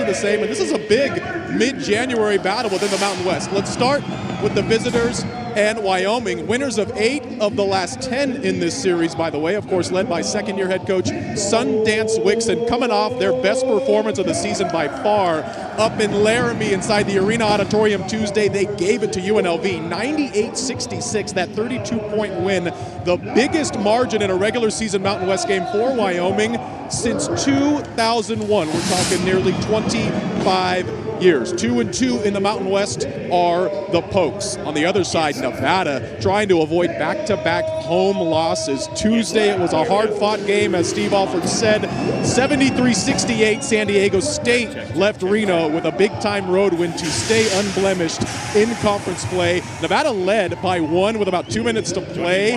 the same, and this is a big mid-January battle within the Mountain West. Let's start with the visitors and Wyoming, winners of 8 of the last 10 in this series, by the way, of course, led by second-year head coach Sundance Wixon, coming off their best performance of the season by far up in Laramie inside the Arena Auditorium Tuesday. They gave it to UNLV, 98-66, that 32-point win, the biggest margin in a regular season Mountain West game for Wyoming since 2001. We're talking nearly 25 years. 2-2 in the Mountain West are the Pokes. On the other side, Nevada trying to avoid back-to-back home losses. Tuesday, it was a hard-fought game, as Steve Alford said. 73-68, San Diego State left Reno with a big-time road win to stay unblemished in conference play. Nevada led by 1 with about 2 minutes to play.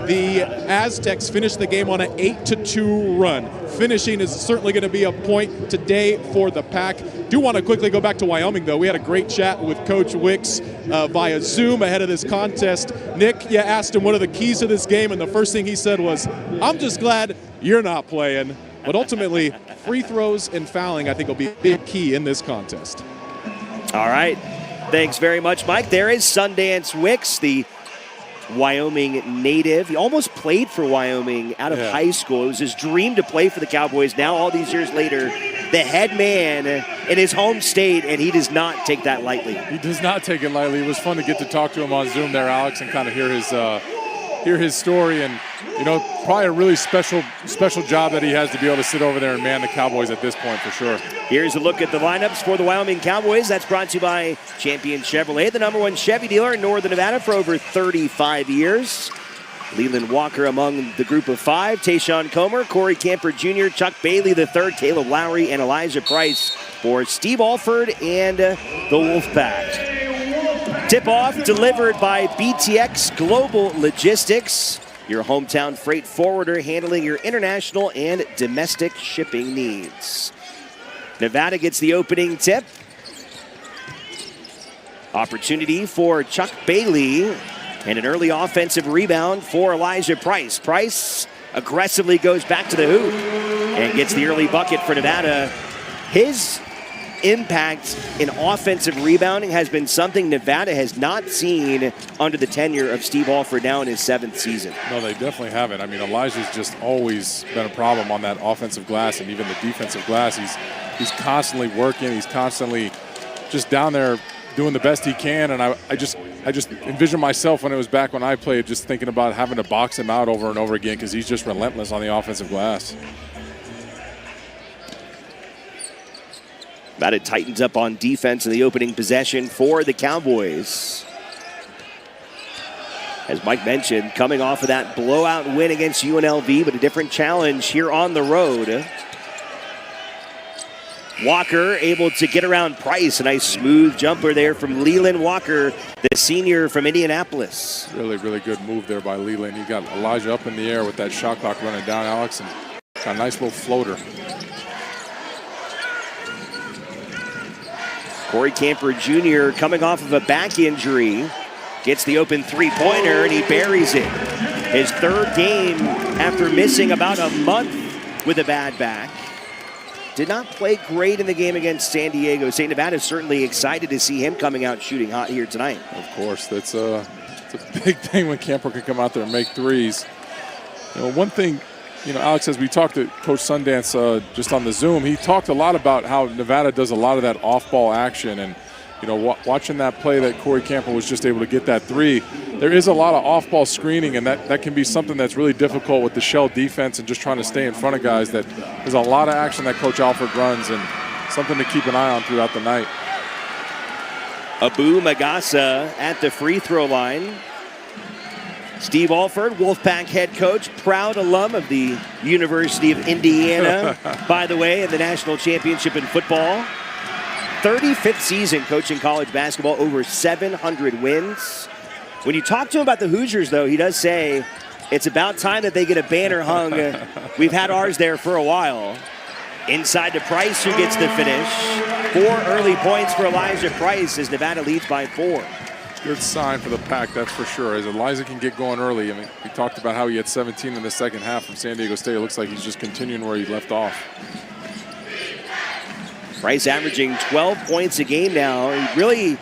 The Aztecs finished the game on an 8-2 run. Finishing is certainly going to be a point today for the Pack. Do want to quickly go back to Wyoming, though. We had a great chat with Coach Wicks via Zoom ahead of this contest. Nick, you asked him what are the keys to this game, and the first thing he said was, I'm just glad you're not playing. But ultimately, free throws and fouling, I think, will be a big key in this contest. All right. Thanks very much, Mike. There is Sundance Wicks, the Wyoming native. He almost played for Wyoming out of high school. It was his dream to play for the Cowboys. Now, all these years later, the head man in his home state, and he does not take that lightly. He does not take it lightly. It was fun to get to talk to him on Zoom there, Alex, and kind of hear his story. And, you know, probably a really special job that he has to be able to sit over there and man the Cowboys at this point for sure. Here's a look at the lineups for the Wyoming Cowboys. That's brought to you by Champion Chevrolet, the #1 Chevy dealer in Northern Nevada for over 35 years. Leland Walker among the group of 5. Tayshawn Comer, Corey Camper Jr., Chuck Bailey III, Caleb Lowry, and Elijah Price for Steve Alford and the Wolfpack. Tip-off delivered by BTX Global Logistics, your hometown freight forwarder handling your international and domestic shipping needs. Nevada gets the opening tip. Opportunity for Chuck Bailey. And an early offensive rebound for Elijah Price. Price aggressively goes back to the hoop and gets the early bucket for Nevada. His impact in offensive rebounding has been something Nevada has not seen under the tenure of Steve Alford now in his 7th season. No, they definitely haven't. I mean, Elijah's just always been a problem on that offensive glass and even the defensive glass. He's constantly working. He's constantly just down there doing the best he can, and I just envision myself when it was back when I played, just thinking about having to box him out over and over again because he's just relentless on the offensive glass. But it tightens up on defense in the opening possession for the Cowboys. As Mike mentioned, coming off of that blowout win against UNLV, but a different challenge here on the road. Walker able to get around Price. A nice smooth jumper there from Leland Walker, the senior from Indianapolis. Really, really good move there by Leland. He got Elijah up in the air with that shot clock running down, Alex, and got a nice little floater. Corey Camper Jr. coming off of a back injury. Gets the open three-pointer, and he buries it. His 3rd game after missing about a month with a bad back. Did not play great in the game against San Diego. St. Nevada is certainly excited to see him coming out shooting hot here tonight. Of course, it's a big thing when Camper can come out there and make threes. You know, one thing, you know, Alex, as we talked to Coach Sundance just on the Zoom, he talked a lot about how Nevada does a lot of that off-ball action. And, you know, watching that play that Corey Camper was just able to get that 3, there is a lot of off-ball screening, and that can be something that's really difficult with the shell defense and just trying to stay in front of guys. That there's a lot of action that Coach Alford runs, and something to keep an eye on throughout the night. Abu Magasa at the free throw line. Steve Alford, Wolfpack head coach, proud alum of the University of Indiana, by the way, in the national championship in football. 35th season coaching college basketball, over 700 wins. When you talk to him about the Hoosiers, though, he does say it's about time that they get a banner hung. We've had ours there for a while. Inside to Price, who gets the finish. 4 early points for Elijah Price as Nevada leads by 4. Good sign for the Pack, that's for sure. As Elijah can get going early. I mean, we talked about how he had 17 in the second half from San Diego State. It looks like he's just continuing where he left off. Price averaging 12 points a game now. He really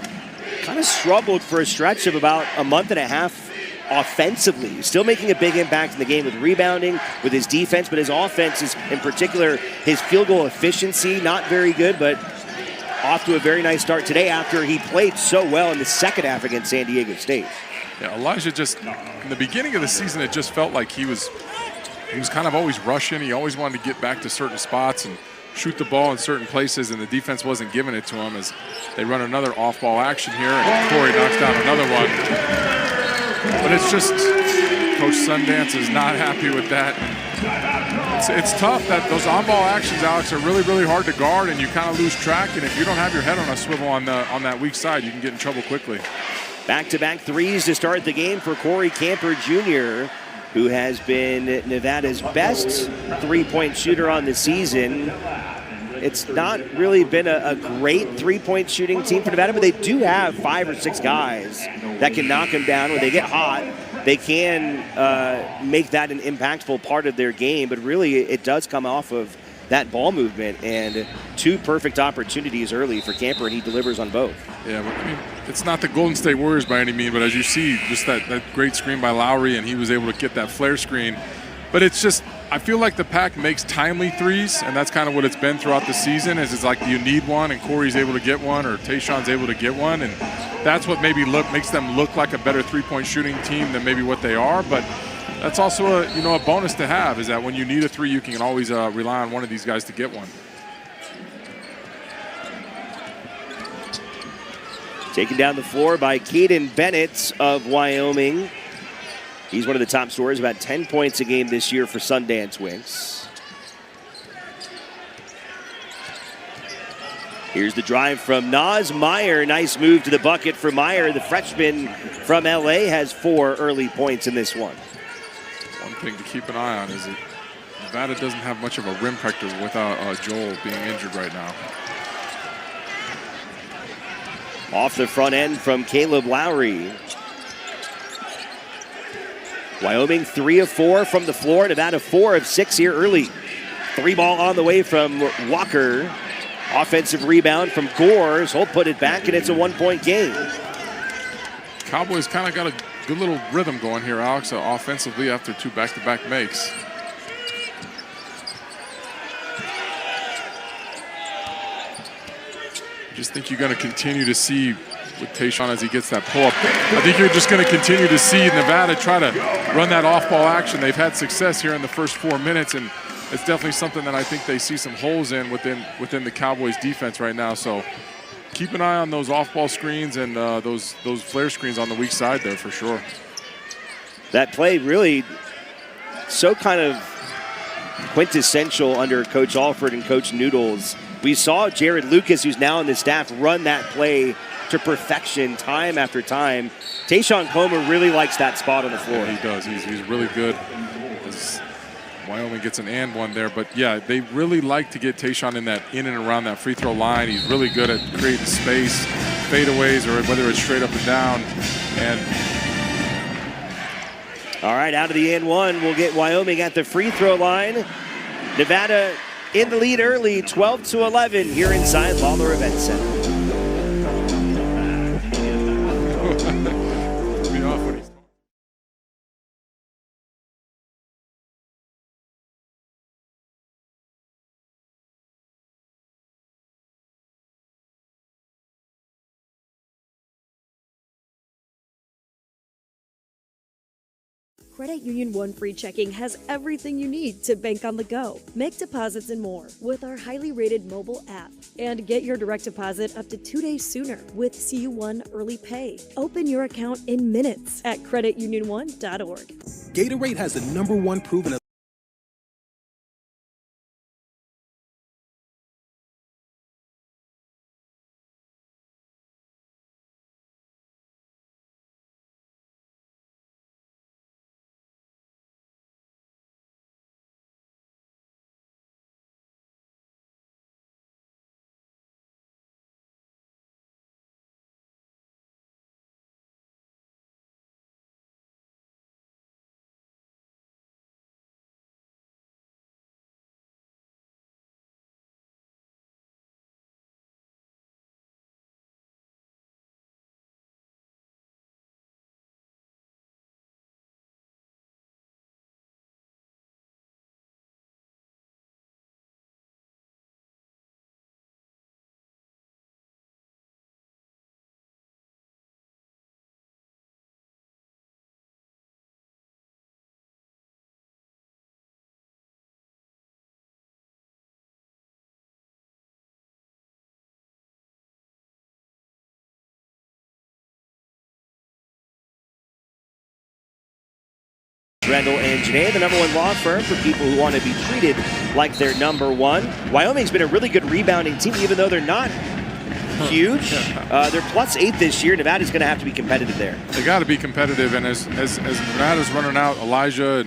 kind of struggled for a stretch of about a month and a half offensively. Still making a big impact in the game with rebounding, with his defense, but his offense is, in particular, his field goal efficiency, not very good, but off to a very nice start today after he played so well in the second half against San Diego State. Yeah, Elijah just, in the beginning of the season, it just felt like he was kind of always rushing. He always wanted to get back to certain spots and shoot the ball in certain places, and the defense wasn't giving it to him as they run another off-ball action here, and Corey knocks down another one. But it's just, Coach Sundance is not happy with that. It's tough that those on-ball actions, Alex, are really, really hard to guard, and you kind of lose track, and if you don't have your head on a swivel on that weak side, you can get in trouble quickly. Back-to-back threes to start the game for Corey Camper Jr., who has been Nevada's best three-point shooter on the season. It's not really been a great three-point shooting team for Nevada, but they do have 5 or 6 guys that can knock them down. When they get hot, they can make that an impactful part of their game, but really it does come off of that ball movement, and 2 perfect opportunities early for Camper, and he delivers on both. Yeah, but, I mean, it's not the Golden State Warriors by any means, but as you see, just that great screen by Lowry, and he was able to get that flare screen. But it's just, I feel like the Pack makes timely threes, and that's kind of what it's been throughout the season, is it's like you need one, and Corey's able to get one, or Tayshawn's able to get one, and that's what maybe makes them look like a better three-point shooting team than maybe what they are. But that's also a bonus to have, is that when you need a three, you can always rely on one of these guys to get one. Taken down the floor by Caden Bennett of Wyoming. He's one of the top scorers, about 10 points a game this year for Sundance Wings. Here's the drive from Naz Meyer. Nice move to the bucket for Meyer. The freshman from LA has 4 early points in this one. One thing to keep an eye on is that Nevada doesn't have much of a rim protector without Joel being injured right now. Off the front end from Caleb Lowry. Wyoming 3 of 4 from the floor. Nevada 4 of 6 here early. 3 ball on the way from Walker. Offensive rebound from Gores. He'll put it back, and it's a 1-point game. Cowboys kind of got a good little rhythm going here, Alex, offensively after 2 back-to-back makes. I just think you're going to continue to see with Tayshawn as he gets that pull-up. I think you're just going to continue to see Nevada try to run that off-ball action. They've had success here in the first 4 minutes, and it's definitely something that I think they see some holes in within the Cowboys' defense right now. So keep an eye on those off-ball screens and those flare screens on the weak side there for sure. That play really so kind of quintessential under Coach Alford and Coach Noodles. We saw Jared Lucas, who's now on the staff, run that play to perfection time after time. Tayshawn Comer really likes that spot on the floor. Yeah, he does. He's really good. As Wyoming gets an and one there, but yeah, they really like to get Tayshawn in and around that free throw line. He's really good at creating space, fadeaways, or whether it's straight up and down. And all right, out of the and one, we'll get Wyoming at the free throw line. Nevada in the lead early, 12-11 here inside Lawlor Events Center. Credit Union One Free Checking has everything you need to bank on the go, make deposits and more with our highly rated mobile app. And get your direct deposit up to 2 days sooner with CU1 Early Pay. Open your account in minutes at creditunion1.org. Gatorade has the #1 proven Brendel and Janae, the #1 law firm for people who want to be treated like they're #1. Wyoming's been a really good rebounding team, even though they're not huge. They're +8 this year. Nevada's going to have to be competitive there. They got to be competitive, and as Nevada's running out, Elijah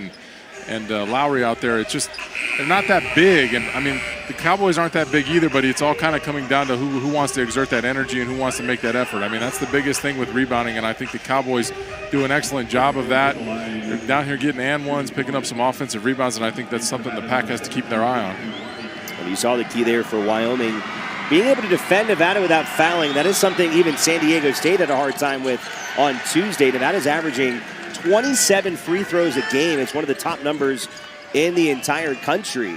and Lowry out there, it's just they're not that big. And I mean, the Cowboys aren't that big either, but it's all kind of coming down to who wants to exert that energy and who wants to make that effort. I mean, that's the biggest thing with rebounding, and I think the Cowboys do an excellent job of that. They're down here getting and ones, picking up some offensive rebounds, and I think that's something the Pack has to keep their eye on. And you saw the key there for Wyoming. Being able to defend Nevada without fouling, that is something even San Diego State had a hard time with on Tuesday. Nevada's averaging 27 free throws a game. It's one of the top numbers in the entire country.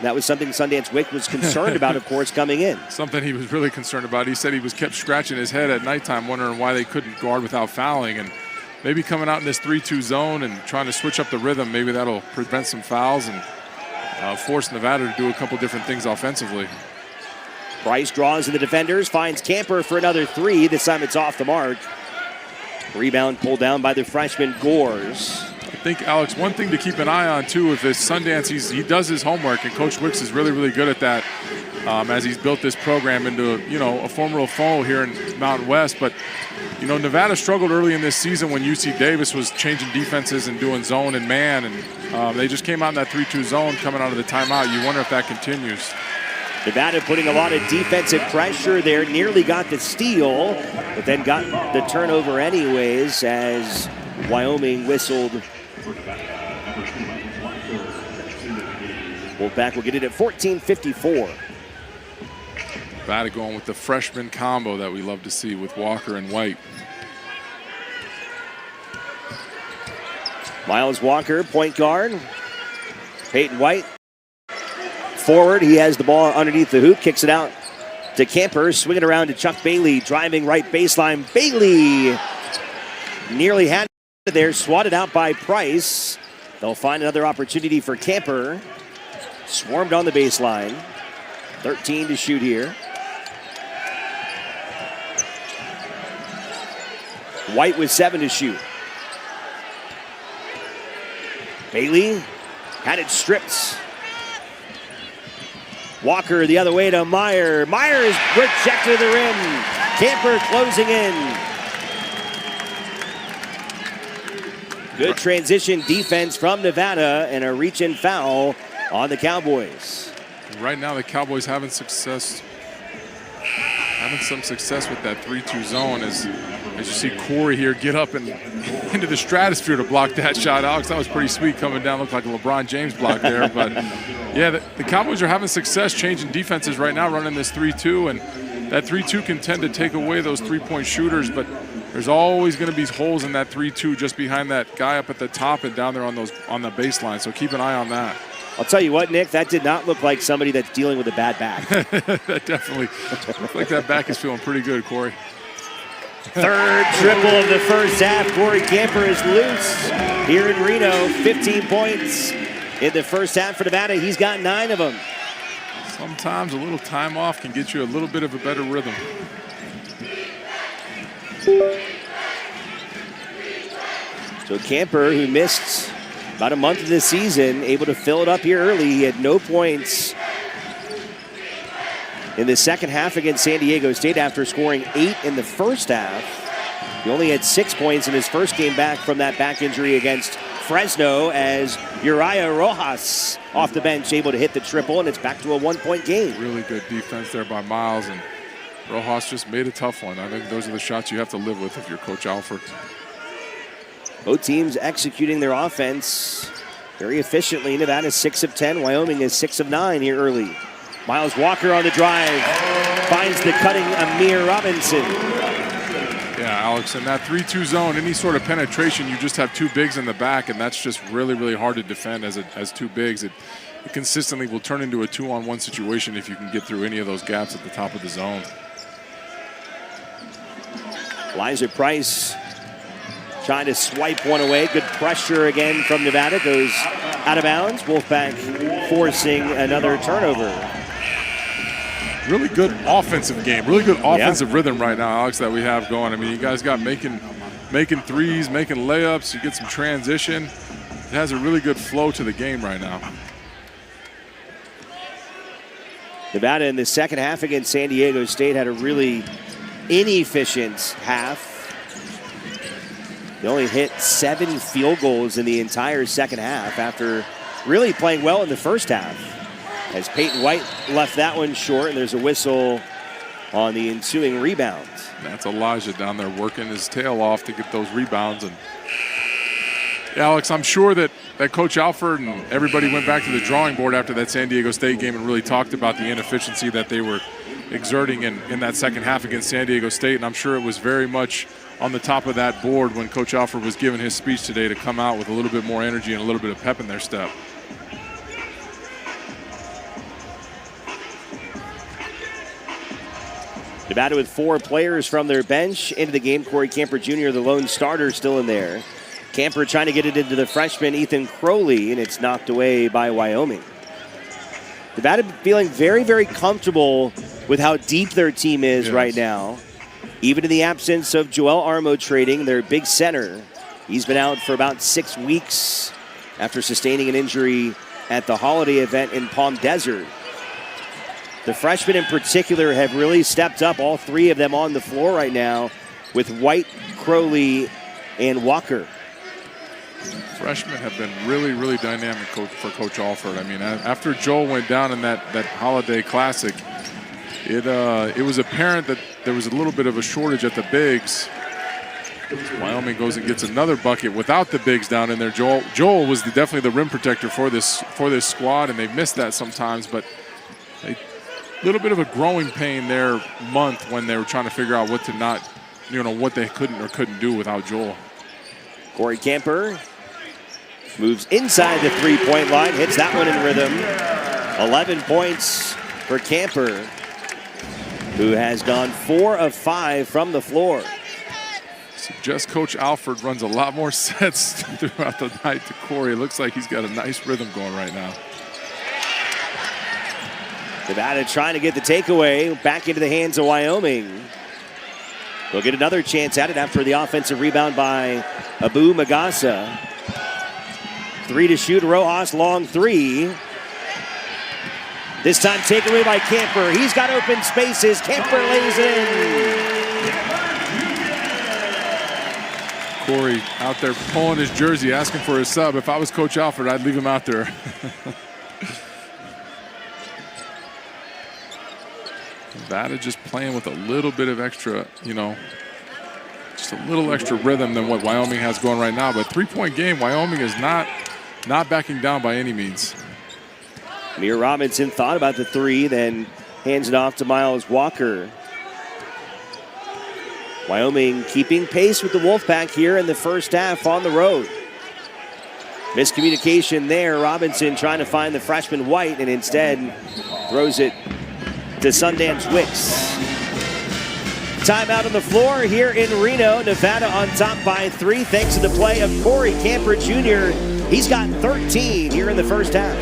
That was something Sundance Wick was concerned about, of course, coming in. Something he was really concerned about. He said he was kept scratching his head at nighttime wondering why they couldn't guard without fouling. And maybe coming out in this 3-2 zone and trying to switch up the rhythm, maybe that'll prevent some fouls and force Nevada to do a couple different things offensively. Price draws in the defenders, finds Camper for another 3. This time it's off the mark. Rebound pulled down by the freshman Gores. I think, Alex, one thing to keep an eye on, too, with this Sundance, he does his homework, and Coach Wicks is really, really good at that as he's built this program into, a formidable foe here in Mountain West. But, Nevada struggled early in this season when UC Davis was changing defenses and doing zone and man, and they just came out in that 3-2 zone coming out of the timeout. You wonder if that continues. Nevada putting a lot of defensive pressure there, nearly got the steal, but then got the turnover anyways as Wyoming whistled. Wolfpack will get it at 14:54. Nevada going with the freshman combo that we love to see with Walker and White. Miles Walker, point guard. Peyton White, forward. He has the ball underneath the hoop, kicks it out to Camper, swinging around to Chuck Bailey, driving right baseline. Bailey nearly had it there, swatted out by Price. They'll find another opportunity for Camper. Swarmed on the baseline. 13 to shoot here. White with 7 to shoot. Bailey had it stripped. Walker the other way to Meyer. Meyer is rejected to the rim. Camper closing in. Good transition defense from Nevada and a reach-in foul on the Cowboys. Right now the Cowboys having some success with that 3-2 zone as you see Corey here get up and into the stratosphere to block that shot. Alex, that was pretty sweet coming down. Looked like a LeBron James block there. But yeah, the Cowboys are having success changing defenses right now, running this 3-2. And that 3-2 can tend to take away those three-point shooters, but there's always going to be holes in that 3-2 just behind that guy up at the top and down there on the baseline. So keep an eye on that. I'll tell you what, Nick, that did not look like somebody that's dealing with a bad back. That definitely looked like that back is feeling pretty good, Corey. Third triple of the first half. Corey Camper is loose here in Reno. 15 points in the first half for Nevada. He's got 9 of them. Sometimes a little time off can get you a little bit of a better rhythm. So Camper, who missed about a month of the season, able to fill it up here early. He had no points in the second half against San Diego State after scoring 8 in the first half. He only had 6 points in his first game back from that back injury against Fresno as Uriah Rojas off the bench able to hit the triple, and it's back to a 1-point game. Really good defense there by Miles, and Rojas just made a tough one. I think those are the shots you have to live with if you're Coach Alford. Both teams executing their offense very efficiently. Nevada's 6 of 10. Wyoming is 6 of 9 here early. Miles Walker on the drive. Finds the cutting Amir Robinson. Yeah, Alex, in that 3-2 zone, any sort of penetration, you just have 2 bigs in the back, and that's just really, really hard to defend as 2 bigs. It consistently will turn into a 2-on-1 situation if you can get through any of those gaps at the top of the zone. Elijah Price trying to swipe one away. Good pressure again from Nevada. Goes out of bounds. Wolfpack forcing another turnover. Really good offensive game. Really good offensive rhythm right now, Alex, that we have going. I mean, you guys got making threes, making layups. You get some transition. has a really good flow to the game right now. Nevada in the second half against San Diego State had a really inefficient half. They only hit 7 field goals in the entire second half after really playing well in the first half. As Peyton White left that one short, and there's a whistle on the ensuing rebound. That's Elijah down there working his tail off to get those rebounds. And Alex, I'm sure that Coach Alford and everybody went back to the drawing board after that San Diego State game and really talked about the inefficiency that they were exerting in that second half against San Diego State. And I'm sure it was very much on the top of that board when Coach Alford was giving his speech today to come out with a little bit more energy and a little bit of pep in their step. Nevada with 4 players from their bench into the game. Corey Camper Jr., the lone starter, still in there. Camper trying to get it into the freshman Ethan Crowley, and it's knocked away by Wyoming. Nevada feeling very, very comfortable with how deep their team is right now. Even in the absence of Joel Armo trading, their big center. He's been out for about 6 weeks after sustaining an injury at the holiday event in Palm Desert. The freshmen in particular have really stepped up, all 3 of them on the floor right now, with White, Crowley, and Walker. Freshmen have been really, really dynamic for Coach Alford. I mean, after Joel went down in that holiday classic, it was apparent that there was a little bit of a shortage at the bigs. Wyoming goes and gets another bucket without the bigs down in there. Joel was definitely the rim protector for this squad, and they missed that sometimes, but a little bit of a growing pain there month when they were trying to figure out what they couldn't or couldn't do without Joel. Corey Camper moves inside the three-point line, hits that one in rhythm. 11 points for Camper, who has gone 4 of 5 from the floor. Suggest Coach Alford runs a lot more sets throughout the night to Corey. It looks like he's got a nice rhythm going right now. Nevada trying to get the takeaway back into the hands of Wyoming. They'll get another chance at it after the offensive rebound by Abu Magasa. 3 to shoot, Rojas, long 3. This time takeaway by Camper. He's got open spaces. Camper lays in. Corey out there pulling his jersey, asking for his sub. If I was Coach Alford, I'd leave him out there. Nevada just playing with a little bit of extra, just a little extra rhythm than what Wyoming has going right now. But 3-point game, Wyoming is not backing down by any means. Amir Robinson thought about the 3, then hands it off to Miles Walker. Wyoming keeping pace with the Wolfpack here in the first half on the road. Miscommunication there. Robinson trying to find the freshman White, and instead throws it to Sundance Wicks. Timeout on the floor here in Reno. Nevada on top by 3 thanks to the play of Corey Camper Jr. He's got 13 here in the first half.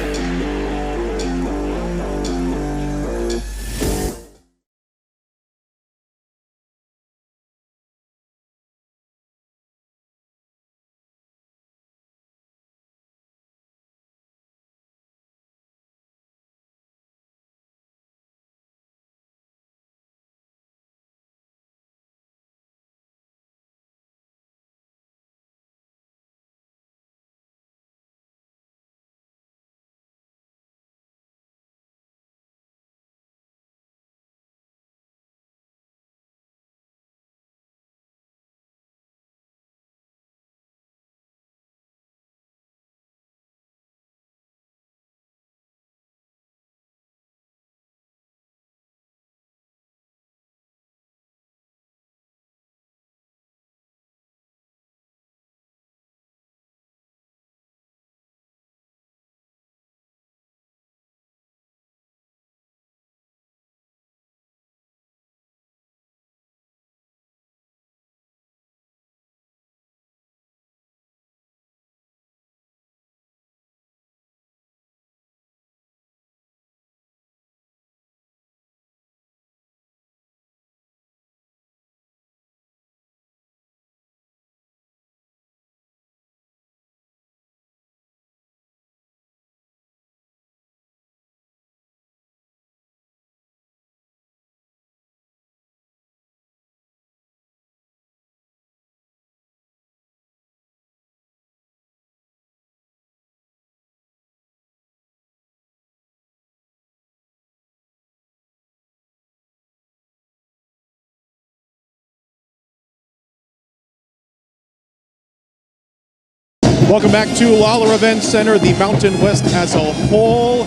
Welcome back to Lawlor Events Center. The Mountain West as a whole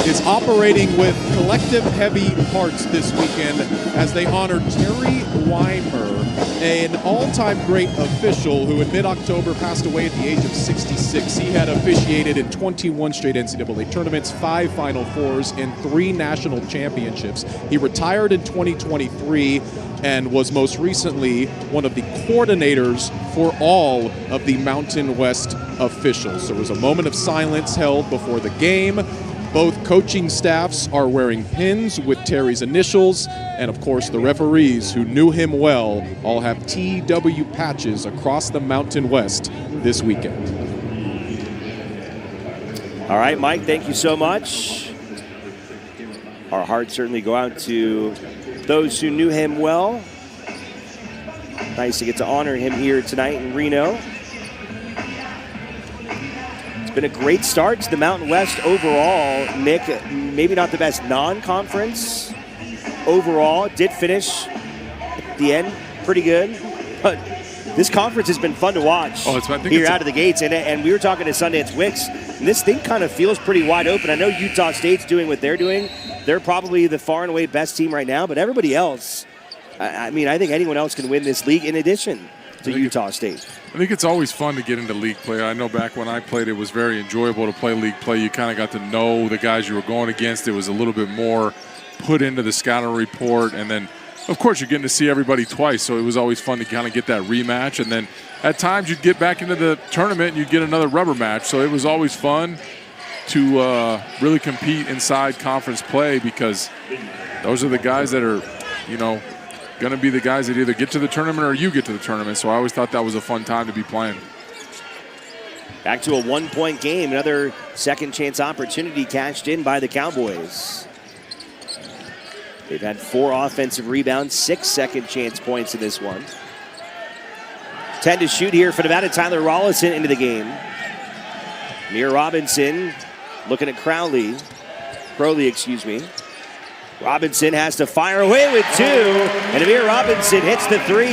is operating with collective heavy hearts this weekend as they honor Terry Weimer, an all-time great official who in mid-October passed away at the age of 66. He had officiated in 21 straight NCAA tournaments, 5 Final Fours, and 3 national championships. He retired in 2023 and was most recently one of the coordinators for all of the Mountain West officials. There was a moment of silence held before the game. Both coaching staffs are wearing pins with Terry's initials, and of course the referees, who knew him well, all have TW patches across the Mountain West this weekend. All right, Mike, thank you so much. Our hearts certainly go out to those who knew him well. Nice to get to honor him here tonight in Reno. It's been a great start to the Mountain West overall. Nick, maybe not the best non-conference overall. Did finish at the end pretty good, but this conference has been fun to watch here out of the gates. And we were talking to Sundance Wicks, and this thing kind of feels pretty wide open. I know Utah State's doing what they're doing. They're probably the far and away best team right now, but everybody else, I mean, I think anyone else can win this league in addition to Utah State. I think it's always fun to get into league play. I know back when I played, it was very enjoyable to play league play. You kind of got to know the guys you were going against. It was a little bit more put into the scouting report. And then, of course, you're getting to see everybody twice, so it was always fun to kind of get that rematch. And then at times you'd get back into the tournament and you'd get another rubber match. So it was always fun to really compete inside conference play, because those are the guys that are, you know, going to be the guys that either get to the tournament or you get to the tournament. So I always thought that was a fun time to be playing. Back to a 1-point game. Another second chance opportunity cashed in by the Cowboys. They've had 4 offensive rebounds, 6 second chance points in this one. 10 to shoot here for Nevada. Tyler Rollison into the game. Amir Robinson looking at Crowley, excuse me. Robinson has to fire away with 2, and Amir Robinson hits the 3.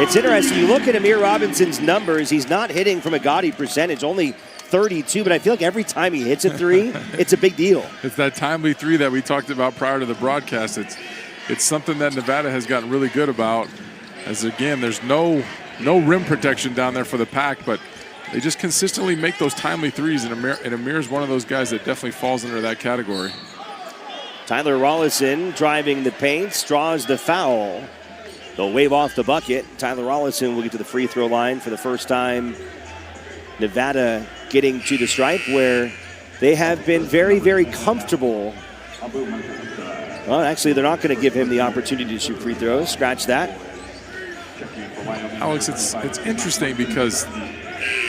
It's interesting, you look at Amir Robinson's numbers, he's not hitting from a gaudy percentage, only 32, but I feel like every time he hits a 3, it's a big deal. It's that timely 3 that we talked about prior to the broadcast. It's something that Nevada has gotten really good about, as again, there's no rim protection down there for the pack, but they just consistently make those timely 3s, and Amir's one of those guys that definitely falls under that category. Tyler Rollison driving the paint, draws the foul. They'll wave off the bucket. Tyler Rollison will get to the free throw line for the first time. Nevada getting to the stripe, where they have been very, very comfortable. Well, actually, they're not going to give him the opportunity to shoot free throws. Scratch that. Alex, it's interesting because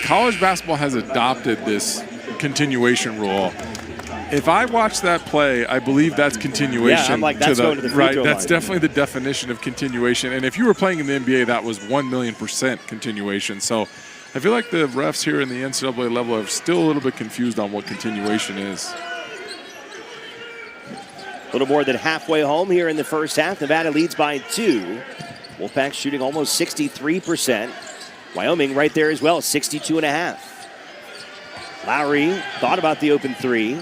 college basketball has adopted this continuation rule. If I watch that play, I believe that's continuation. Yeah, I'm like, that's going to the free throw That's line. definitely the definition of continuation. And if you were playing in the NBA, that was 1,000,000% continuation. So I feel like the refs here in the NCAA level are still a little bit confused on what continuation is. A little more than halfway home here in the first half. Nevada leads by 2. Wolfpack shooting almost 63%. Wyoming right there as well, 62.5. Lowry thought about the open 3.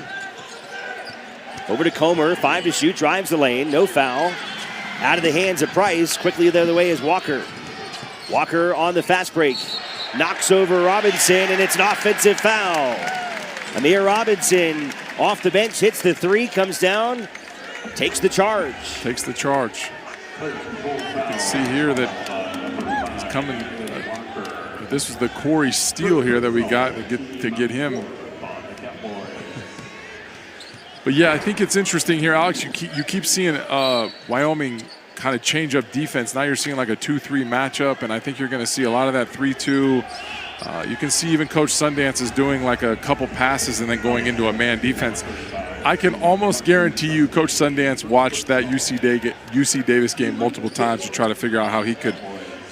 Over to Comer, 5 to shoot, drives the lane, no foul. Out of the hands of Price, quickly the other way is Walker. Walker on the fast break, knocks over Robinson, and it's an offensive foul. Amir Robinson off the bench, hits the 3, comes down, takes the charge. Takes the charge. You can see here that he's coming. This was the Corey Steele here that we got to get him. But yeah, I think it's interesting here, Alex. You keep seeing Wyoming kind of change up defense. Now you're seeing like a 2-3 matchup, and I think you're going to see a lot of that 3-2. You can see even Coach Sundance is doing like a couple passes and then going into a man defense. I can almost guarantee you Coach Sundance watched that UC Davis game multiple times to try to figure out how he could,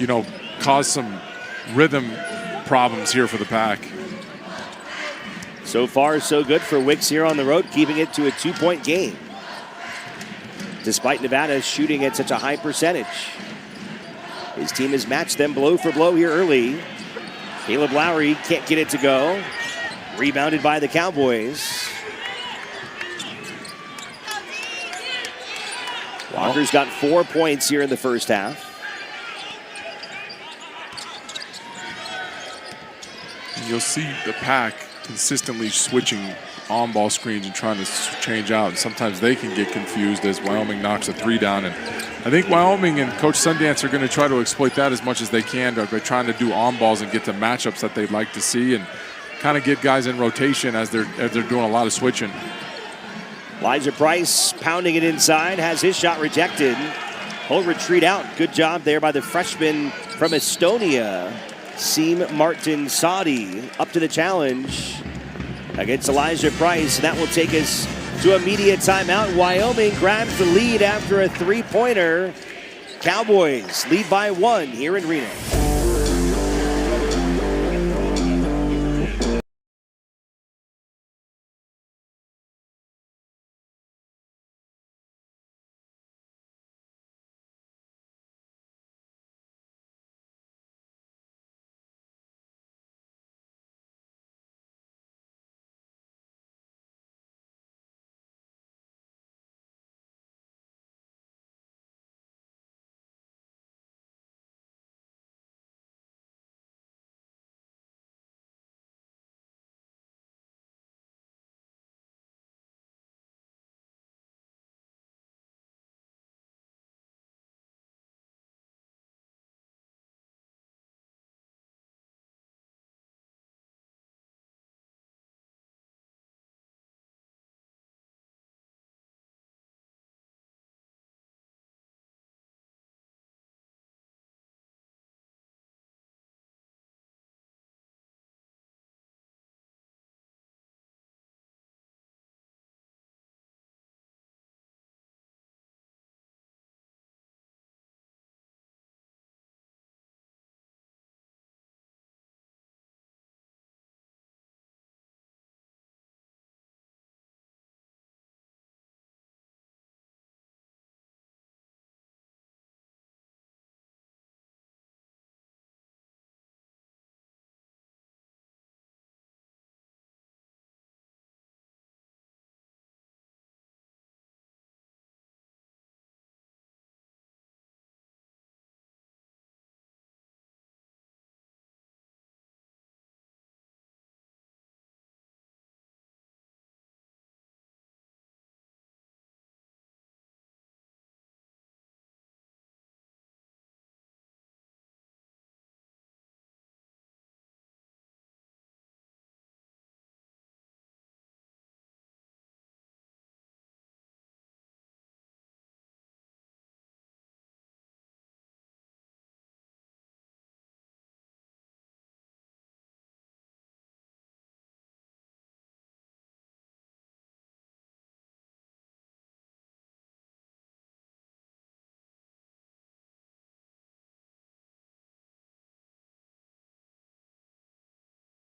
you know, cause some rhythm problems here for the pack. So far, so good for Wicks here on the road, keeping it to a 2-point game. Despite Nevada shooting at such a high percentage. His team has matched them blow for blow here early. Caleb Lowry can't get it to go. Rebounded by the Cowboys. Walker's got 4 points here in the first half. You'll see the pack consistently switching on-ball screens and trying to change out. And sometimes they can get confused as Wyoming knocks a 3 down. And I think Wyoming and Coach Sundance are going to try to exploit that as much as they can by trying to do on-balls and get to matchups that they'd like to see and kind of get guys in rotation as they're doing a lot of switching. Elijah Price pounding it inside, has his shot rejected. He'll retreat out. Good job there by the freshman from Estonia, Seem Martin Sadi, up to the challenge against Elijah Price. And that will take us to immediate timeout. Wyoming grabs the lead after a 3-pointer. Cowboys lead by 1 here in Reno.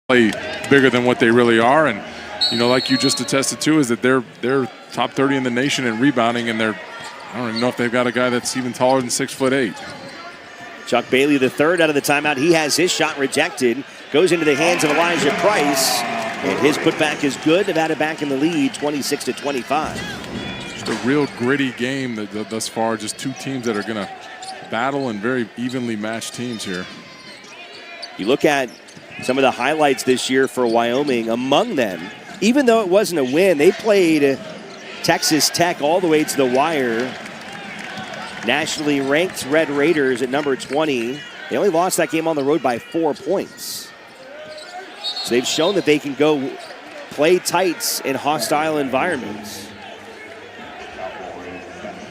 Play bigger than what they really are, and like you just attested to, is that they're top 30 in the nation in rebounding, and I don't even know if they've got a guy that's even taller than 6'8". Chuck Bailey, the third out of the timeout. He has his shot rejected. Goes into the hands of Elijah Price, and his putback is good. Nevada back in the lead, 26-25. Just a real gritty game thus far. Just two teams that are going to battle, and very evenly matched teams here. You look at some of the highlights this year for Wyoming. Among them, even though it wasn't a win, they played Texas Tech all the way to the wire. Nationally ranked Red Raiders at number 20. They only lost that game on the road by 4 points. So they've shown that they can go play tights in hostile environments.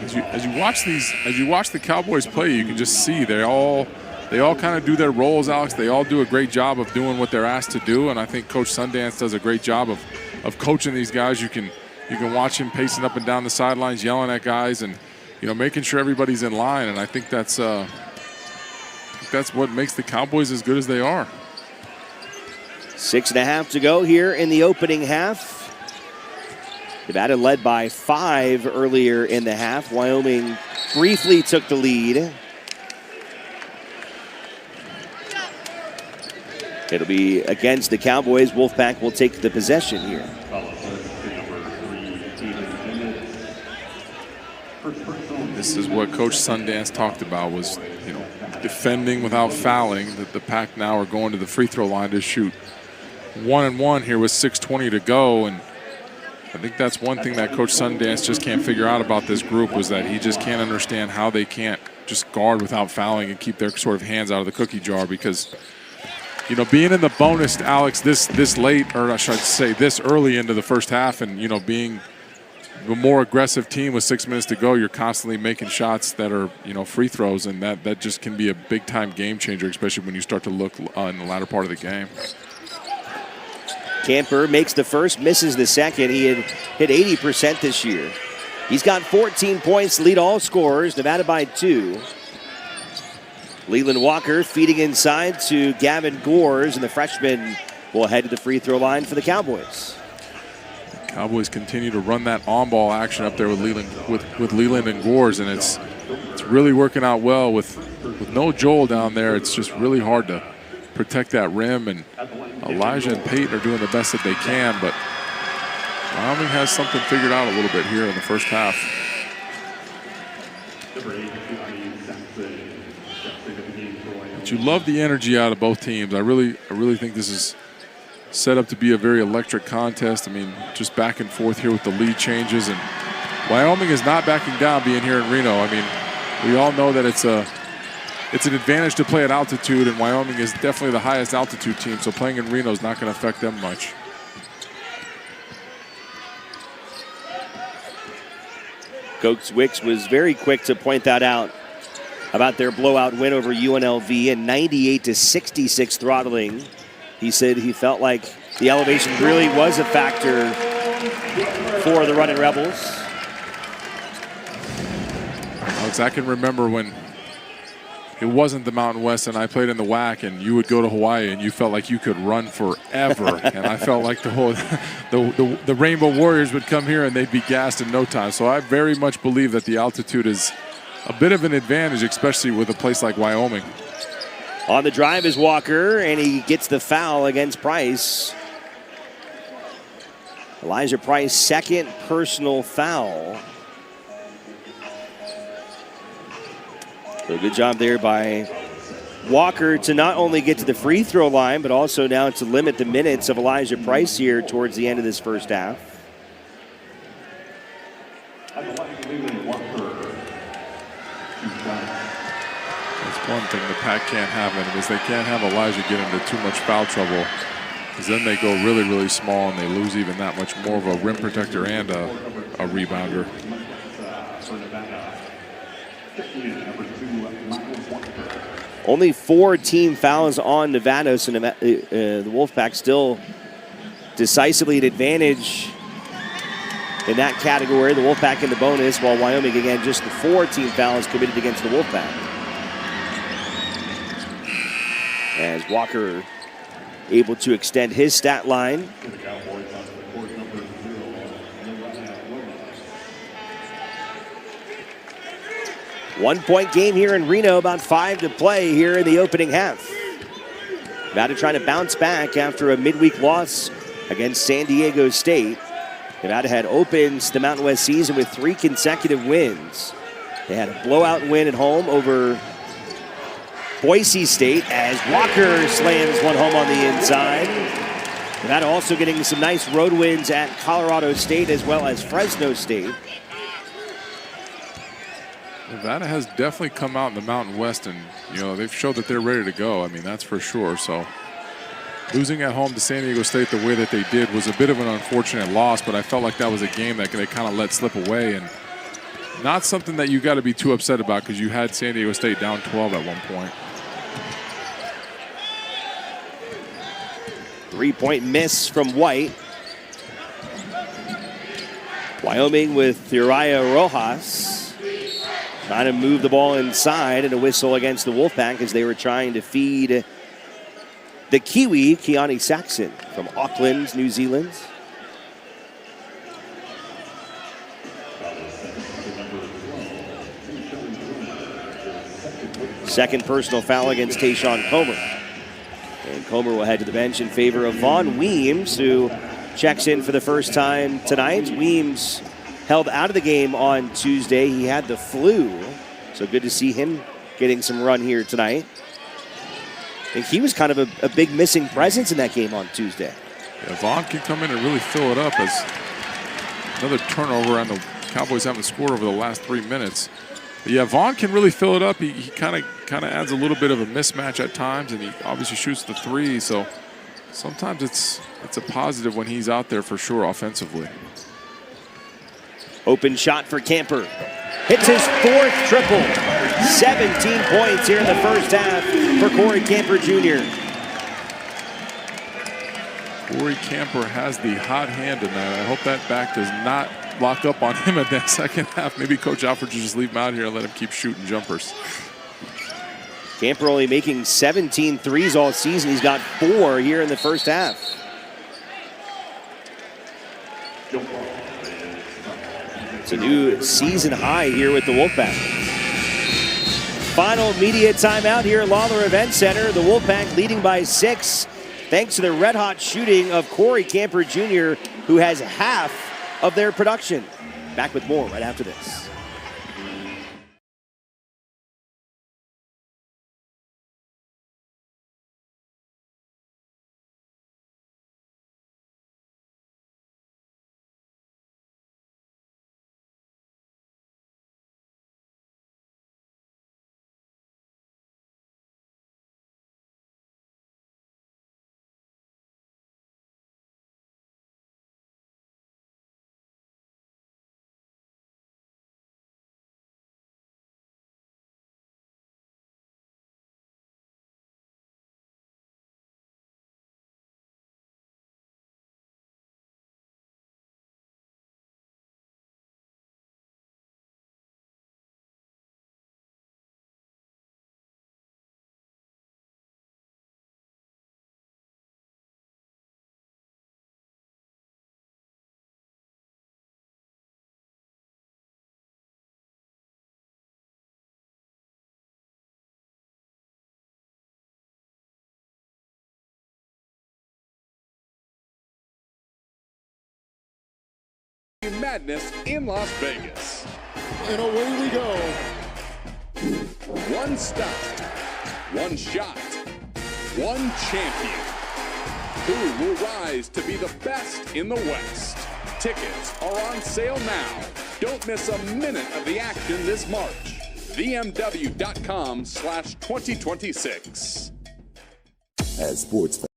As you watch the Cowboys play, you can just see they all kind of do their roles, Alex. They all do a great job of doing what they're asked to do, and I think Coach Sundance does a great job of coaching these guys. You can watch him pacing up and down the sidelines, yelling at guys, and making sure everybody's in line. And I think that's what makes the Cowboys as good as they are. 6.5 to go here in the opening half. Nevada led by 5 earlier in the half. Wyoming briefly took the lead. It'll be against the Cowboys. Wolfpack will take the possession here. This is what Coach Sundance talked about, was, you know, defending without fouling. That the Pack now are going to the free throw line to shoot 1-and-1 here with 6:20 to go. And I think that's one thing that Coach Sundance just can't figure out about this group, was that he just can't understand how they can't just guard without fouling and keep their sort of hands out of the cookie jar. Because, you know, being in the bonus, Alex, this late, or I should say this early into the first half, and, you know, being a more aggressive team with 6 minutes to go, you're constantly making shots that are, you know, free throws, and that just can be a big-time game changer, especially when you start to look in the latter part of the game. Camper makes the first, misses the second. He had hit 80% this year. He's got 14 points, lead all scorers. Nevada by 2. Leland Walker feeding inside to Gavin Gores, and the freshman will head to the free throw line for the Cowboys. Cowboys continue to run that on-ball action up there with Leland and Gores, and it's really working out well with no Joel down there. It's just really hard to protect that rim, and Elijah and Peyton are doing the best that they can, but Wyoming has something figured out a little bit here in the first half. But you love the energy out of both teams. I really think this is set up to be a very electric contest. I mean, just back and forth here with the lead changes, and Wyoming is not backing down being here in Reno. I mean, we all know that it's an advantage to play at altitude, and Wyoming is definitely the highest altitude team, so playing in Reno is not going to affect them much. Coach Wicks was very quick to point that out about their blowout win over UNLV and 98-66 throttling. He said he felt like the elevation really was a factor for the Running Rebels. Alex, I can remember when it wasn't the Mountain West and I played in the WAC, and you would go to Hawaii and you felt like you could run forever. And I felt like the Rainbow Warriors would come here and they'd be gassed in no time. So I very much believe that the altitude is a bit of an advantage, especially with a place like Wyoming. On the drive is Walker, and he gets the foul against Price. Elijah Price, second personal foul. So good job there by Walker to not only get to the free throw line, but also now to limit the minutes of Elijah Price here towards the end of this first half. One thing the Pack can't have in them is they can't have Elijah get into too much foul trouble, because then they go really, really small and they lose even that much more of a rim protector and a rebounder. Only 4 team fouls on Nevada, so the Wolfpack still decisively at advantage in that category. The Wolfpack in the bonus, while Wyoming, again, just the 4 team fouls committed against the Wolfpack. As Walker able to extend his stat line. One-point game here in Reno, about 5 to play here in the opening half. Nevada trying to bounce back after a midweek loss against San Diego State. Nevada had opened the Mountain West season with 3 consecutive wins. They had a blowout win at home over Boise State as Walker slams one home on the inside. Nevada also getting some nice road wins at Colorado State as well as Fresno State. Nevada has definitely come out in the Mountain West, and, you know, they've showed that they're ready to go. I mean, that's for sure. So losing at home to San Diego State the way that they did was a bit of an unfortunate loss, but I felt like that was a game that they kind of let slip away, and not something that you got to be too upset about, because you had San Diego State down 12 at one point. 3-point miss from White. Wyoming with Uriah Rojas trying to move the ball inside, and a whistle against the Wolfpack as they were trying to feed the Kiwi, Keani Saxon from Auckland, New Zealand. Second personal foul against Tayshawn Comer. And Comer will head to the bench in favor of Vaughn Weems, who checks in for the first time tonight. Weems held out of the game on Tuesday. He had the flu, so good to see him getting some run here tonight. I think he was kind of a big missing presence in that game on Tuesday. Yeah, Vaughn can come in and really fill it up as another turnover, and the Cowboys haven't scored over the last 3 minutes. But yeah, Vaughn can really fill it up. He kind of adds a little bit of a mismatch at times, and he obviously shoots the three. So sometimes it's a positive when he's out there for sure offensively. Open shot for Camper. Hits his 4th triple. 17 points here in the first half for Corey Camper Jr. Corey Camper has the hot hand in that. I hope that back does not lock up on him in that second half. Maybe Coach Alford should just leave him out here and let him keep shooting jumpers. Camper only making 17 threes all season. He's got 4 here in the first half. It's a new season high here with the Wolfpack. Final media timeout here at Lawlor Events Center. The Wolfpack leading by 6 thanks to the red-hot shooting of Corey Camper Jr., who has half of their production. Back with more right after this. Madness in Las Vegas. And away we go. One stop, one shot, one champion. Who will rise to be the best in the West? Tickets are on sale now. Don't miss a minute of the action this March. VMW.com/2026. As sports fans.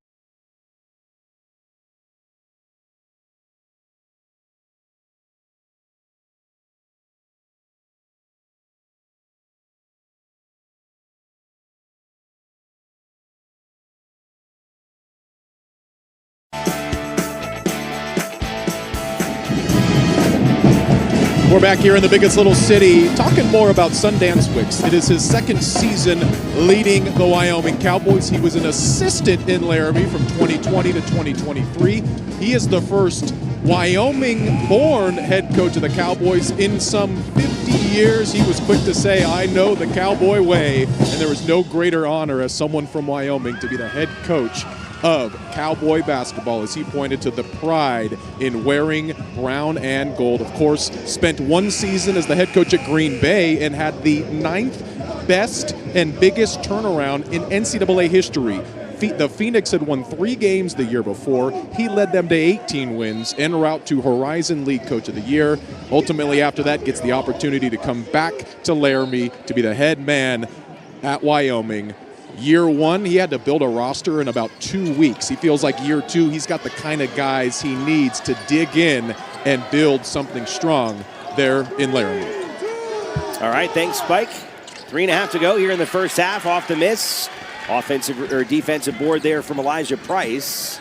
We're back here in the biggest little city talking more about Sundance Wicks. It is his 2nd season leading the Wyoming Cowboys. He was an assistant in Laramie from 2020 to 2023. He is the first Wyoming-born head coach of the Cowboys in some 50 years. He was quick to say, I know the Cowboy way, and there was no greater honor as someone from Wyoming to be the head coach of Cowboy basketball, as he pointed to the pride in wearing brown and gold. Of course, spent 1 season as the head coach at Green Bay and had the 9th best and biggest turnaround in NCAA history. The Phoenix had won 3 games the year before. He led them to 18 wins en route to Horizon League Coach of the Year. Ultimately, after that, gets the opportunity to come back to Laramie to be the head man at Wyoming. Year 1, he had to build a roster in about 2 weeks. He feels like year 2, he's got the kind of guys he needs to dig in and build something strong there in Laramie. All right, thanks, Spike. 3.5 to go here in the first half. Off the miss. Offensive or defensive board there from Elijah Price.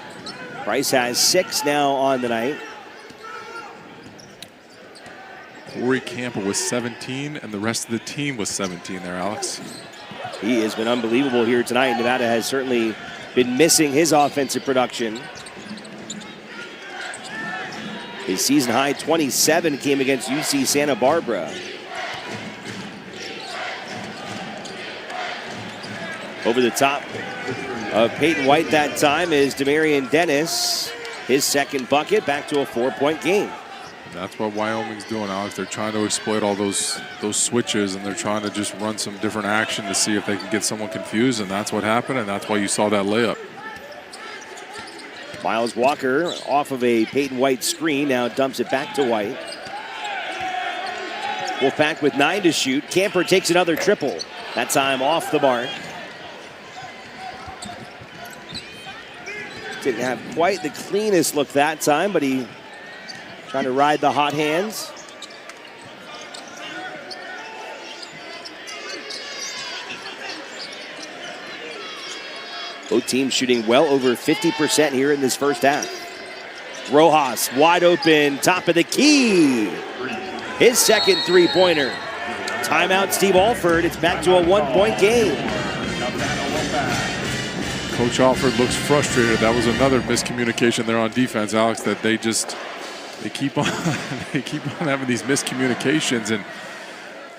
Price has 6 now on the night. Corey Camper was 17, and the rest of the team was 17 there, Alex. He has been unbelievable here tonight. Nevada has certainly been missing his offensive production. His season high 27 came against UC Santa Barbara. Over the top of Peyton White that time is Demarion Dennis. His second bucket, back to a 4-point game. That's what Wyoming's doing, Alex. They're trying to exploit all those switches, and they're trying to just run some different action to see if they can get someone confused, and that's what happened, and that's why you saw that layup. Miles Walker off of a Peyton White screen, now dumps it back to White. Wolfpack with 9 to shoot. Camper takes another triple. That time off the mark. Didn't have quite the cleanest look that time, but he trying to ride the hot hands. Both teams shooting well over 50% here in this first half. Rojas wide open, top of the key. His second three-pointer. Timeout, Steve Alford. It's back to a 1-point game. Coach Alford looks frustrated. That was another miscommunication there on defense, Alex, that they keep on having these miscommunications, and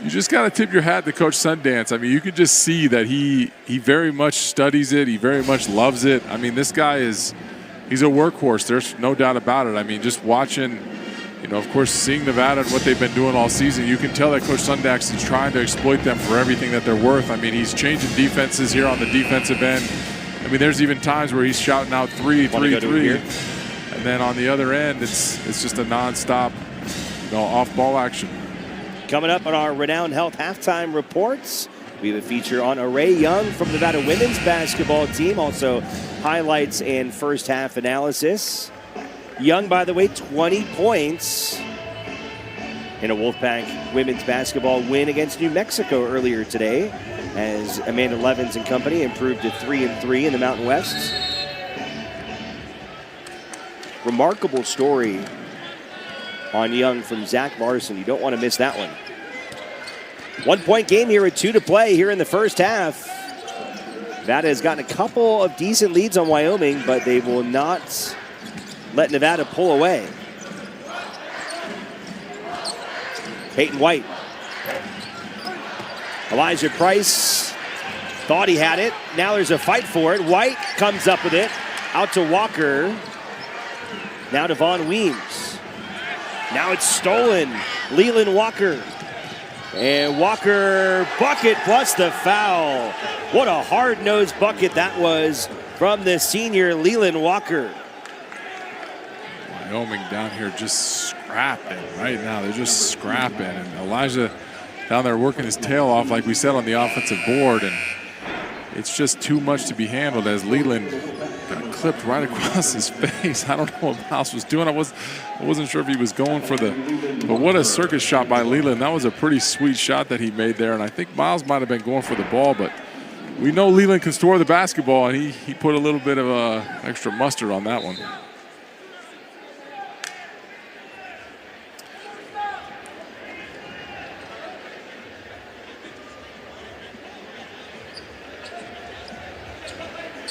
you just got to tip your hat to Coach Sundance. I mean, you could just see that he very much studies it. He very much loves it. I mean, this guy he's a workhorse. There's no doubt about it. I mean, just watching, of course, seeing Nevada and what they've been doing all season, you can tell that Coach Sundance is trying to exploit them for everything that they're worth. I mean, he's changing defenses here on the defensive end. I mean, there's even times where he's shouting out three. And then on the other end, it's just a nonstop, off-ball action. Coming up on our Renowned Health halftime reports, we have a feature on Array Young from the Nevada women's basketball team. Also, highlights and first half analysis. Young, by the way, 20 points in a Wolfpack women's basketball win against New Mexico earlier today, as Amanda Levins and company improved to 3-3 in the Mountain West. Remarkable story on Young from Zach Larson. You don't want to miss that one. 1-point game here with 2 to play here in the first half. Nevada has gotten a couple of decent leads on Wyoming, but they will not let Nevada pull away. Peyton White. Elijah Price thought he had it. Now there's a fight for it. White comes up with it. Out to Walker. Now to Vaughn Weems. Now it's stolen. Leland Walker. And Walker bucket plus the foul. What a hard-nosed bucket that was from the senior Leland Walker. Wyoming down here just scrapping right now. They're just scrapping. And Elijah down there working his tail off, like we said, on the offensive board. And it's just too much to be handled as Leland got clipped right across his face. I don't know what Miles was doing. I wasn't sure if he was going for but what a circus shot by Leland. That was a pretty sweet shot that he made there. And I think Miles might have been going for the ball, but we know Leland can store the basketball, and he put a little bit of extra mustard on that one.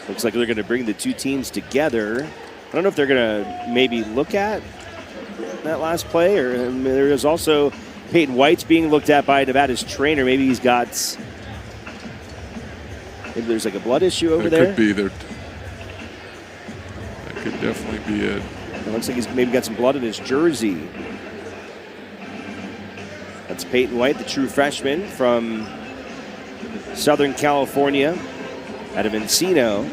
Looks like they're going to bring the two teams together. I don't know if they're going to maybe look at that last play, or there's also Peyton White's being looked at by Nevada's trainer. Maybe maybe there's like a blood issue over there. Could be there. That could definitely be it. It looks like he's maybe got some blood in his jersey. That's Peyton White, the true freshman from Southern California, out of Encino.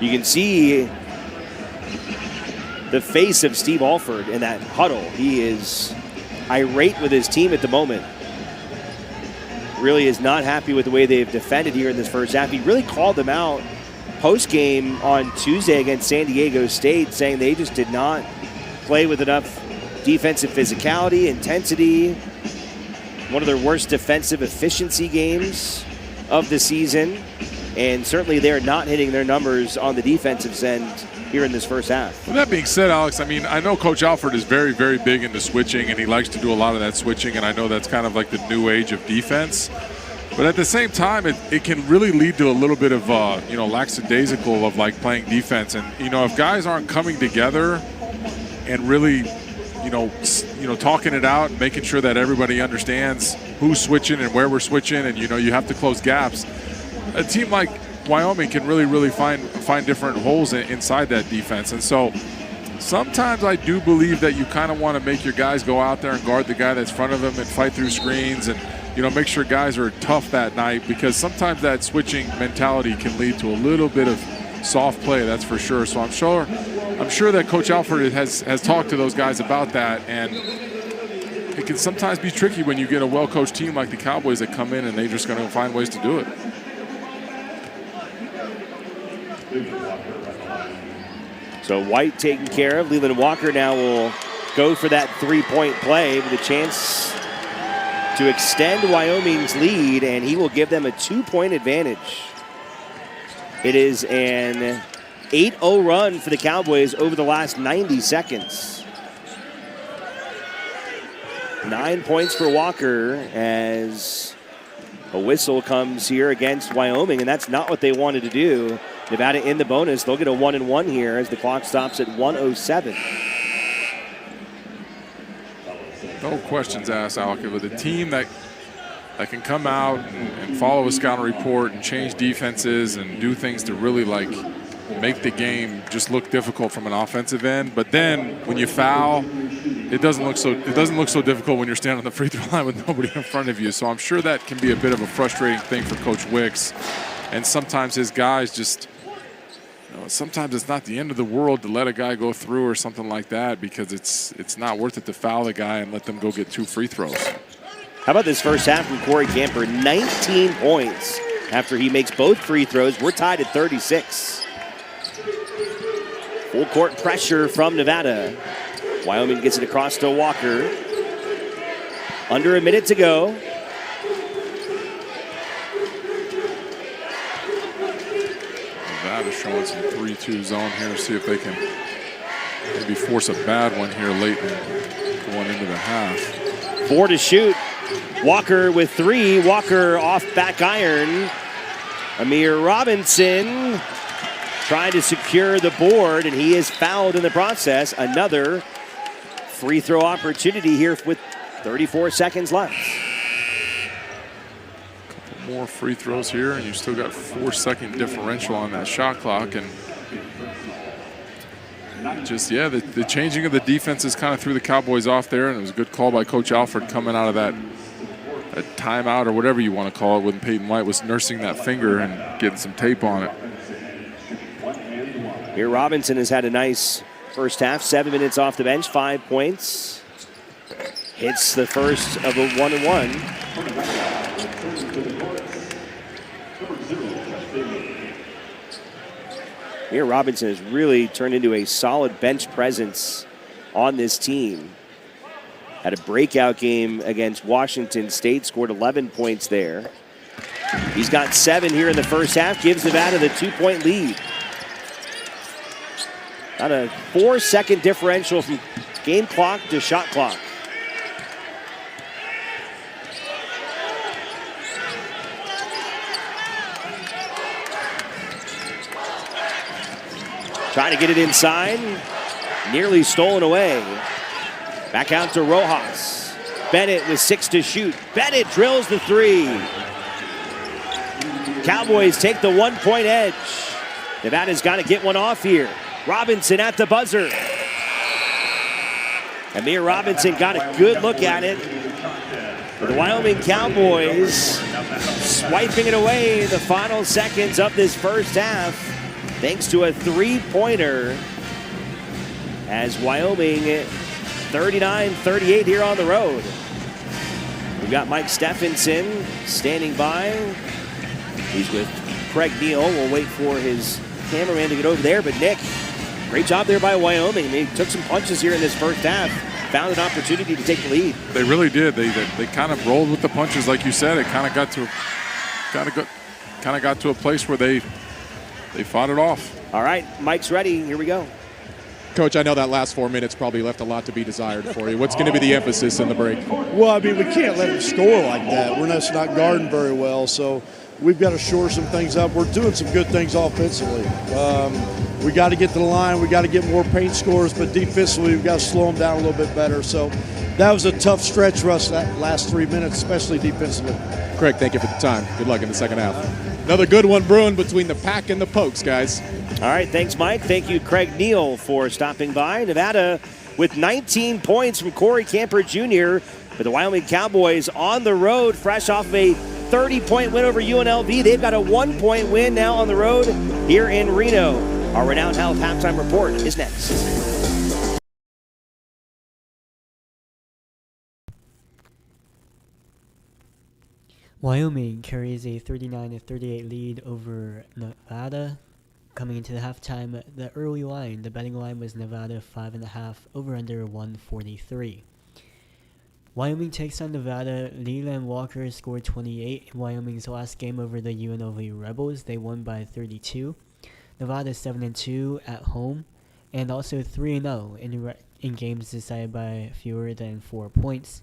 You can see the face of Steve Alford in that huddle. He is irate with his team at the moment. Really is not happy with the way they've defended here in this first half. He really called them out post-game on Tuesday against San Diego State, saying they just did not play with enough defensive physicality, intensity. One of their worst defensive efficiency games of the season. And certainly they're not hitting their numbers on the defensive end here in this first half. With that being said, Alex, I mean, I know Coach Alford is very, very big into switching, and he likes to do a lot of that switching, and I know that's kind of like the new age of defense. But at the same time, it can really lead to a little bit of, lackadaisical of like playing defense. And, if guys aren't coming together and really, talking it out, making sure that everybody understands who's switching and where we're switching, and you have to close gaps. A team like Wyoming can really find different holes inside that defense, and so sometimes I do believe that you kind of want to make your guys go out there and guard the guy that's in front of them and fight through screens and make sure guys are tough that night, because sometimes that switching mentality can lead to a little bit of soft play, that's for sure. So I'm sure that Coach Alford has talked to those guys about that, and it can sometimes be tricky when you get a well-coached team like the Cowboys that come in and they're just going to find ways to do it. So White taken care of. Leland Walker now will go for that three-point play with a chance to extend Wyoming's lead, and he will give them a 2-point advantage. It is an 8-0 run for the Cowboys over the last 90 seconds. 9 points for Walker as a whistle comes here against Wyoming, and that's not what they wanted to do. Nevada in the bonus. They'll get a 1-and-1 here as the clock stops at 1:07. No questions asked, Alec. With a team that can come out and follow a scouting report and change defenses and do things to really make the game just look difficult from an offensive end. But then when you foul, it doesn't look so difficult when you're standing on the free throw line with nobody in front of you. So I'm sure that can be a bit of a frustrating thing for Coach Wicks. And sometimes his guys just, sometimes it's not the end of the world to let a guy go through or something like that, because it's not worth it to foul the guy and let them go get 2 free throws. How about this first half from Corey Camper? 19 points after he makes both free throws. We're tied at 36. Full court pressure from Nevada. Wyoming gets it across to Walker. Under a minute to go. Nevada showing some 3-2 zone here. See if they can maybe force a bad one here late going into the half. 4 to shoot. Walker with 3. Walker off back iron. Amir Robinson trying to secure the board, and he is fouled in the process. Another free throw opportunity here with 34 seconds left. Couple more free throws here, and you still got 4-second differential on that shot clock. And just, the changing of the defenses kind of threw the Cowboys off there, and it was a good call by Coach Alford coming out of that timeout or whatever you want to call it when Peyton White was nursing that finger and getting some tape on it. Here Robinson has had a nice first half, 7 minutes off the bench, 5 points. Hits the first of a 1-and-1. Here Robinson has really turned into a solid bench presence on this team. Had a breakout game against Washington State, scored 11 points there. He's got 7 here in the first half, gives Nevada the 2-point lead. Got a 4-second differential from game clock to shot clock. Trying to get it inside, nearly stolen away. Back out to Rojas. Bennett with 6 to shoot. Bennett drills the 3. Cowboys take the 1-point edge. Nevada's got to get one off here. Robinson at the buzzer. Amir Robinson got a good look at it. The Wyoming Cowboys swiping it away in the final seconds of this first half, thanks to a 3-pointer, as Wyoming 39-38 here on the road. We've got Mike Stephenson standing by. He's with Craig Neal. We'll wait for his cameraman to get over there, but Nick, great job there by Wyoming. They took some punches here in this first half, found an opportunity to take the lead. They really did. They kind of rolled with the punches, like you said. It kind of got to a place where they fought it off. All right, Mike's ready. Here we go. Coach, I know that last 4 minutes probably left a lot to be desired for you. What's going to be the emphasis in the break? Well, I mean, we can't let them score like that. We're just not guarding very well. So we've got to shore some things up. We're doing some good things offensively. We got to get to the line. We got to get more paint scores, but defensively, we've got to slow them down a little bit better. So that was a tough stretch for us that last 3 minutes, especially defensively. Craig, thank you for the time. Good luck in the second half. Another good one brewing between the Pack and the Pokes, guys. All right, thanks, Mike. Thank you, Craig Neal, for stopping by. Nevada with 19 points from Corey Camper Jr. But the Wyoming Cowboys on the road, fresh off of a 30-point win over UNLV. They've got a 1-point win now on the road here in Reno. Our Renowned Health halftime report is next. Wyoming carries a 39-38 lead over Nevada. Coming into the halftime, the early line, the betting line was Nevada 5.5, over under 143. Wyoming takes on Nevada. Leland Walker scored 28 in Wyoming's last game over the UNLV Rebels. They won by 32. Nevada 7-2 at home, and also 3-0 in games decided by fewer than 4 points.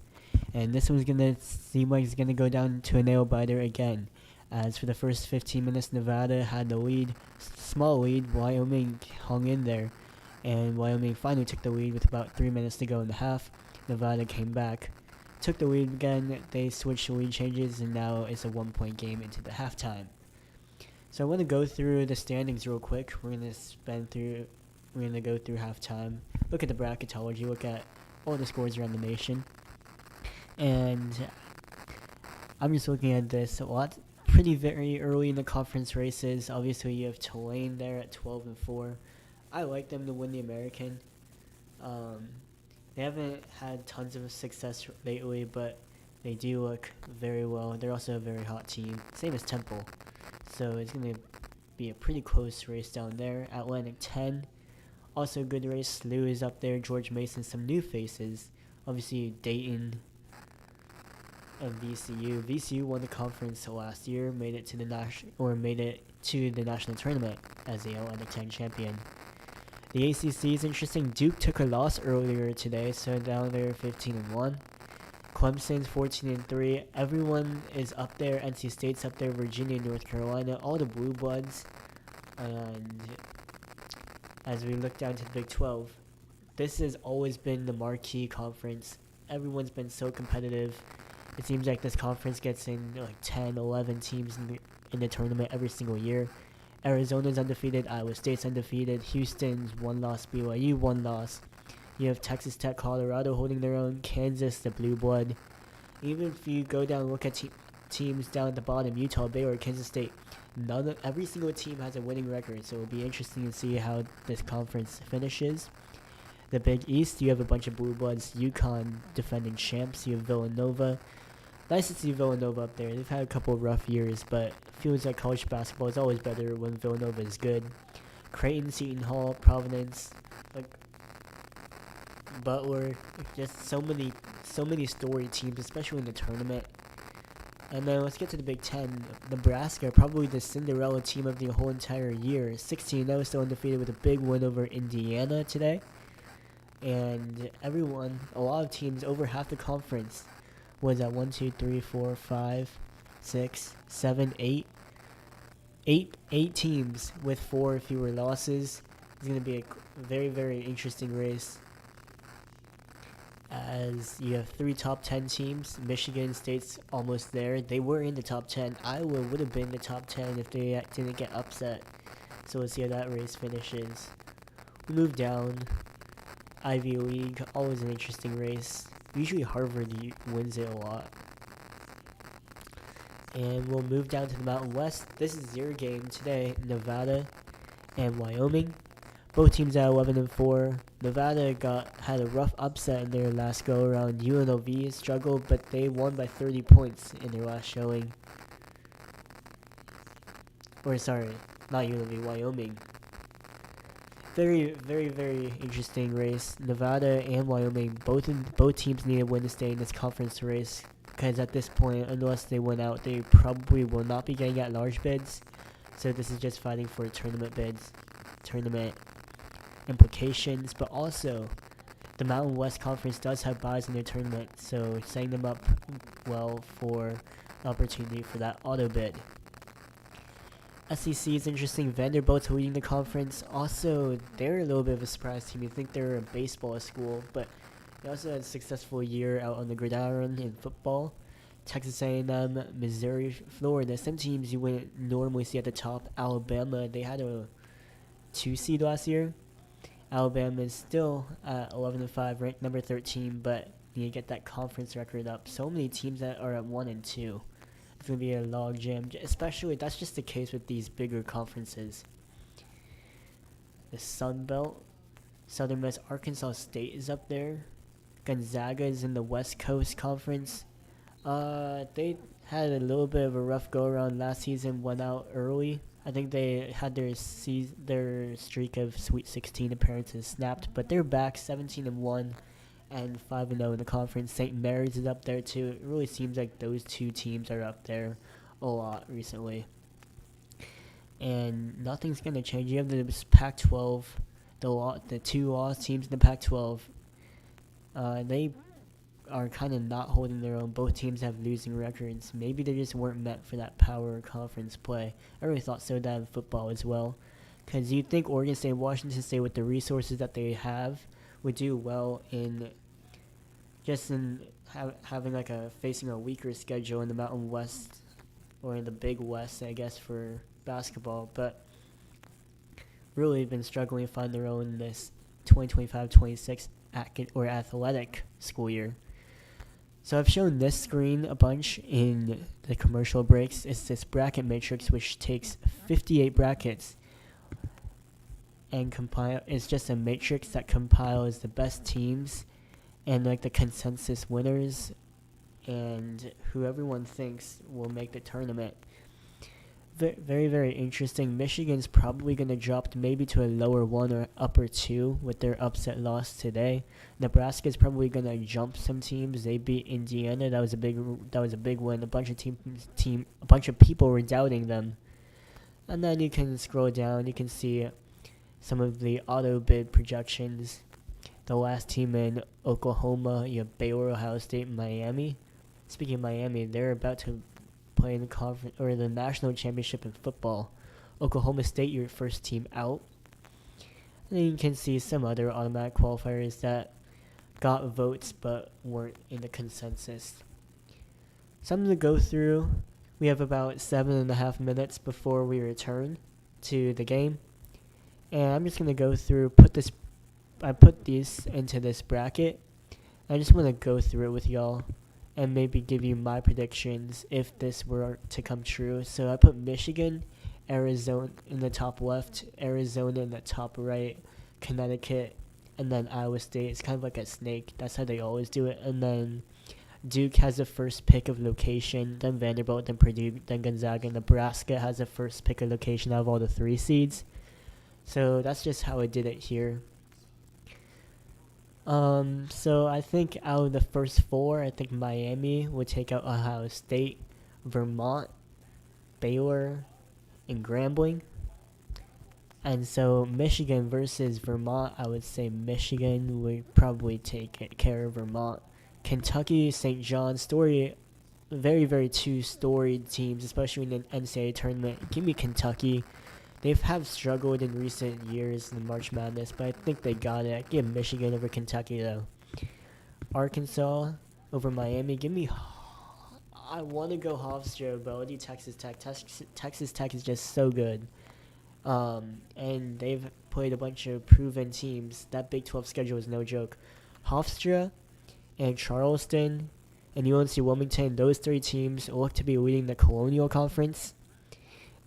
And this one's gonna seem like it's gonna go down to a nail biter again. As for the first 15 minutes, Nevada had the lead, small lead. Wyoming hung in there, and Wyoming finally took the lead with about 3 minutes to go in the half. Nevada came back, took the lead again. They switched lead changes, and now it's a 1-point game into the halftime. So I want to go through the standings real quick. We're gonna go through halftime, look at the bracketology, look at all the scores around the nation, and I'm just looking at this a lot. Pretty very early in the conference races. Obviously, you have Tulane there at 12-4. I like them to win the American. They haven't had tons of success lately, but they do look very well. They're also a very hot team, same as Temple. So it's going to be a pretty close race down there. Atlantic 10, also a good race. SLU is up there. George Mason, some new faces. Obviously, Dayton and VCU. VCU won the conference last year, made it to the national tournament as the Atlantic 10 champion. The ACC is interesting. Duke took a loss earlier today, so down there 15-1. Clemson's 14-3. Everyone is up there. NC State's up there. Virginia, North Carolina, all the Blue Bloods. And as we look down to the Big 12, this has always been the marquee conference. Everyone's been so competitive. It seems like this conference gets in like 10, 11 teams in the tournament every single year. Arizona's undefeated, Iowa State's undefeated, Houston's 1 loss, BYU 1 loss. You have Texas Tech, Colorado holding their own, Kansas, the Blue Blood. Even if you go down and look at teams down at the bottom, Utah, Baylor, Kansas State, every single team has a winning record, so it'll be interesting to see how this conference finishes. The Big East, you have a bunch of Blue Bloods, UConn defending champs, you have Villanova. Nice to see Villanova up there. They've had a couple of rough years, but it feels like college basketball is always better when Villanova is good. Creighton, Seton Hall, Providence, Butler, just so many storied teams, especially in the tournament. And then let's get to the Big Ten. Nebraska, probably the Cinderella team of the whole entire year. 16-0, still undefeated with a big win over Indiana today. And a lot of teams, over half the conference, was at 1, 2, 3, 4, 5, 6, 7, 8. Eight teams with 4 fewer losses. It's going to be a very, very interesting race, as you have 3 top 10 teams. Michigan State's almost there. They were in the top 10. Iowa would have been in the top 10 if they didn't get upset. So let's see how that race finishes. We move down. Ivy League, always an interesting race. Usually Harvard wins it a lot. And we'll move down to the Mountain West. This is your game today, Nevada and Wyoming. Both teams at 11-4. Nevada had a rough upset in their last go-around. UNLV struggled, but they won by 30 points in their last showing. Or sorry, not UNLV, Wyoming. Very, very, very interesting race. Nevada and Wyoming, both teams need a win to stay in this conference race, because at this point, unless they win out, they probably will not be getting at-large bids. So this is just fighting for tournament bids, tournament implications. But also, the Mountain West Conference does have buys in their tournament, so setting them up well for opportunity for that auto bid. SEC is interesting. Vanderbilt's leading the conference. Also, they're a little bit of a surprise team. You think they're a baseball school, but they also had a successful year out on the gridiron in football. Texas A&M, Missouri, Florida, some teams you wouldn't normally see at the top. Alabama, they had a 2 seed last year. Alabama is still at 11-5, ranked number 13, but you get that conference record up. So many teams that are at 1 and 2. It's going to be a log jam, especially that's just the case with these bigger conferences. The Sun Belt, Southern Miss, Arkansas State is up there. Gonzaga is in the West Coast Conference. They had a little bit of a rough go-around last season, went out early. I think they had their streak of Sweet 16 appearances snapped, but they're back 17-1 and 5-0 in the conference. St. Mary's is up there too. It really seems like those two teams are up there a lot recently. And nothing's going to change. You have the Pac-12, the two lost teams in the Pac-12. They are kind of not holding their own. Both teams have losing records. Maybe they just weren't meant for that power conference play. I really thought so that in football as well. Because you'd think Oregon State and Washington State, with the resources that they have, would do well in having like facing a weaker schedule in the Mountain West or in the Big West, I guess, for basketball. But really been struggling to find their own in this 2025-26 athletic school year. So I've shown this screen a bunch in the commercial breaks. It's this bracket matrix which takes 58 brackets and it's just a matrix that compiles the best teams and like the consensus winners and who everyone thinks will make the tournament. Very, very interesting. Michigan's probably going to drop maybe to a lower 1 or upper 2 with their upset loss today. Nebraska's probably going to jump some teams. They beat Indiana. That was a big win. A bunch of people were doubting them. And then you can scroll down. You can see some of the auto bid projections. The last team in Oklahoma, you have Baylor, Ohio State, Miami. Speaking of Miami, they're about to play in the conference or the national championship in football. Oklahoma State, your first team out. And then you can see some other automatic qualifiers that got votes but weren't in the consensus. Something to go through. We have about 7.5 minutes before we return to the game. And I'm just going to go through, I put these into this bracket. I just want to go through it with y'all and maybe give you my predictions if this were to come true. So I put Michigan, Arizona in the top left, Arizona in the top right, Connecticut, and then Iowa State. It's kind of like a snake. That's how they always do it. And then Duke has the first pick of location, then Vanderbilt, then Purdue, then Gonzaga. Nebraska has the first pick of location out of all the 3 seeds. So that's just how I did it here. So I think out of the first 4, I think Miami would take out Ohio State, Vermont, Baylor, and Grambling. And so Michigan versus Vermont, I would say Michigan would probably take care of Vermont. Kentucky, St. John's, very, very 2 storied teams, especially in the NCAA tournament. Give me Kentucky. They have struggled in recent years in the March Madness, but I think they got it. I give Michigan over Kentucky, though. Arkansas over Miami. I want to go Hofstra, but I'll do Texas Tech. Texas Tech is just so good. And they've played a bunch of proven teams. That Big 12 schedule is no joke. Hofstra and Charleston and UNC Wilmington, those 3 teams look to be leading the Colonial Conference.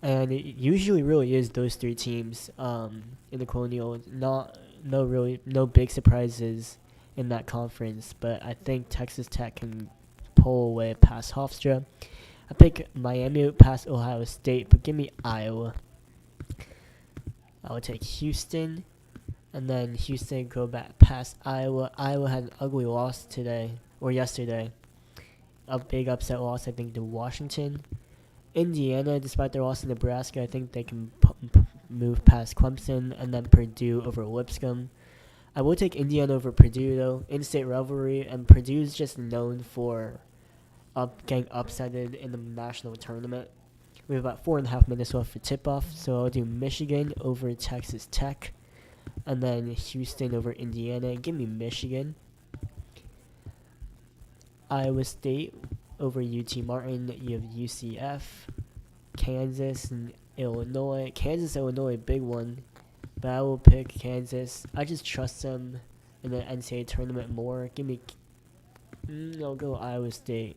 And it usually really is those 3 teams in the Colonial. No big surprises in that conference, but I think Texas Tech can pull away past Hofstra. I pick Miami past Ohio State, but give me Iowa. I would take Houston, and then Houston go back past Iowa. Iowa had an ugly loss yesterday. A big upset loss, I think, to Washington. Indiana, despite their loss to Nebraska, I think they can move past Clemson, and then Purdue over Lipscomb. I will take Indiana over Purdue, though. In-state rivalry, and Purdue's just known for getting upsetted in the national tournament. We have about 4.5 minutes left for tip-off, so I'll do Michigan over Texas Tech, and then Houston over Indiana. Give me Michigan. Iowa State over UT Martin. You have UCF, Kansas, and Illinois. Kansas, Illinois, big one, but I will pick Kansas. I just trust them in the NCAA tournament more. Give me. I'll go Iowa State.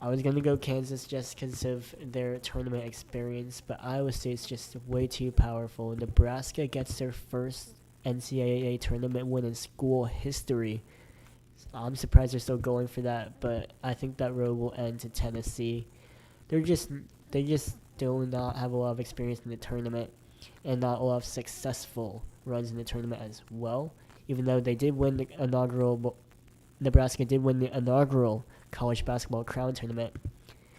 I was going to go Kansas just because of their tournament experience, but Iowa State's just way too powerful. Nebraska gets their first NCAA tournament win in school history. I'm surprised they're still going for that, but I think that road will end to Tennessee. They just do not have a lot of experience in the tournament and not a lot of successful runs in the tournament as well, even though they did win the inaugural Nebraska did win the inaugural college basketball crown tournament,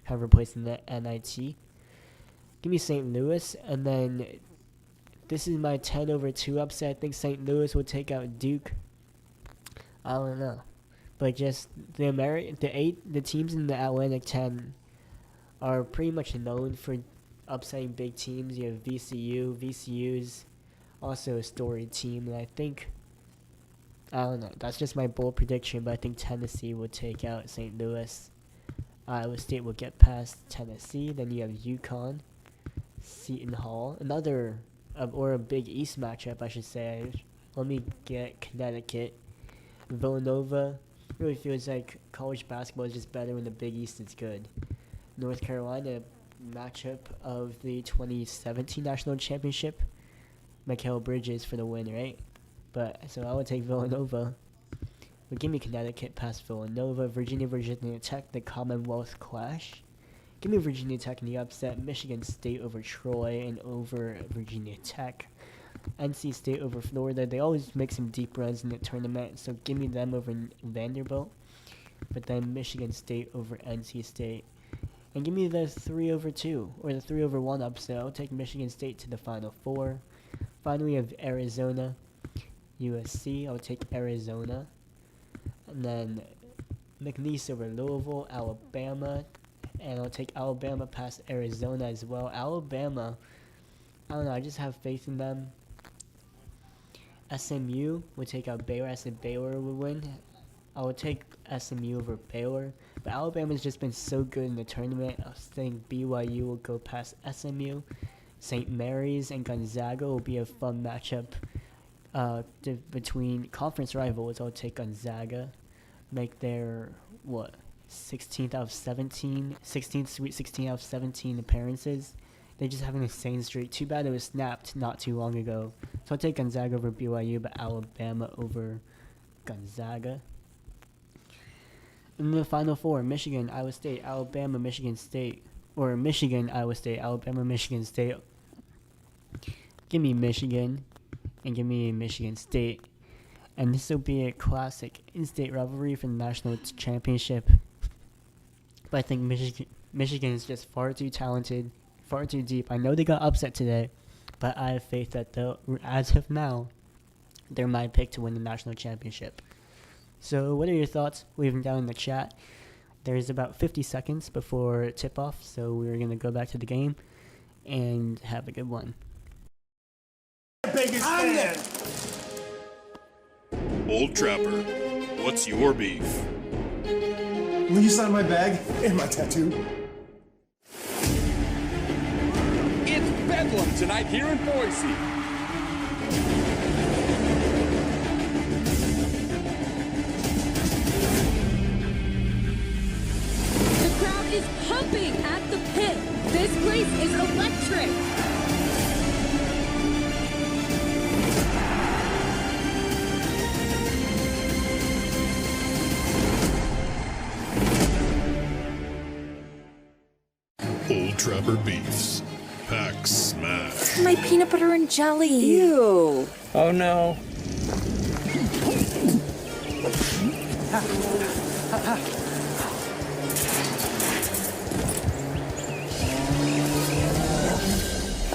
kind of replacing the NIT. Give me St. Louis, and then this is my 10/2 upset. I think St. Louis will take out Duke. I don't know, but just the teams in the Atlantic 10 are pretty much known for upsetting big teams. You have VCU. VCU's also a storied team, and I don't know. That's just my bold prediction, but I think Tennessee will take out St. Louis. Iowa State will get past Tennessee. Then you have UConn, Seton Hall, a Big East matchup, I should say. Let me get Connecticut. Villanova. Really feels like college basketball is just better when the Big East is good. North Carolina, matchup of the 2017 National Championship. Mikal Bridges for the win, right? So I would take Villanova. But give me Connecticut past Villanova. Virginia Tech, the Commonwealth Clash. Give me Virginia Tech in the upset. Michigan State over Troy and over Virginia Tech. NC State over Florida. They always make some deep runs in the tournament, so give me them over Vanderbilt. But then Michigan State over NC State. And give me the 3/2 or the 3/1 upset. I'll take Michigan State to the Final Four. Finally, we have Arizona, USC. I'll take Arizona. And then McNeese over Louisville, Alabama. And I'll take Alabama past Arizona as well. Alabama, I don't know, I just have faith in them. SMU would take out Baylor. I said Baylor would win. I would take SMU over Baylor. But Alabama's just been so good in the tournament. I was thinking BYU will go past SMU. St. Mary's and Gonzaga will be a fun matchup between conference rivals. I'll take Gonzaga. Make their, 16th out of 17? 16th Sweet 16 out of 17 appearances. They just have an insane streak. Too bad it was snapped not too long ago. So I'll take Gonzaga over BYU, but Alabama over Gonzaga. In the Final Four, Michigan, Iowa State, Alabama, Michigan State. Or Michigan, Iowa State, Alabama, Michigan State. Give me Michigan, and give me Michigan State. And this will be a classic in-state rivalry for the national championship. But I think Michigan is just far too talented, far too deep. I know they got upset today, but I have faith that as of now, they're my pick to win the national championship. So what are your thoughts? Leave them down in the chat. There's about 50 seconds before tip-off, so we're going to go back to the game and have a good one. Biggest fan. Old Trapper, what's your beef? Will you sign my bag and my tattoo? It's Bedlam tonight here in Boise. The crowd is pumping at the pit. This place is electric. Old Trapper Beefs. Pack smash. My peanut butter and jelly. Ew. Oh no.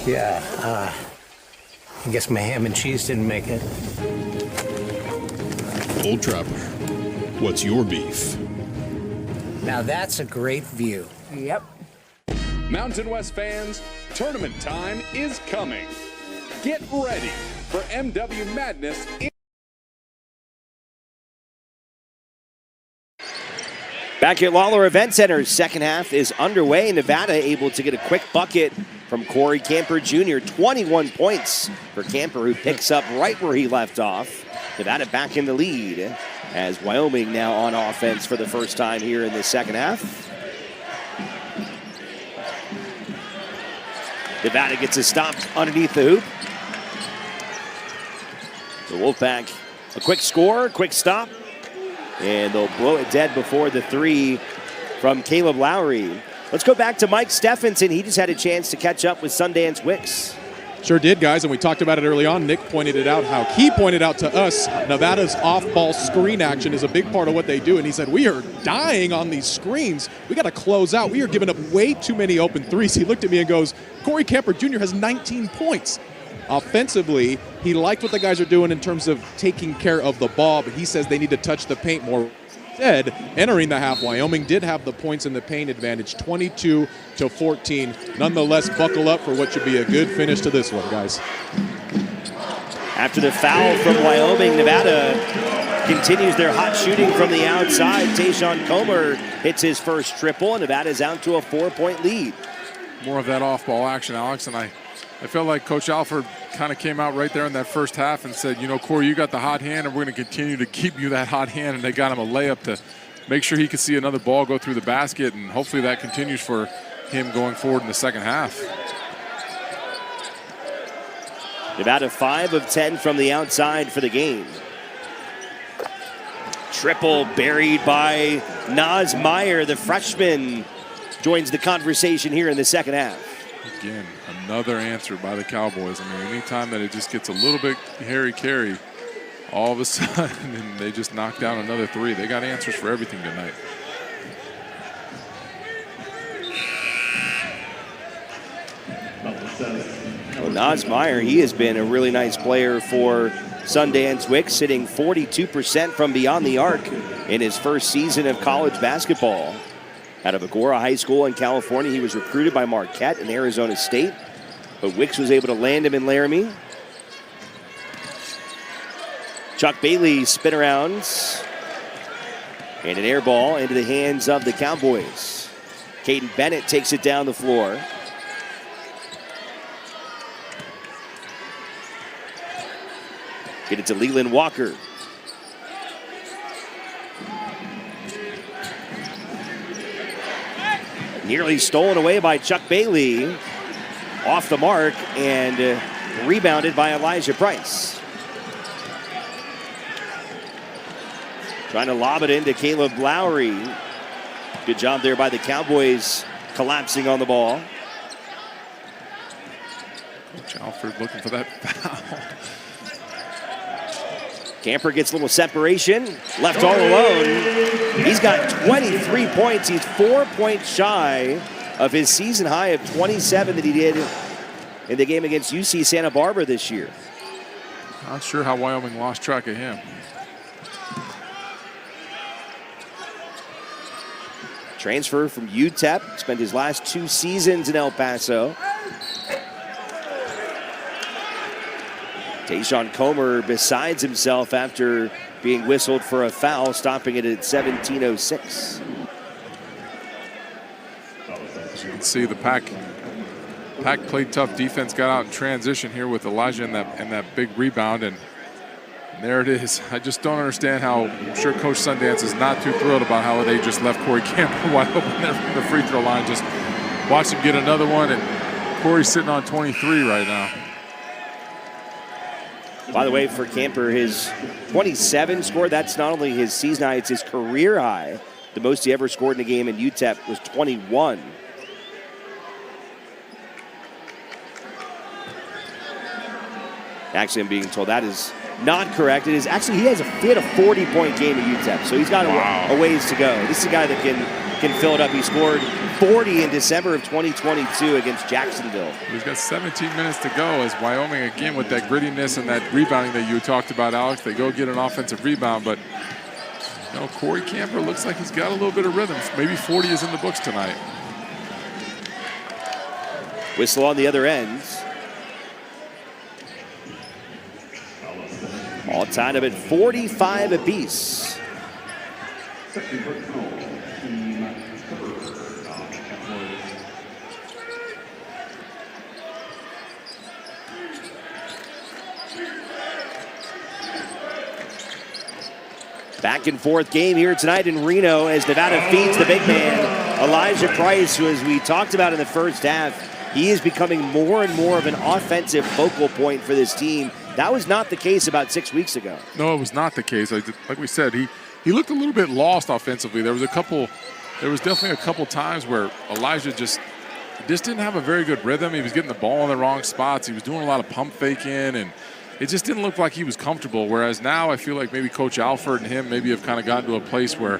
Yeah, I guess my ham and cheese didn't make it. Old Trapper, what's your beef? Now that's a great view. Yep. Mountain West fans, tournament time is coming. Get ready for MW Madness. Back at Lawlor Events Center, second half is underway. Nevada able to get a quick bucket from Corey Camper Jr. 21 points for Camper, who picks up right where he left off. Nevada back in the lead as Wyoming now on offense for the first time here in the second half. Nevada gets a stop underneath the hoop. The Wolfpack, a quick score, quick stop, and they'll blow it dead before the three from Caleb Lowry. Let's go back to Mike Stephenson. He just had a chance to catch up with Sundance Wicks. Sure did, guys, and we talked about it early on. Nick pointed it out, how he pointed out to us, Nevada's off-ball screen action is a big part of what they do, and he said, we are dying on these screens. We got to close out. We are giving up way too many open threes. He looked at me and goes, Corey Camper Jr. has 19 points. Offensively, he liked what the guys are doing in terms of taking care of the ball, but he says they need to touch the paint more. Instead, entering the half, Wyoming did have the points in the paint advantage, 22-14. Nonetheless, buckle up for what should be a good finish to this one, guys. After the foul from Wyoming, Nevada continues their hot shooting from the outside. Tayshawn Comer hits his first triple, and Nevada's out to a 4-point lead. More of that off-ball action, Alex, and I felt like Coach Alford kind of came out right there in that first half and said, you know, Corey, you got the hot hand, and we're going to continue to keep you that hot hand. And they got him a layup to make sure he could see another ball go through the basket, and hopefully that continues for him going forward in the second half. Nevada 5 of 10 from the outside for the game. Triple buried by Naz Meyer, the freshman, joins the conversation here in the second half. Again, another answer by the Cowboys. I mean, anytime that it just gets a little bit hairy-carry, all of a sudden they just knock down another three. They got answers for everything tonight. Well, Naz Meyer, he has been a really nice player for Sundance Wicks, hitting 42% from beyond the arc in his first season of college basketball. Out of Agoura High School in California, he was recruited by Marquette and Arizona State, but Wicks was able to land him in Laramie. Chuck Bailey spin arounds, and an air ball into the hands of the Cowboys. Caden Bennett takes it down the floor. Get it to Leland Walker. Nearly stolen away by Chuck Bailey. Off the mark and rebounded by Elijah Price. Trying to lob it into Caleb Lowry. Good job there by the Cowboys, collapsing on the ball. Coach Alford looking for that foul. Camper gets a little separation, left all alone. He's got 23 points. He's 4 points shy of his season high of 27 that he did in the game against UC Santa Barbara this year. Not sure how Wyoming lost track of him. Transfer from UTEP, spent his last 2 seasons in El Paso. Tayshawn Comer besides himself after being whistled for a foul, stopping it at 17:06. As you can see, the Pack played tough defense, got out in transition here with Elijah in that big rebound, and there it is. I just don't understand how, I'm sure Coach Sundance is not too thrilled about how they just left Corey Camper wide open there from the free throw line. Just watch him get another one, and Corey's sitting on 23 right now. By the way, for Camper, his 27 score, that's not only his season high, it's his career high. The most he ever scored in a game in UTEP was 21. Actually, I'm being told that is not correct. It is actually, he had a 40-point game at UTEP, so he's got a ways to go. This is a guy that can fill it up. He scored 40 in December of 2022 against Jacksonville. He's got 17 minutes to go as Wyoming, again, with that grittiness and that rebounding that you talked about, Alex. They go get an offensive rebound, but you know, Corey Camper looks like he's got a little bit of rhythm. Maybe 40 is in the books tonight. Whistle on the other end. All tied up at 45 apiece. Back and forth game here tonight in Reno as Nevada feeds the big man, Elijah Price, who, as we talked about in the first half, he is becoming more and more of an offensive focal point for this team. That was not the case about 6 weeks ago. No, it was not the case. Like we said, he looked a little bit lost offensively. There was definitely a couple times where Elijah just didn't have a very good rhythm. He was getting the ball in the wrong spots. He was doing a lot of pump faking, and it just didn't look like he was comfortable. Whereas now I feel like maybe Coach Alford and him maybe have kind of gotten to a place where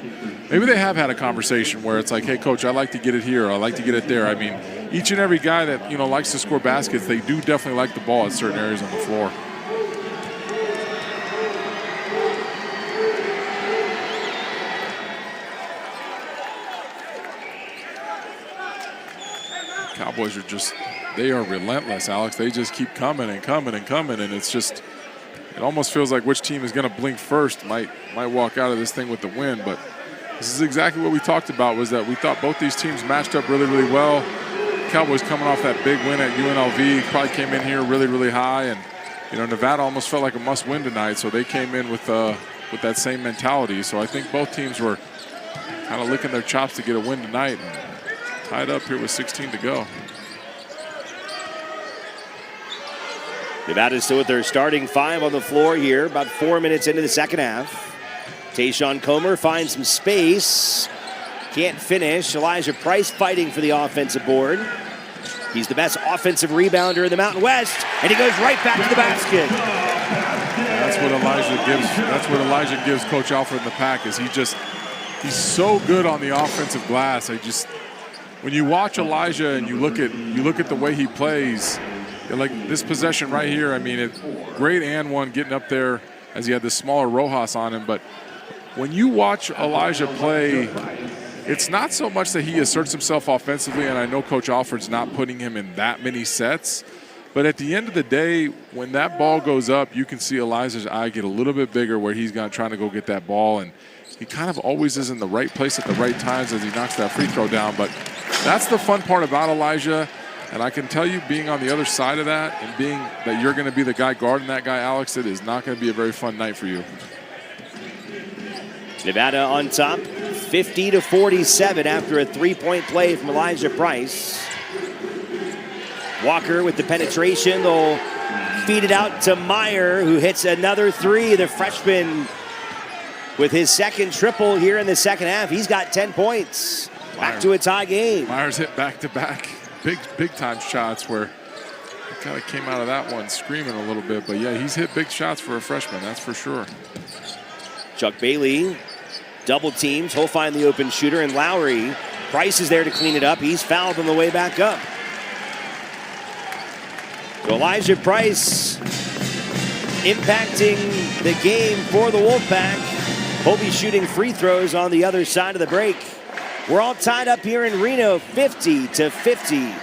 maybe they have had a conversation where it's like, hey, Coach, I like to get it here. Or I like to get it there. I mean, each and every guy that, likes to score baskets, they do definitely like the ball at certain areas on the floor. Cowboys are they are relentless, Alex. They just keep coming and coming and coming, and it's just, it almost feels like which team is going to blink first might walk out of this thing with the win. But this is exactly what we talked about, was that we thought both these teams matched up really, really well. Cowboys coming off that big win at UNLV, probably came in here really, really high, and Nevada almost felt like a must-win tonight, so they came in with that same mentality. So I think both teams were kind of licking their chops to get a win tonight, and tied up here with 16 to go. Nevada still with their starting five on the floor here, about 4 minutes into the second half. Tayshawn Comer finds some space. Can't finish. Elijah Price fighting for the offensive board. He's the best offensive rebounder in the Mountain West, and he goes right back to the basket. That's what Elijah gives Coach Alford in the pack, is he's so good on the offensive glass. When you watch Elijah and you look at the way he plays, like this possession right here, I mean, great and one getting up there as he had this smaller Rojas on him. But when you watch Elijah play, it's not so much that he asserts himself offensively, and I know Coach Alford's not putting him in that many sets. But at the end of the day, when that ball goes up, you can see Elijah's eye get a little bit bigger where he's trying to go get that ball. And he kind of always is in the right place at the right times as he knocks that free throw down. But that's the fun part about Elijah. And I can tell you, being on the other side of that and being that you're going to be the guy guarding that guy, Alex, it is not going to be a very fun night for you. Nevada on top, 50-47 after a three-point play from Elijah Price. Walker with the penetration. They'll feed it out to Meyer, who hits another three. The freshman with his second triple here in the second half. He's got 10 points. Back to a tie game. Myers hit back-to-back big time shots where he kind of came out of that one screaming a little bit. But yeah, he's hit big shots for a freshman, that's for sure. Chuck Bailey double teams. He'll find the open shooter, and Lowry. Price is there to clean it up. He's fouled on the way back up. So Elijah Price impacting the game for the Wolfpack. He'll be shooting free throws on the other side of the break. We're all tied up here in Reno, 50-50.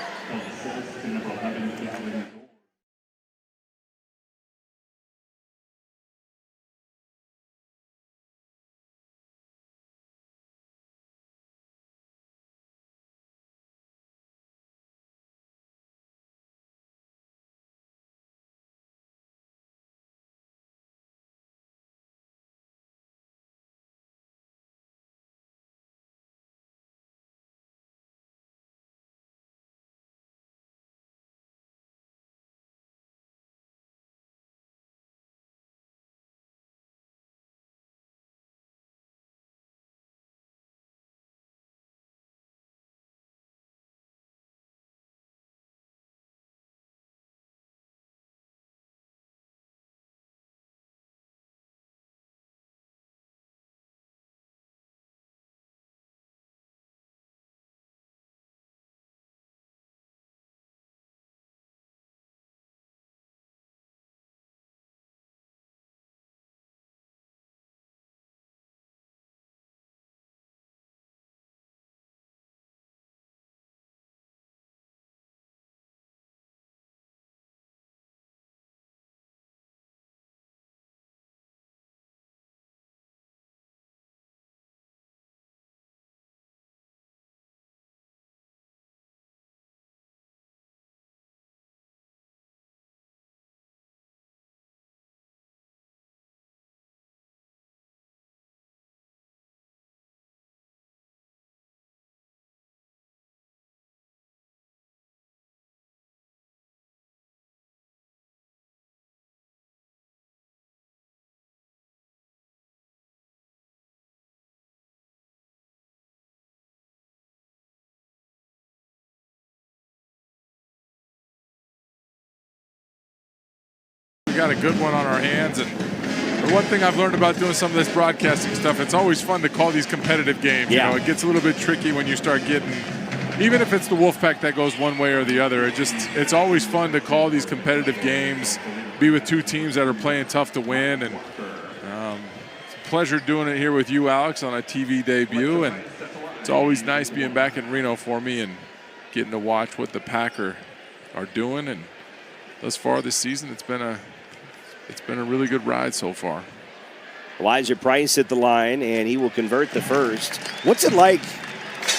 got a good one on our hands. And the one thing I've learned about doing some of this broadcasting stuff, it's always fun to call these competitive games. Yeah. You know, it gets a little bit tricky when you start getting, even if it's the Wolfpack that goes one way or the other, it's always fun to call these competitive games, be with two teams that are playing tough to win. And it's a pleasure doing it here with you, Alex, on a TV debut. And it's always nice being back in Reno for me and getting to watch what the Packer are doing. And thus far this season, it's been a really good ride so far. Elijah Price at the line, and he will convert the first. What's it like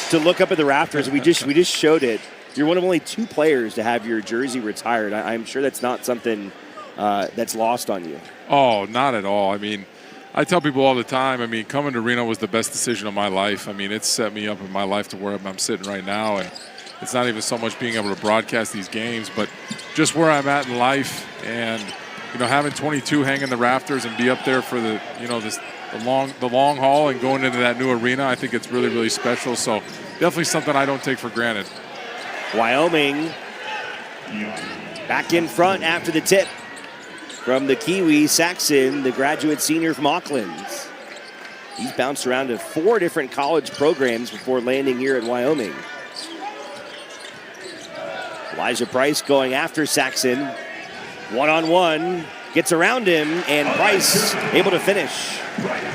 to look up at the rafters? We just showed it. You're one of only 2 players to have your jersey retired. I'm sure that's not something that's lost on you. Oh, not at all. I mean, I tell people all the time, I mean, coming to Reno was the best decision of my life. I mean, it's set me up in my life to where I'm sitting right now. And it's not even so much being able to broadcast these games, but just where I'm at in life. And, you know, having 22 hang in the rafters and be up there for the, you know, the long haul and going into that new arena, I think it's really, really special. So definitely something I don't take for granted. Wyoming back in front after the tip from the Kiwi, Saxon, the graduate senior from Auckland. He's bounced around to 4 different college programs before landing here at Wyoming. Elijah Price going after Saxon. One-on-one, gets around him, and Price able to finish.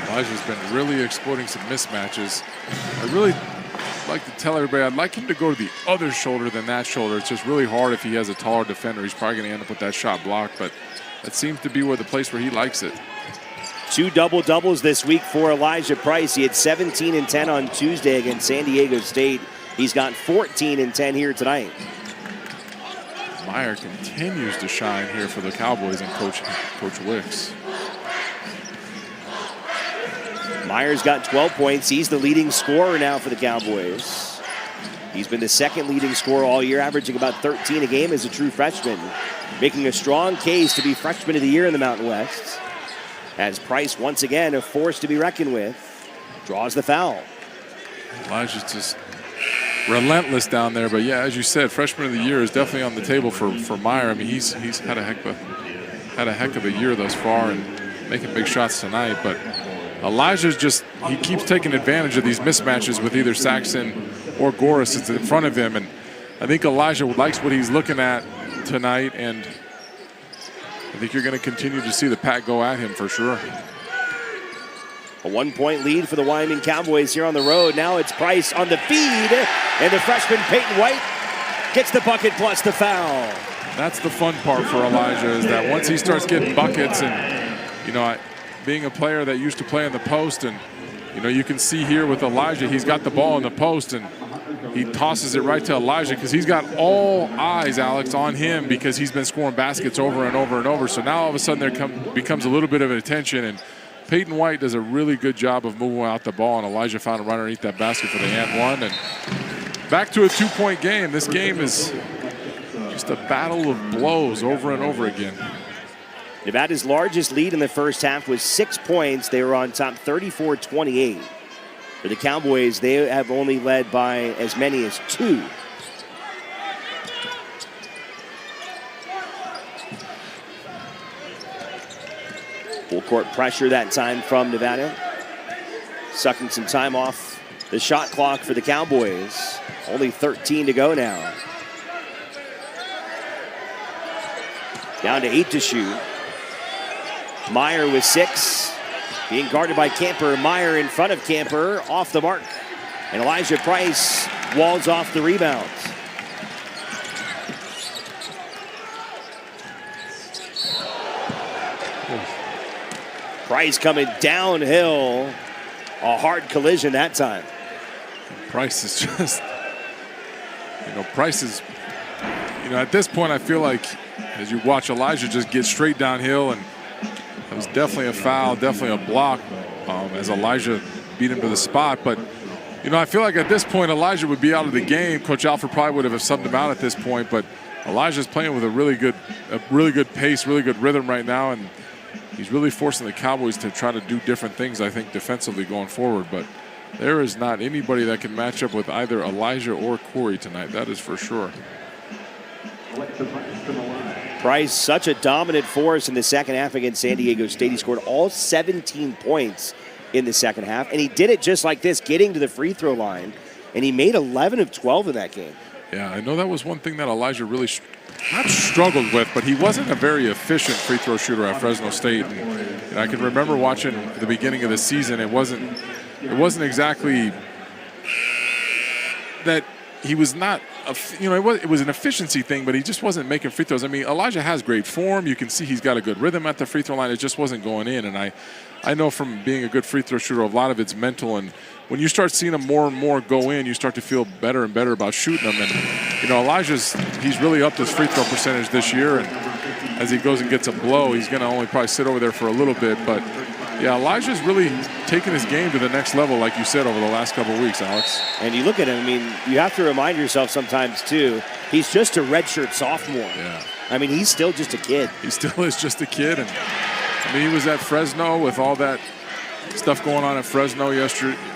Elijah's been really exploiting some mismatches. I really like to tell everybody I'd like him to go to the other shoulder than that shoulder. It's just really hard if he has a taller defender. He's probably going to end up with that shot blocked, but that seems to be the place where he likes it. 2 double-doubles this week for Elijah Price. He had 17 and 10 on Tuesday against San Diego State. He's got 14 and 10 here tonight. Meyer continues to shine here for the Cowboys and Coach Wicks. Meyer's got 12 points. He's the leading scorer now for the Cowboys. He's been the 2nd leading scorer all year, averaging about 13 a game as a true freshman, making a strong case to be freshman of the year in the Mountain West. As Price, once again, a force to be reckoned with, draws the foul. Elijah's just relentless down there, but yeah, as you said, freshman of the year is definitely on the table for Meyer. I mean, he's had a heck of a year thus far and making big shots tonight. But Elijah's he keeps taking advantage of these mismatches with either Saxon or Goris that's in front of him, and I think Elijah likes what he's looking at tonight, and I think you're going to continue to see the Pack go at him for sure. A 1-point lead for the Wyoming Cowboys here on the road. Now it's Price on the feed, and the freshman Peyton White gets the bucket plus the foul. That's the fun part for Elijah, is that once he starts getting buckets, and, you know, being a player that used to play in the post, and, you know, you can see here with Elijah, he's got the ball in the post, and he tosses it right to Elijah because he's got all eyes, Alex, on him because he's been scoring baskets over and over and over. So now all of a sudden there becomes a little bit of an attention, and Peyton White does a really good job of moving out the ball, and Elijah found a run underneath that basket for the and one. And back to a 2-point game. This game is just a battle of blows over and over again. Nevada's largest lead in the first half was 6 points. They were on top 34-28. For the Cowboys, they have only led by as many as 2. Full court pressure that time from Nevada. Sucking some time off the shot clock for the Cowboys. Only 13 to go now. Down to 8 to shoot. Meyer with 6. Being guarded by Camper. Meyer in front of Camper. Off the mark. And Elijah Price walls off the rebound. Price coming downhill. A hard collision that time. Price is just, Price is, at this point I feel like as you watch Elijah just get straight downhill, and it was definitely a foul, definitely a block as Elijah beat him to the spot. But, I feel like at this point Elijah would be out of the game. Coach Alford probably would have subbed him out at this point, but Elijah's playing with a really good pace, really good rhythm right now, and he's really forcing the Cowboys to try to do different things, I think, defensively going forward. But there is not anybody that can match up with either Elijah or Corey tonight. That is for sure. Price, such a dominant force in the second half against San Diego State. He scored all 17 points in the second half, and he did it just like this, getting to the free throw line, and he made 11 of 12 in that game. Yeah, I know that was one thing that Elijah really not struggled with, but he wasn't a very efficient free throw shooter at Fresno State. And I can remember watching the beginning of the season. It wasn't exactly that he was not, it was an efficiency thing, but he just wasn't making free throws. I mean, Elijah has great form. You can see he's got a good rhythm at the free throw line. It just wasn't going in. And I know from being a good free throw shooter, a lot of it's mental. And when you start seeing him more and more go in, you start to feel better and better about shooting them. And, he's really upped his free throw percentage this year. And as he goes and gets a blow, he's going to only probably sit over there for a little bit. But, yeah, Elijah's really taken his game to the next level, like you said, over the last couple of weeks, Alex. And you look at him, I mean, you have to remind yourself sometimes, too, he's just a redshirt sophomore. Yeah. I mean, he's still just a kid. He still is just a kid. And, I mean, he was at Fresno with all that stuff going on at Fresno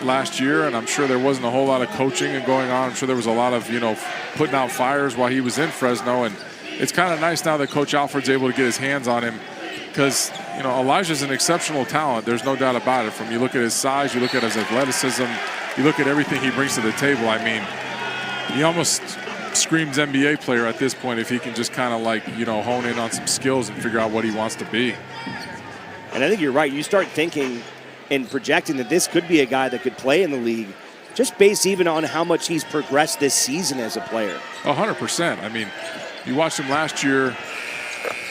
last year, and I'm sure there wasn't a whole lot of coaching and going on. I'm sure there was a lot of, putting out fires while he was in Fresno. And it's kind of nice now that Coach Alford's able to get his hands on him because, Elijah's an exceptional talent. There's no doubt about it. From you look at his size, you look at his athleticism, you look at everything he brings to the table. I mean, he almost screams NBA player at this point if he can just kind of hone in on some skills and figure out what he wants to be. And I think you're right. You start thinking and projecting that this could be a guy that could play in the league just based even on how much he's progressed this season as a player. 100%. I mean, you watched him last year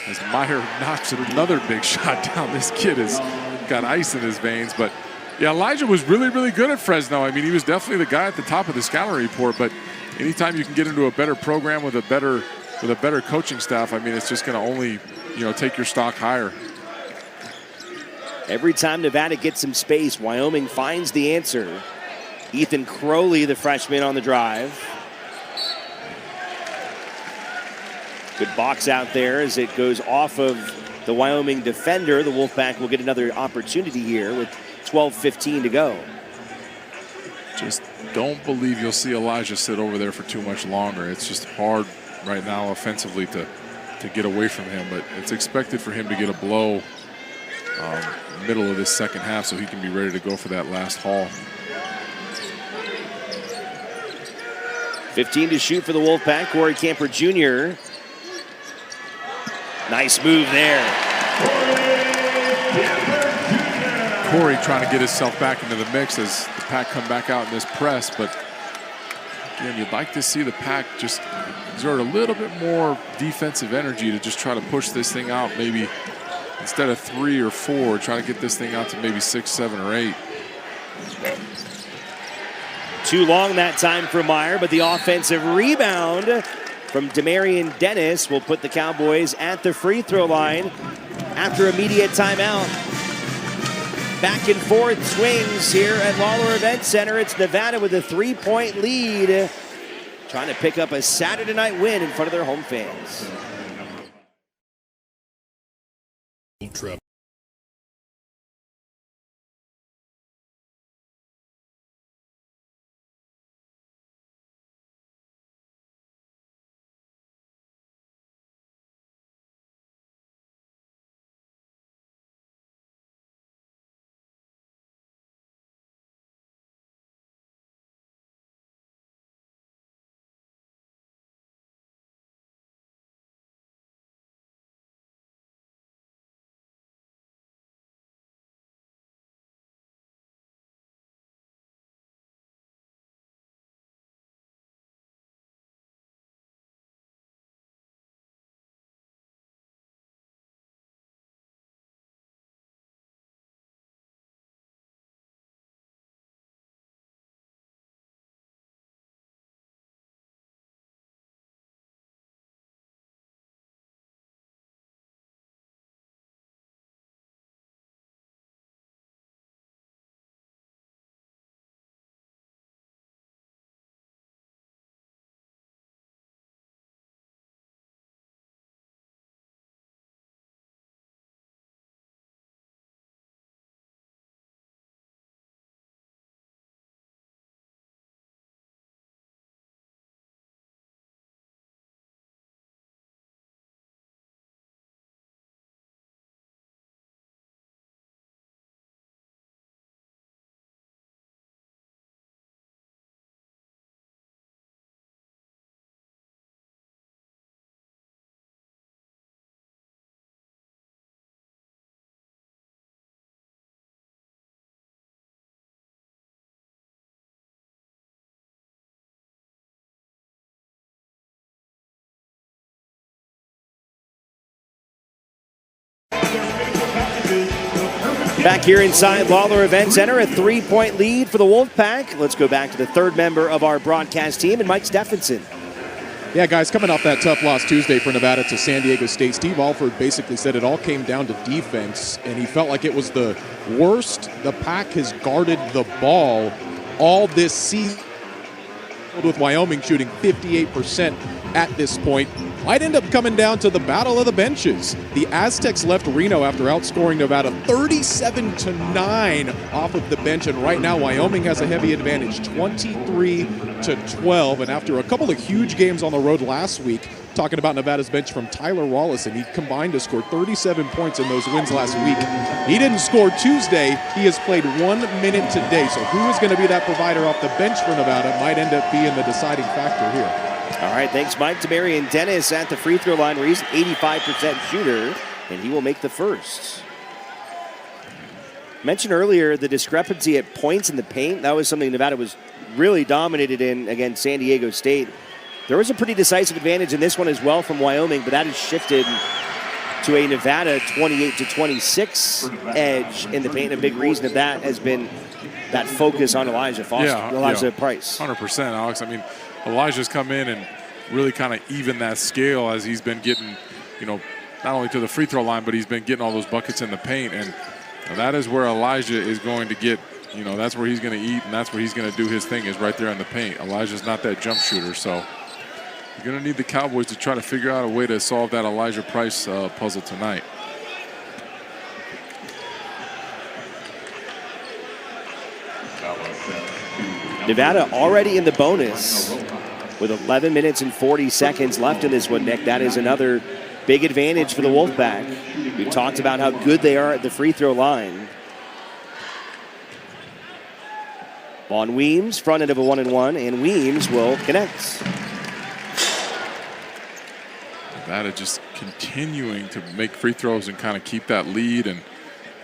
as Meyer knocks another big shot down. This kid has got ice in his veins. But, yeah, Elijah was really, really good at Fresno. I mean, he was definitely the guy at the top of the scouting report. But anytime you can get into a better program with a better coaching staff, I mean, it's just going to only, take your stock higher. Every time Nevada gets some space, Wyoming finds the answer. Ethan Crowley, the freshman, on the drive. Good box out there as it goes off of the Wyoming defender. The Wolfpack will get another opportunity here with 12:15 to go. Just don't believe you'll see Elijah sit over there for too much longer. It's just hard right now offensively to get away from him, but it's expected for him to get a blow middle of this second half so he can be ready to go for that last haul. 15 to shoot for the Wolfpack. Corey Camper Jr. Nice move there. Corey trying to get himself back into the mix as the Pack come back out in this press, but again, you'd like to see the Pack just exert a little bit more defensive energy to just try to push this thing out, maybe instead of 3 or 4, try to get this thing out to maybe 6, 7, or 8. Too long that time for Meyer, but the offensive rebound from Demarion Dennis will put the Cowboys at the free throw line after immediate timeout. Back and forth swings here at Lawlor Events Center. It's Nevada with a 3-point lead, trying to pick up a Saturday night win in front of their home fans. Back here inside Lawlor Events Center, a 3-point lead for the Wolfpack. Let's go back to the third member of our broadcast team, and Mike Stephenson. Yeah, guys, coming off that tough loss Tuesday for Nevada to San Diego State, Steve Alford basically said it all came down to defense, and he felt like it was the worst the Pack has guarded the ball all this season, with Wyoming shooting 58% at this point. Might end up coming down to the battle of the benches. The Aztecs left Reno after outscoring Nevada 37-9 off of the bench, and right now Wyoming has a heavy advantage, 23-12. And after a couple of huge games on the road last week, talking about Nevada's bench from Tyler Wallace, and he combined to score 37 points in those wins last week. He didn't score Tuesday. He has played 1 minute today. So who is going to be that provider off the bench for Nevada might end up being the deciding factor here. All right, thanks, Mike. To Marion Dennis at the free throw line, where he's an 85% shooter, and he will make the first. Mentioned earlier the discrepancy at points in the paint. That was something Nevada was really dominated in against San Diego State. There was a pretty decisive advantage in this one as well from Wyoming, but that has shifted to a Nevada 28-26 edge in the paint. A big reason of that has been that focus on Elijah Price. 100%, Alex. I mean, Elijah's come in and really kind of even that scale as he's been getting, not only to the free throw line, but he's been getting all those buckets in the paint. And that is where Elijah is going to get, that's where he's going to eat, and that's where he's going to do his thing, is right there in the paint. Elijah's not that jump shooter, so you're going to need the Cowboys to try to figure out a way to solve that Elijah Price puzzle tonight. Nevada already in the bonus with 11 minutes and 40 seconds left in this one, Nick. That is another big advantage for the Wolfpack. We talked about how good they are at the free throw line. On Weems, front end of a 1-and-1, and Weems will connect. Nevada just continuing to make free throws and kind of keep that lead. And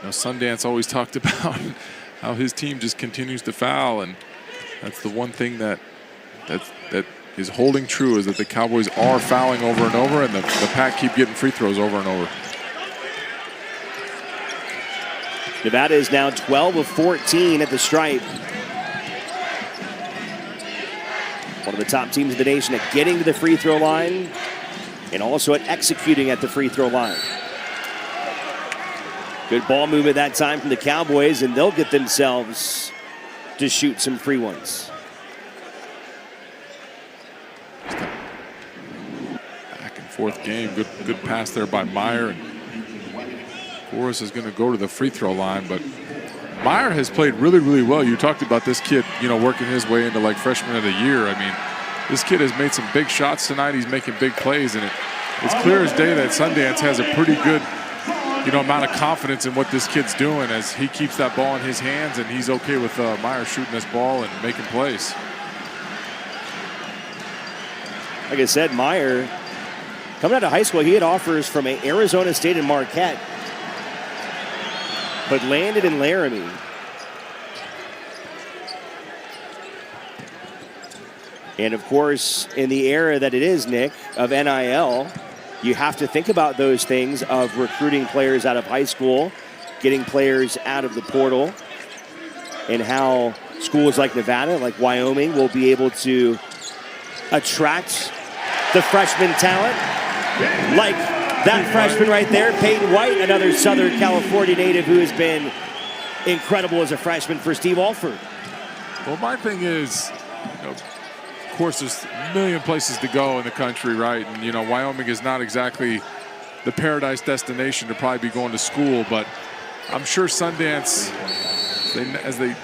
Sundance always talked about how his team just continues to foul, and that's the one thing that is holding true, is that the Cowboys are fouling over and over, and the Pack keep getting free throws over and over. Nevada is now 12 of 14 at the stripe. One of the top teams in the nation at getting to the free throw line and also at executing at the free throw line. Good ball movement that time from the Cowboys, and they'll get themselves to shoot some free ones. Back and forth game. Good pass there by Meyer. And Forrest is going to go to the free throw line, but Meyer has played really, really well. You talked about this kid, working his way into like freshman of the year. I mean, this kid has made some big shots tonight. He's making big plays, and it's clear as day that Sundance has a pretty good amount of confidence in what this kid's doing, as he keeps that ball in his hands, and he's okay with Meyer shooting this ball and making plays. Like I said, Meyer, coming out of high school, he had offers from Arizona State and Marquette, but landed in Laramie. And of course, in the era that it is, Nick, of NIL, you have to think about those things of recruiting players out of high school, getting players out of the portal, and how schools like Nevada, like Wyoming, will be able to attract the freshman talent, like that freshman right there, Peyton White, another Southern California native who has been incredible as a freshman for Steve Alford. Well, my thing is, of course, there's a million places to go in the country, right? And, Wyoming is not exactly the paradise destination to probably be going to school, but I'm sure Sundance, as they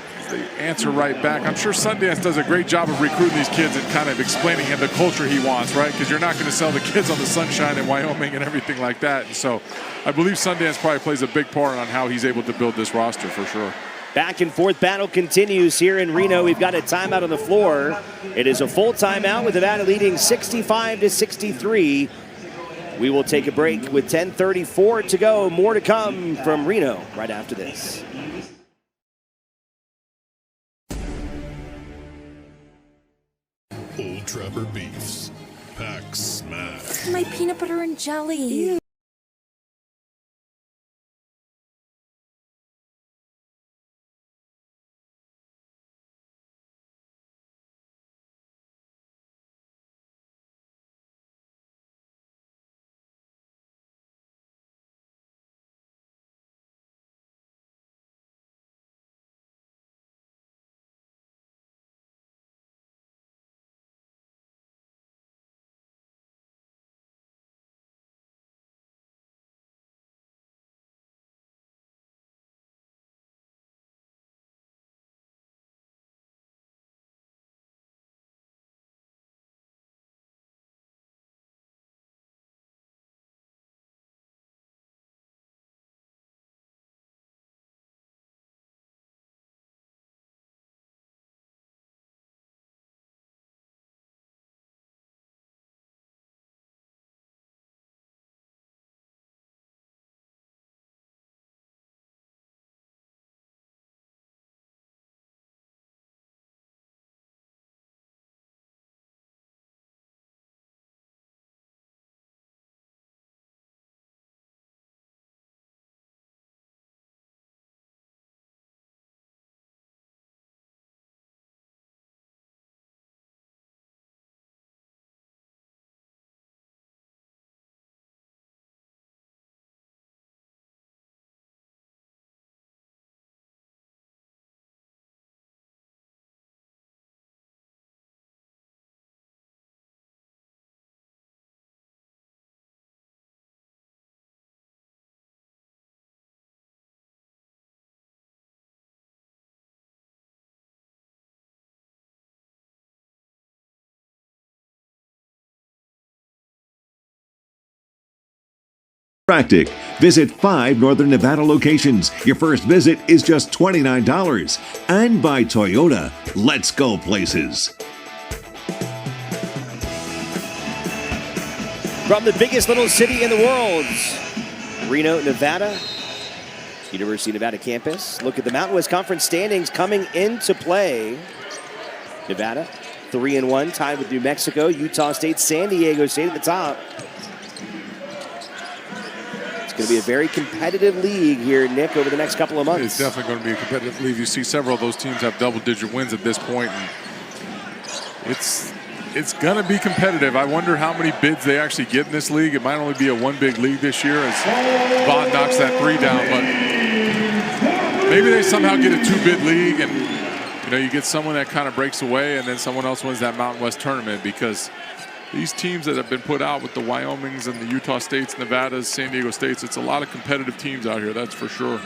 answer right back, I'm sure Sundance does a great job of recruiting these kids and kind of explaining him the culture he wants, right? Because you're not going to sell the kids on the sunshine in Wyoming and everything like that. And so I believe Sundance probably plays a big part on how he's able to build this roster for sure. Back and forth battle continues here in Reno. We've got a timeout on the floor. It is a full timeout with Nevada leading 65-63. We will take a break with 10:34 to go. More to come from Reno right after this. Old Trapper Beefs. Pack Smash. My peanut butter and jelly. Chiropractic. Visit 5 Northern Nevada locations. Your first visit is just $29. And by Toyota. Let's go places. From the biggest little city in the world, Reno, Nevada, University of Nevada campus. Look at the Mountain West Conference standings coming into play. Nevada, 3-1, tied with New Mexico, Utah State, San Diego State at the top. It's going to be a very competitive league here, Nick, over the next couple of months. It's definitely going to be a competitive league. You see several of those teams have double-digit wins at this point, and it's going to be competitive. I wonder how many bids they actually get in this league. It might only be a one big league this year as Vaughn knocks that 3 down, but maybe they somehow get a 2-bid league, and you get someone that kind of breaks away and then someone else wins that Mountain West tournament, because these teams that have been put out with the Wyomings and the Utah States, Nevadas, San Diego States, it's a lot of competitive teams out here, that's for sure.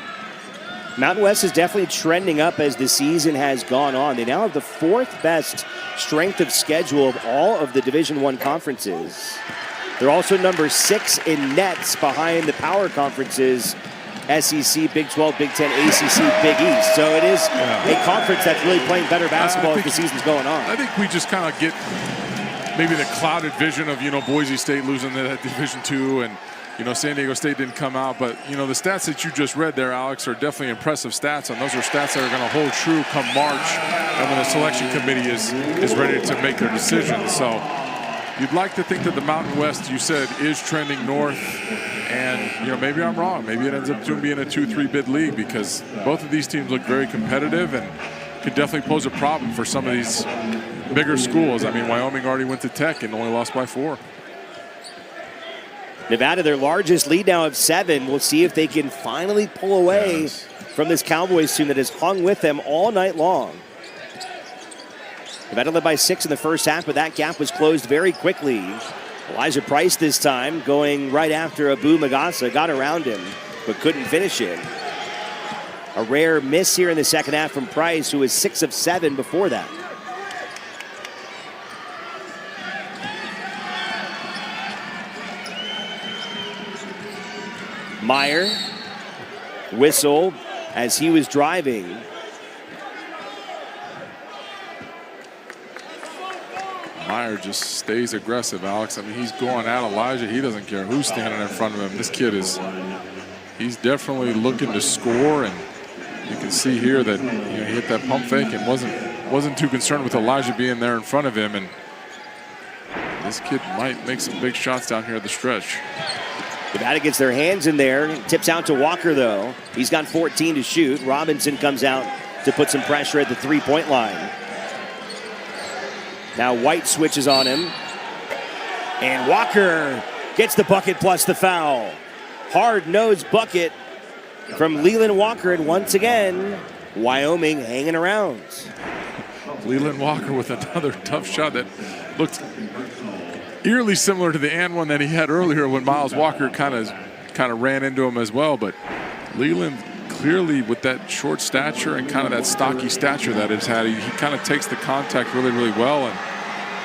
Mountain West is definitely trending up as the season has gone on. They now have the 4th best strength of schedule of all of the Division I conferences. They're also number 6 in nets behind the power conferences, SEC, Big 12, Big 10, ACC, Big East. So it is a conference that's really playing better basketball as the season's going on. I think we just kind of get maybe the clouded vision of, Boise State losing that Division II, and San Diego State didn't come out, but the stats that you just read there, Alex, are definitely impressive stats, and those are stats that are going to hold true come March and when the selection committee is ready to make their decisions. So you'd like to think that the Mountain West, you said, is trending north, and maybe I'm wrong. Maybe it ends up being a 2-3 bid league, because both of these teams look very competitive and could definitely pose a problem for some of these bigger schools. I mean, Wyoming already went to Tech and only lost by 4. Nevada, their largest lead now of 7. We'll see if they can finally pull away from this Cowboys team that has hung with them all night long. Nevada led by 6 in the first half, but that gap was closed very quickly. Elijah Price this time going right after Abu Magasa, got around him, but couldn't finish it. A rare miss here in the second half from Price, who was 6 of 7 before that. Meyer, whistle as he was driving. Meyer just stays aggressive, Alex. I mean, he's going at Elijah. He doesn't care who's standing in front of him. This kid he's definitely looking to score, and you can see here that he hit that pump fake and wasn't too concerned with Elijah being there in front of him, and this kid might make some big shots down here at the stretch. Nevada gets their hands in there. Tips out to Walker, though. He's got 14 to shoot. Robinson comes out to put some pressure at the 3-point line. Now White switches on him. And Walker gets the bucket plus the foul. Hard-nosed bucket from Leland Walker. And once again, Wyoming hanging around. Leland Walker with another tough shot that looked eerily similar to the and one that he had earlier when Miles Walker kind of ran into him as well. But Leland clearly, with that short stature and kind of that stocky stature that he's had, he kind of takes the contact really, really well, and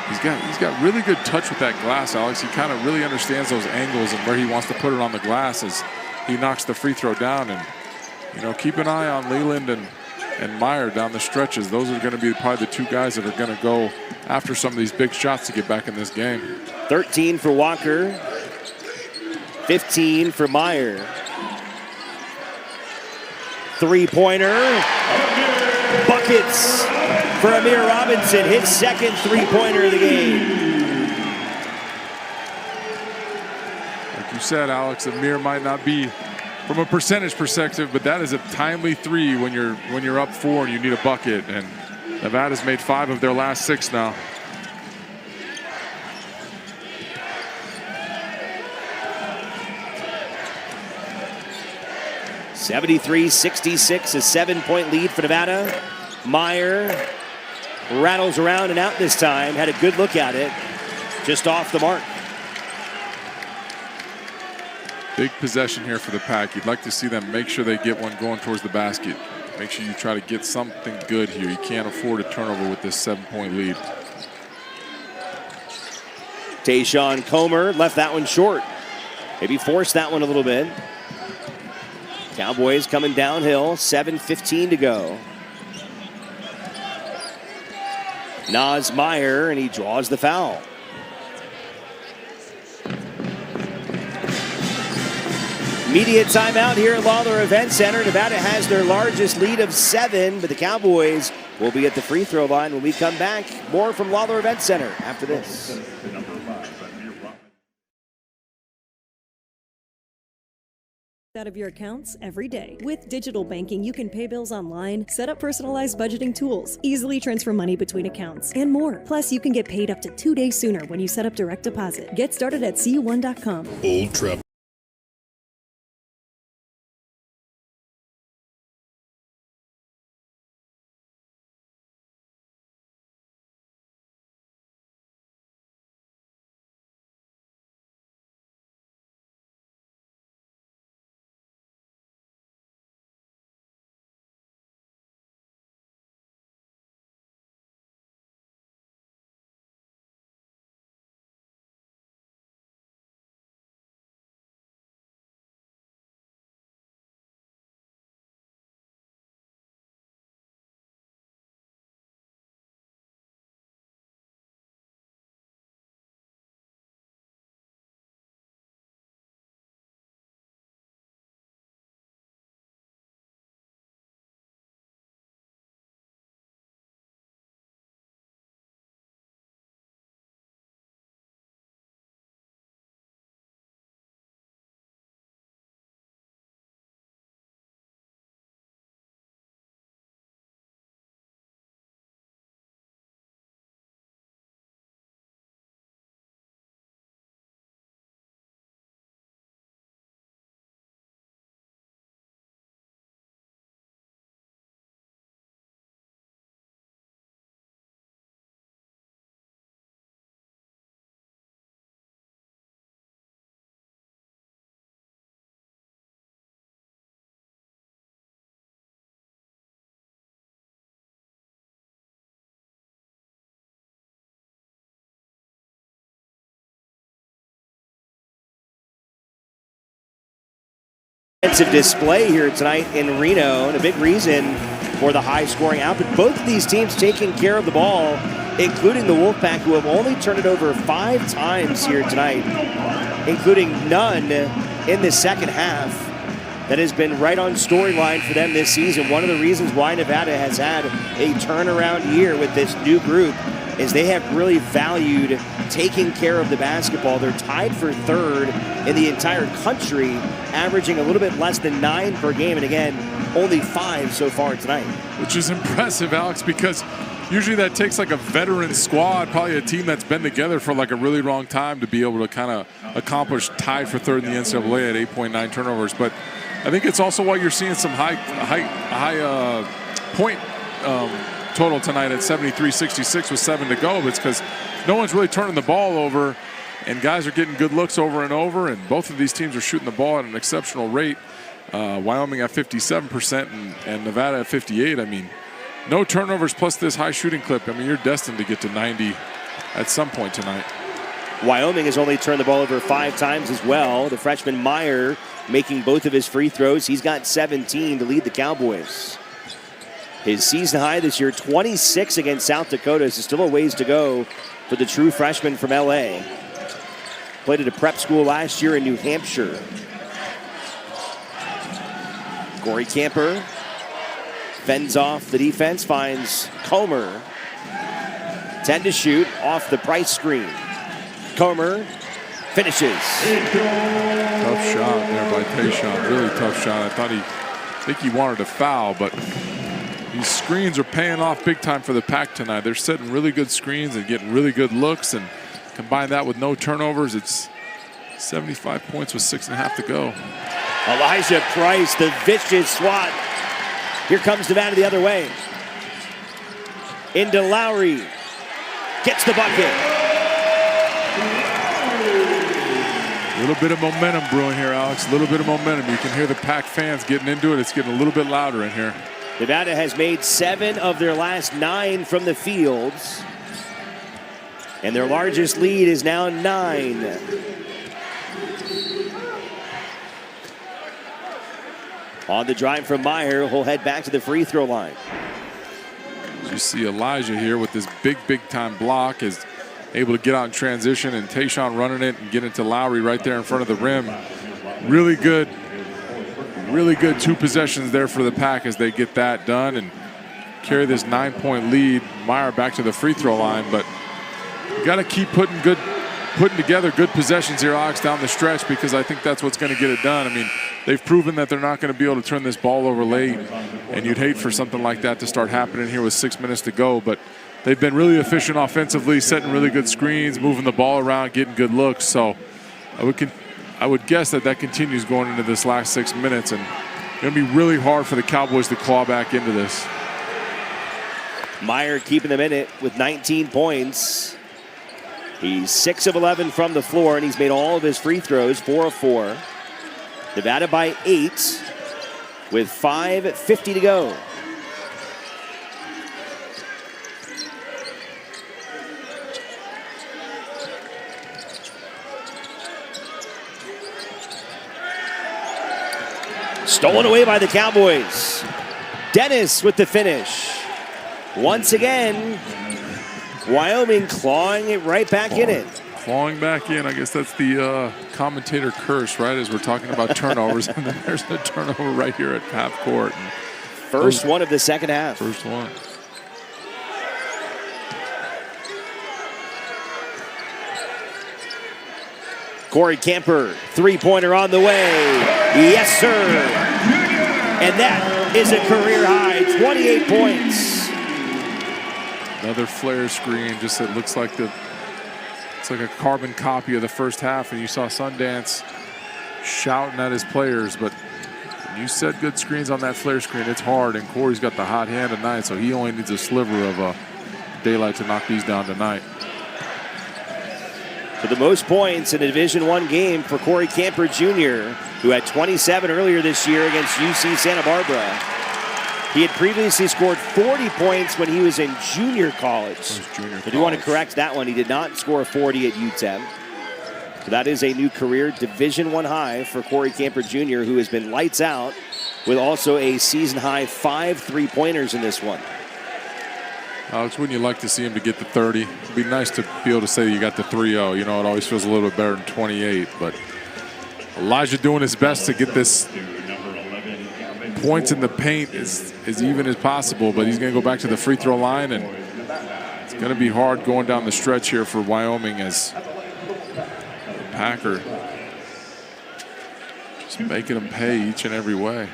he's got really good touch with that glass, Alex. He kind of really understands those angles and where he wants to put it on the glass as he knocks the free throw down. And keep an eye on Leland and Meyer down the stretches. Those are going to be probably the 2 guys that are going to go after some of these big shots to get back in this game. 13 for Walker, 15 for Meyer. 3-pointer. Buckets for Amir Robinson, his second 3-pointer of the game. Like you said, Alex, Amir might not be from a percentage perspective, but that is a timely 3 when you're up 4 and you need a bucket. And Nevada's made 5 of their last 6 now. (73-66), a 7-point lead for Nevada. Meyer rattles around and out this time. Had a good look at it. Just off the mark. Big possession here for the Pack. You'd like to see them make sure they get one going towards the basket. Make sure you try to get something good here. You can't afford a turnover with this 7-point lead. Tayshawn Comer left that one short. Maybe force that one a little bit. Cowboys coming downhill, 7:15 to go. Nas Meyer, and he draws the foul. Media timeout here at Lawlor Events Center. Nevada has their largest lead of 7, but the Cowboys will be at the free throw line when we come back. More from Lawlor Events Center after this. Out of your accounts every day. With digital banking, you can pay bills online, set up personalized budgeting tools, easily transfer money between accounts, and more. Plus, you can get paid up to 2 days sooner when you set up direct deposit. Get started at cu1.com. Old Trap. Offensive display here tonight in Reno, and a big reason for the high-scoring output. Both of these teams taking care of the ball, including the Wolfpack, who have only turned it over 5 times here tonight, including none in the second half. That has been right on storyline for them this season. One of the reasons why Nevada has had a turnaround year with this new group is they have really valued taking care of the basketball. They're tied for 3rd in the entire country, averaging a little bit less than 9 per game, and again, only 5 so far tonight. Which is impressive, Alex, because usually that takes like a veteran squad, probably a team that's been together for like a really long time, to be able to kind of accomplish tied for 3rd in the NCAA at 8.9 turnovers. But I think it's also why you're seeing some high point total tonight at 73-66 with 7 to go. It's because no one's really turning the ball over, and guys are getting good looks over and over, and both of these teams are shooting the ball at an exceptional rate. Wyoming at 57% and Nevada at 58%. I mean, no turnovers plus this high shooting clip. I mean, you're destined to get to 90 at some point tonight. Wyoming has only turned the ball over 5 times as well. The freshman Meyer making both of his free throws. He's got 17 to lead the Cowboys. His season high this year, 26 against South Dakota. So still a ways to go for the true freshman from LA. Played at a prep school last year in New Hampshire. Corey Camper fends off the defense, finds Comer. 10 to shoot off the Price screen. Comer finishes. Tough shot there by Tayshaun. Really tough shot. I think he wanted a foul, but these screens are paying off big time for the Pack tonight. They're setting really good screens and getting really good looks, and combine that with no turnovers, it's 75 points with 6.5 to go. Elijah Price, the vicious swat. Here comes Nevada the other way. Into Lowry. Gets the bucket. A little bit of momentum brewing here, Alex. A little bit of momentum. You can hear the Pack fans getting into it. It's getting a little bit louder in here. Nevada has made 7 of their last 9 from the fields. And their largest lead is now 9. On the drive from Meyer, he'll head back to the free throw line. As you see Elijah here with this big time block, is able to get out in transition, and Tayshaun running it and get into Lowry right there in front of the rim. Really good 2 possessions there for the Pack as they get that done and carry this 9-point lead. Meyer back to the free throw line, but you got to keep putting together good possessions here, Alex, down the stretch, because I think that's what's going to get it done. I mean, they've proven that they're not going to be able to turn this ball over late, and you'd hate for something like that to start happening here with 6 minutes to go. But they've been really efficient offensively, setting really good screens, moving the ball around, getting good looks. So I would guess that continues going into this last 6 minutes, and it's going to be really hard for the Cowboys to claw back into this. Meyer keeping them in it with 19 points. He's 6 of 11 from the floor, and he's made all of his free throws, 4 of 4. Nevada by 8 with 5:50 to go. Stolen away by the Cowboys. Dennis with the finish. Once again, Wyoming clawing it right back in it. Clawing back in. I guess that's the commentator curse, right? As we're talking about turnovers. And then there's a turnover right here at half court. First one of the second half. First one. Corey Camper, 3-pointer on the way. Yes, sir. And that is a career high, 28 points. Another flare screen. Just it looks like it's like a carbon copy of the first half, and you saw Sundance shouting at his players. But you set good screens on that flare screen. It's hard, and Corey's got the hot hand tonight, so he only needs a sliver of daylight to knock these down tonight. For the most points in a Division I game for Corey Camper Jr., who had 27 earlier this year against UC Santa Barbara. He had previously scored 40 points when he was in junior college. I do want to correct that one. He did not score 40 at UTEP. So that is a new career Division I high for Corey Camper Jr., who has been lights out with also a season high 5 3-pointers in this one. Alex, wouldn't you like to see him to get to 30? It'd be nice to be able to say you got the 3-0. You know, it always feels a little bit better than 28. But Elijah doing his best to get this points in the paint as even as possible. But he's going to go back to the free throw line, and it's going to be hard going down the stretch here for Wyoming as the Packer just making them pay each and every way.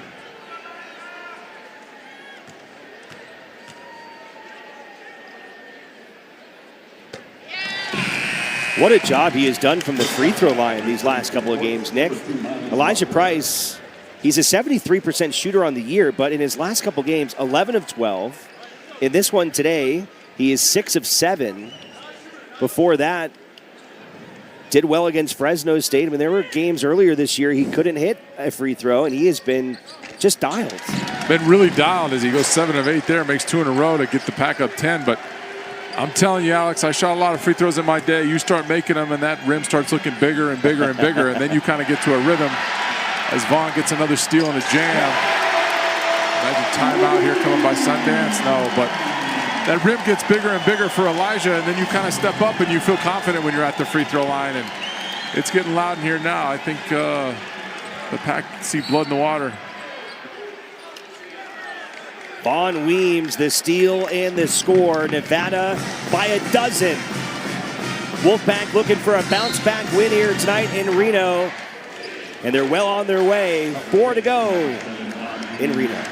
What a job he has done from the free throw line these last couple of games, Nick. Elijah Price, he's a 73% shooter on the year, but in his last couple games, 11 of 12. In this one today, he is 6 of 7. Before that, did well against Fresno State. I mean, there were games earlier this year he couldn't hit a free throw, and he has been just dialed. Been really dialed as he goes 7 of 8 there, makes 2 in a row to get the Pack up 10, but I'm telling you, Alex, I shot a lot of free throws in my day. You start making them, and that rim starts looking bigger and bigger and bigger, and then you kind of get to a rhythm as Vaughn gets another steal and a jam. Imagine timeout here coming by Sundance. No, but that rim gets bigger and bigger for Elijah, and then you kind of step up and you feel confident when you're at the free throw line, and it's getting loud in here now. I think the Pack see blood in the water. Vaughn Weems, the steal and the score. Nevada by a dozen. Wolfpack looking for a bounce-back win here tonight in Reno. And they're well on their way. 4 to go in Reno.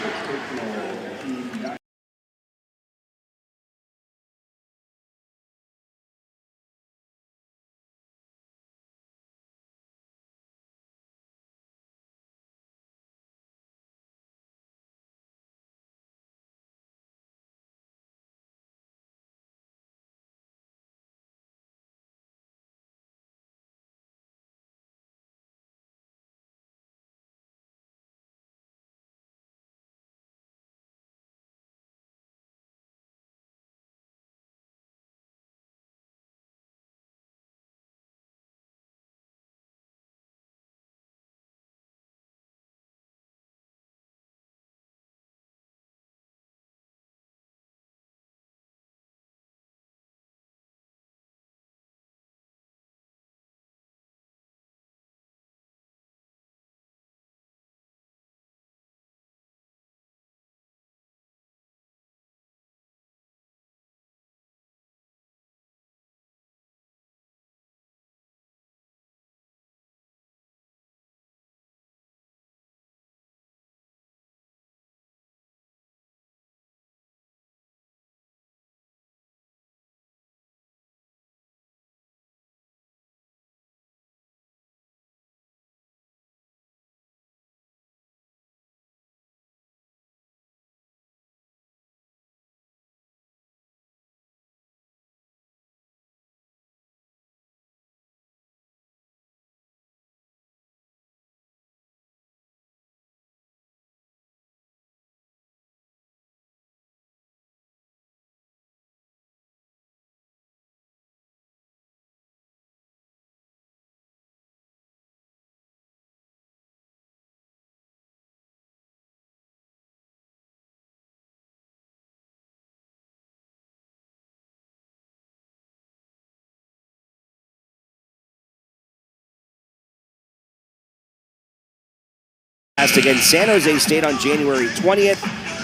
Blast against San Jose State on January 20th.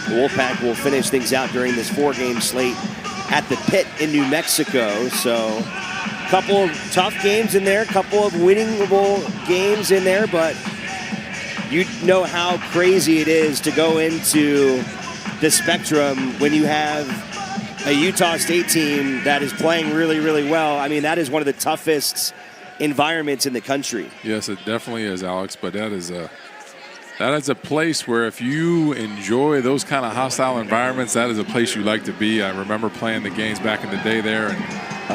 The Wolfpack will finish things out during this 4-game slate at the Pit in New Mexico. So a couple of tough games in there, a couple of winnable games in there, but you know how crazy it is to go into the Spectrum when you have a Utah State team that is playing really, really well. I mean, that is one of the toughest environments in the country. Yes, it definitely is, Alex, but that is a place where if you enjoy those kind of hostile environments, that is a place you like to be. I remember playing the games back in the day there, and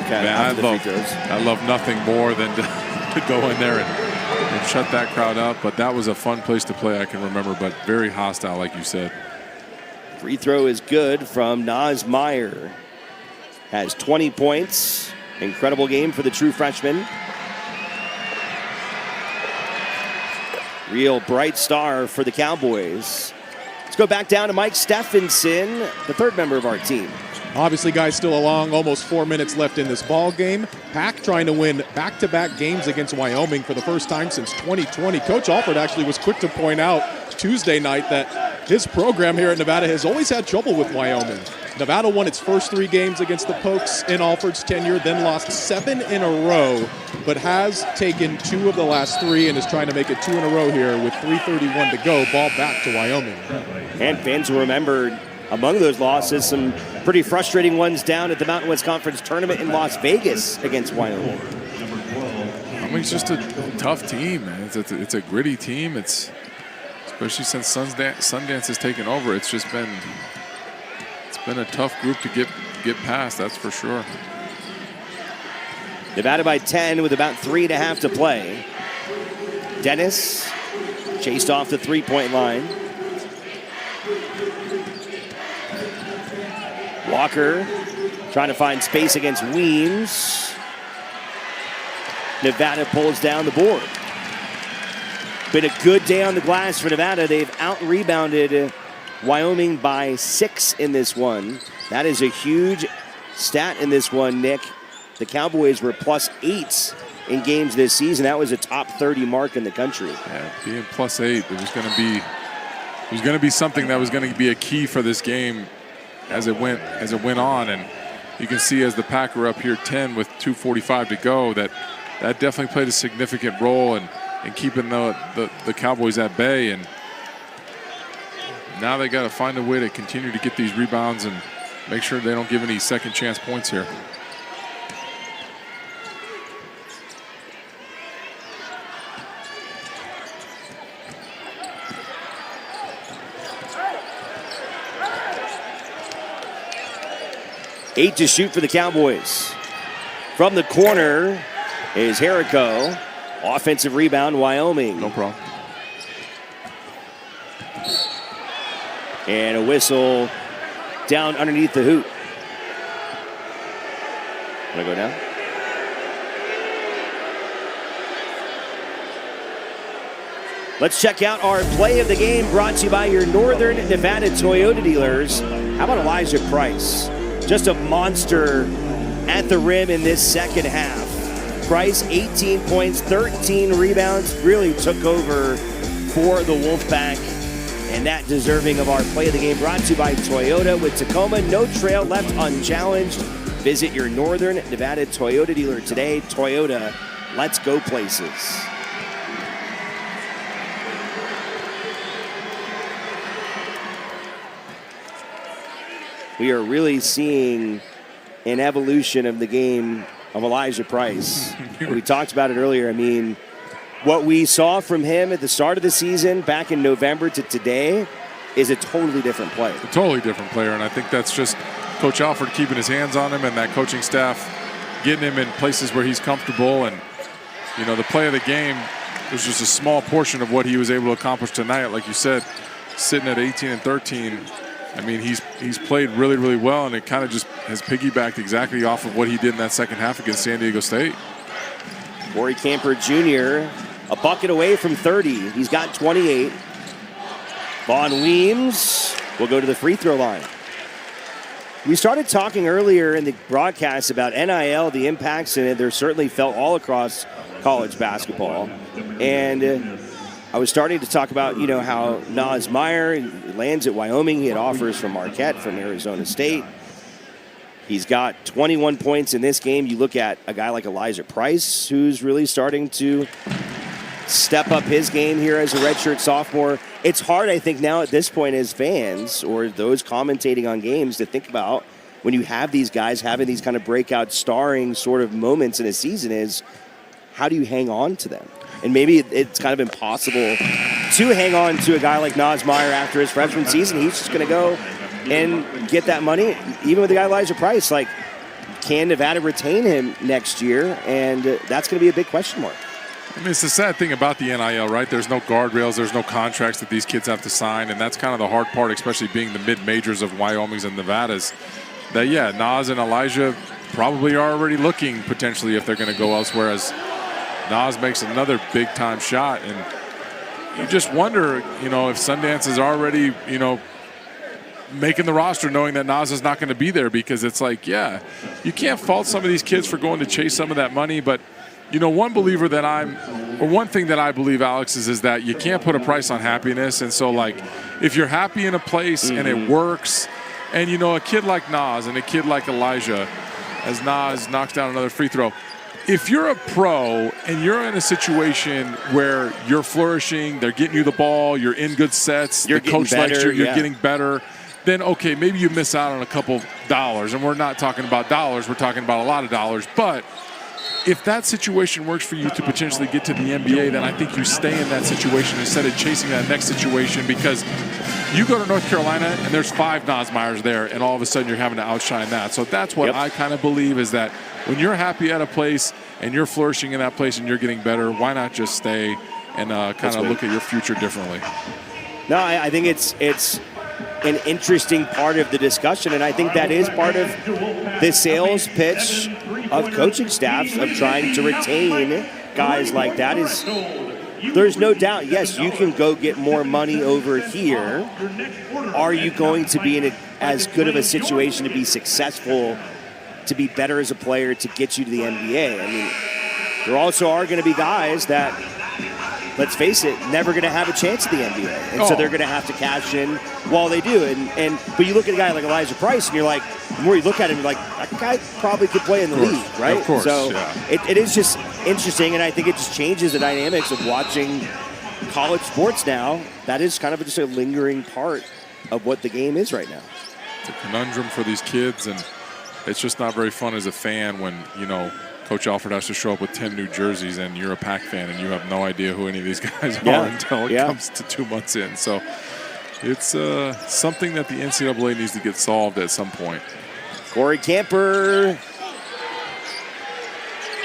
man, I love nothing more than to go in there and shut that crowd up. But that was a fun place to play, I can remember, but very hostile, like you said. Free throw is good from Naz Meyer. Has 20 points. Incredible game for the true freshman. Real bright star for the Cowboys. Let's go back down to Mike Stephenson, the third member of our team. Obviously, guys, still along. Almost 4 minutes left in this ball game. Pack trying to win back-to-back games against Wyoming for the first time since 2020. Coach Alford actually was quick to point out Tuesday night that his program here at Nevada has always had trouble with Wyoming. Nevada won its first 3 games against the Pokes in Alford's tenure, then lost 7 in a row, but has taken 2 of the last 3 and is trying to make it 2 in a row here with 3:31 to go. Ball back to Wyoming. And fans will remember among those losses some pretty frustrating ones down at the Mountain West Conference Tournament in Las Vegas against Wyoming. Wyoming's just a tough team, man. It's a gritty team. It's especially since Sundance has taken over. It's been a tough group to get past, that's for sure. Nevada by 10 with about 3.5 to play. Dennis chased off the three-point line. Walker trying to find space against Weems. Nevada pulls down the board. Been a good day on the glass for Nevada. They've out-rebounded Wyoming by 6 in this one. That is a huge stat in this one, Nick. The Cowboys were +8 in games this season. That was a top 30 mark in the country. Yeah, being +8, it was going to be something that was going to be a key for this game as it went on. And you can see as the Pack were up here 10 with 2:45 to go, that definitely played a significant role in keeping the Cowboys at bay. And now they got to find a way to continue to get these rebounds and make sure they don't give any second chance points here. Eight to shoot for the Cowboys. From the corner is Jericho. Offensive rebound, Wyoming. No problem. And a whistle down underneath the hoop. Want to go down? Let's check out our play of the game brought to you by your Northern Nevada Toyota dealers. How about Elijah Price? Just a monster at the rim in this second half. Price, 18 points, 13 rebounds, really took over for the Wolfpack. And that deserving of our play of the game brought to you by Toyota. With Tacoma, no trail left unchallenged. Visit your Northern Nevada Toyota dealer today. Toyota, let's go places. We are really seeing an evolution of the game of Elijah Price. We talked about it earlier. I mean, what we saw from him at the start of the season back in November to today is a totally different player. A totally different player, and I think that's just Coach Alford keeping his hands on him and that coaching staff getting him in places where he's comfortable. And, you know, the play of the game was just a small portion of what he was able to accomplish tonight. Like you said, sitting at 18 and 13, I mean, he's played really, really well, and it kind of just has piggybacked exactly off of what he did in that second half against San Diego State. Corey Camper Jr., a bucket away from 30. He's got 28. Vaughn Weems will go to the free throw line. We started talking earlier in the broadcast about NIL, the impacts, and they're certainly felt all across college basketball. And I was starting to talk about, how Nas Meyer lands at Wyoming. He had offers from Marquette, from Arizona State. He's got 21 points in this game. You look at a guy like Elijah Price, who's really starting to step up his game here as a redshirt sophomore. It's hard, I think, now at this point as fans or those commentating on games to think about when you have these guys having these kind of breakout starring sort of moments in a season is how do you hang on to them? And maybe it's kind of impossible to hang on to a guy like Nas Meyer after his freshman season. He's just going to go and get that money. Even with a guy Elijah Price, like, can Nevada retain him next year? And that's going to be a big question mark. I mean, it's the sad thing about the NIL, right? There's no guardrails, there's no contracts that these kids have to sign, and that's kind of the hard part, especially being the mid-majors of Wyoming's and Nevada's, that, yeah, Nas and Elijah probably are already looking potentially if they're going to go elsewhere, as Nas makes another big-time shot. And you just wonder, if Sundance is already, making the roster knowing that Nas is not going to be there, because it's like, yeah, you can't fault some of these kids for going to chase some of that money, but one thing that I believe, Alex, is that you can't put a price on happiness. And so, like, if you're happy in a place and it works, and, a kid like Nas and a kid like Elijah, as Nas knocks down another free throw, if you're a pro and you're in a situation where you're flourishing, they're getting you the ball, you're in good sets, the coach likes you, you're getting better, then, okay, maybe you miss out on a couple dollars. And we're not talking about dollars, we're talking about a lot of dollars. But if that situation works for you to potentially get to the NBA, then I think you stay in that situation instead of chasing that next situation, because you go to North Carolina and there's 5 Nas Meyers there, and all of a sudden you're having to outshine that. So that's what I kind of believe, is that when you're happy at a place and you're flourishing in that place and you're getting better, why not just stay and kind of look at your future differently? No, I think it's an interesting part of the discussion, and I think that is part of the sales pitch of coaching staffs of trying to retain guys like that. Is there's no doubt, yes, you can go get more money over here. Are you going to be in as good of a situation to be successful, to be better as a player, to get you to the NBA? I mean, there also are going to be guys that, let's face it, never going to have a chance at the NBA. And so they're going to have to cash in while they do. But you look at a guy like Elijah Price, and you're like, the more you look at him, you're like, that guy probably could play in the league, right? Of course, so yeah. it is just interesting, and I think it just changes the dynamics of watching college sports now. That is kind of just a lingering part of what the game is right now. It's a conundrum for these kids, and it's just not very fun as a fan when, Coach Alford has to show up with 10 new jerseys and you're a Pack fan and you have no idea who any of these guys are until it comes to 2 months in. So it's something that the NCAA needs to get solved at some point. Corey Camper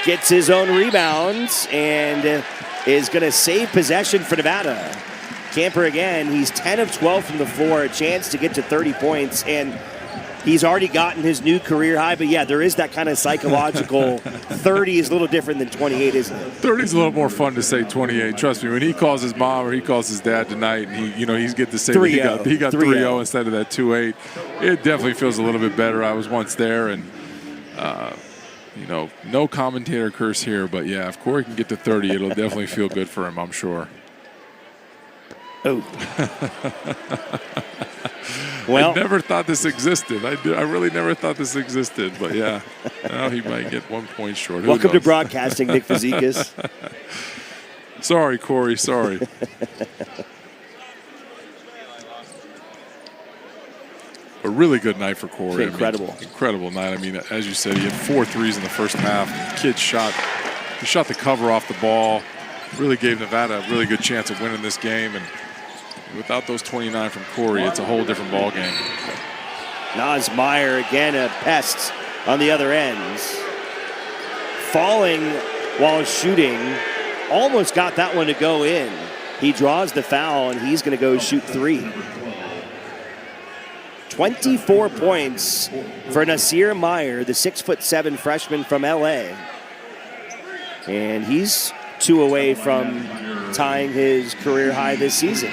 gets his own rebounds and is going to save possession for Nevada. Camper again, he's 10 of 12 from the floor, a chance to get to 30 points, and he's already gotten his new career high, but yeah, there is that kind of psychological 30 is a little different than 28, isn't it? 30 is a little more fun to say 28. Trust me, when he calls his mom or he calls his dad tonight, and he's get to say that he got 3-0 instead of that 2-8. It definitely feels a little bit better. I was once there, and no commentator curse here, but yeah, if Corey can get to 30, it'll definitely feel good for him, I'm sure. Oh. Well, I never thought this existed. I really never thought this existed. But yeah, now he might get 1 point short. Welcome to broadcasting, Nick Fazekas. Sorry, Corey. Sorry. A really good night for Corey. Incredible. Incredible night. I mean, as you said, he had 4 threes in the first half. The kid shot the cover off the ball. Really gave Nevada a really good chance of winning this game. And without those 29 from Corey, it's a whole different ball game. Nas Meyer, again, a pest on the other ends. Falling while shooting. Almost got that one to go in. He draws the foul, and he's going to go shoot 3. 24 points for Nasir Meyer, the 6'7" freshman from L.A. And he's 2 away from tying his career high this season.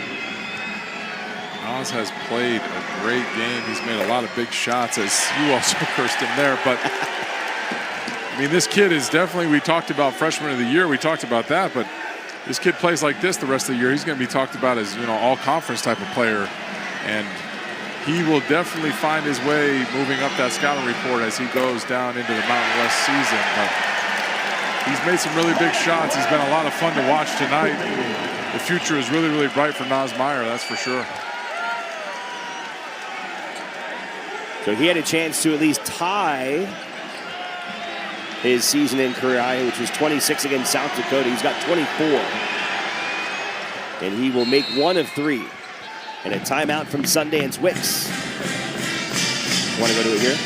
Nas has played a great game. He's made a lot of big shots, as you also cursed him there. But, I mean, this kid is definitely, we talked about freshman of the year. We talked about that. But this kid plays like this the rest of the year, he's going to be talked about as, all-conference type of player. And he will definitely find his way moving up that scouting report as he goes down into the Mountain West season. But he's made some really big shots. He's been a lot of fun to watch tonight. The future is really, really bright for Naz Meyer, that's for sure. So he had a chance to at least tie his season in career high, which was 26 against South Dakota. He's got 24. And he will make 1 of 3. And a timeout from Sundance Wicks. Want to go to it here?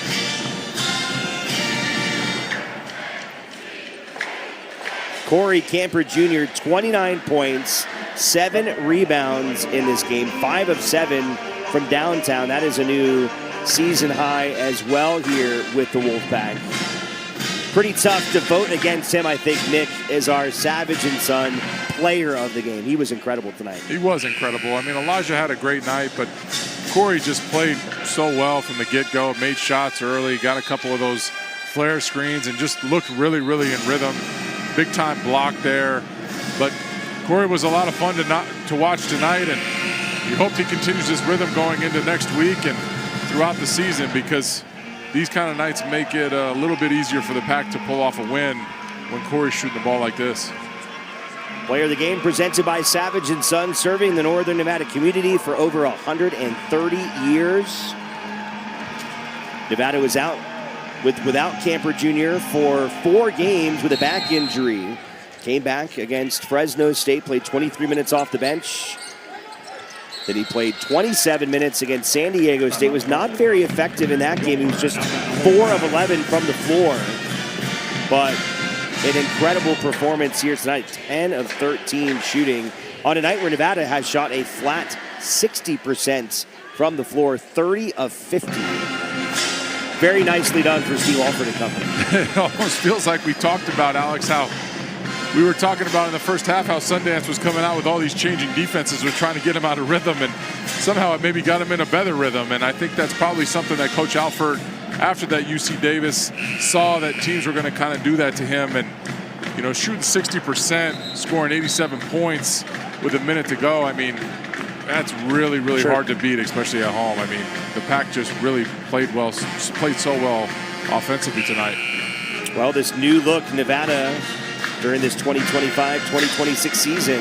Corey Camper Jr., 29 points, 7 rebounds in this game, 5 of 7 from downtown. That is a new season high as well here with the Wolfpack. Pretty tough to vote against him, I think. Nick is our Savage and Son player of the game. He was incredible tonight. He was incredible. I mean, Elijah had a great night, but Corey just played so well from the get-go, made shots early, got a couple of those flare screens, and just looked really, really in rhythm. Big-time block there. But Corey was a lot of fun to watch tonight, and we hope he continues this rhythm going into next week and throughout the season, because these kind of nights make it a little bit easier for the Pack to pull off a win when Corey's shooting the ball like this. Player of the game presented by Savage and Son, serving the Northern Nevada community for over 130 years. Nevada was out without Camper Jr. for 4 games with a back injury. Came back against Fresno State, played 23 minutes off the bench. Then he played 27 minutes against San Diego State. Was not very effective in that game. He was just 4 of 11 from the floor. But an incredible performance here tonight. 10 of 13 shooting on a night where Nevada has shot a flat 60% from the floor, 30 of 50. Very nicely done for Steve Alford and company. It almost feels like we talked about, Alex, how we were talking about in the first half how Sundance was coming out with all these changing defenses. We're trying to get him out of rhythm, and somehow it maybe got him in a better rhythm. And I think that's probably something that Coach Alford, after that UC Davis, saw that teams were going to kind of do that to him. And, shooting 60%, scoring 87 points with a minute to go, I mean, that's really, really hard to beat, especially at home. I mean, the Pack just really played so well offensively tonight. Well, this new look Nevada during this 2025-2026 season,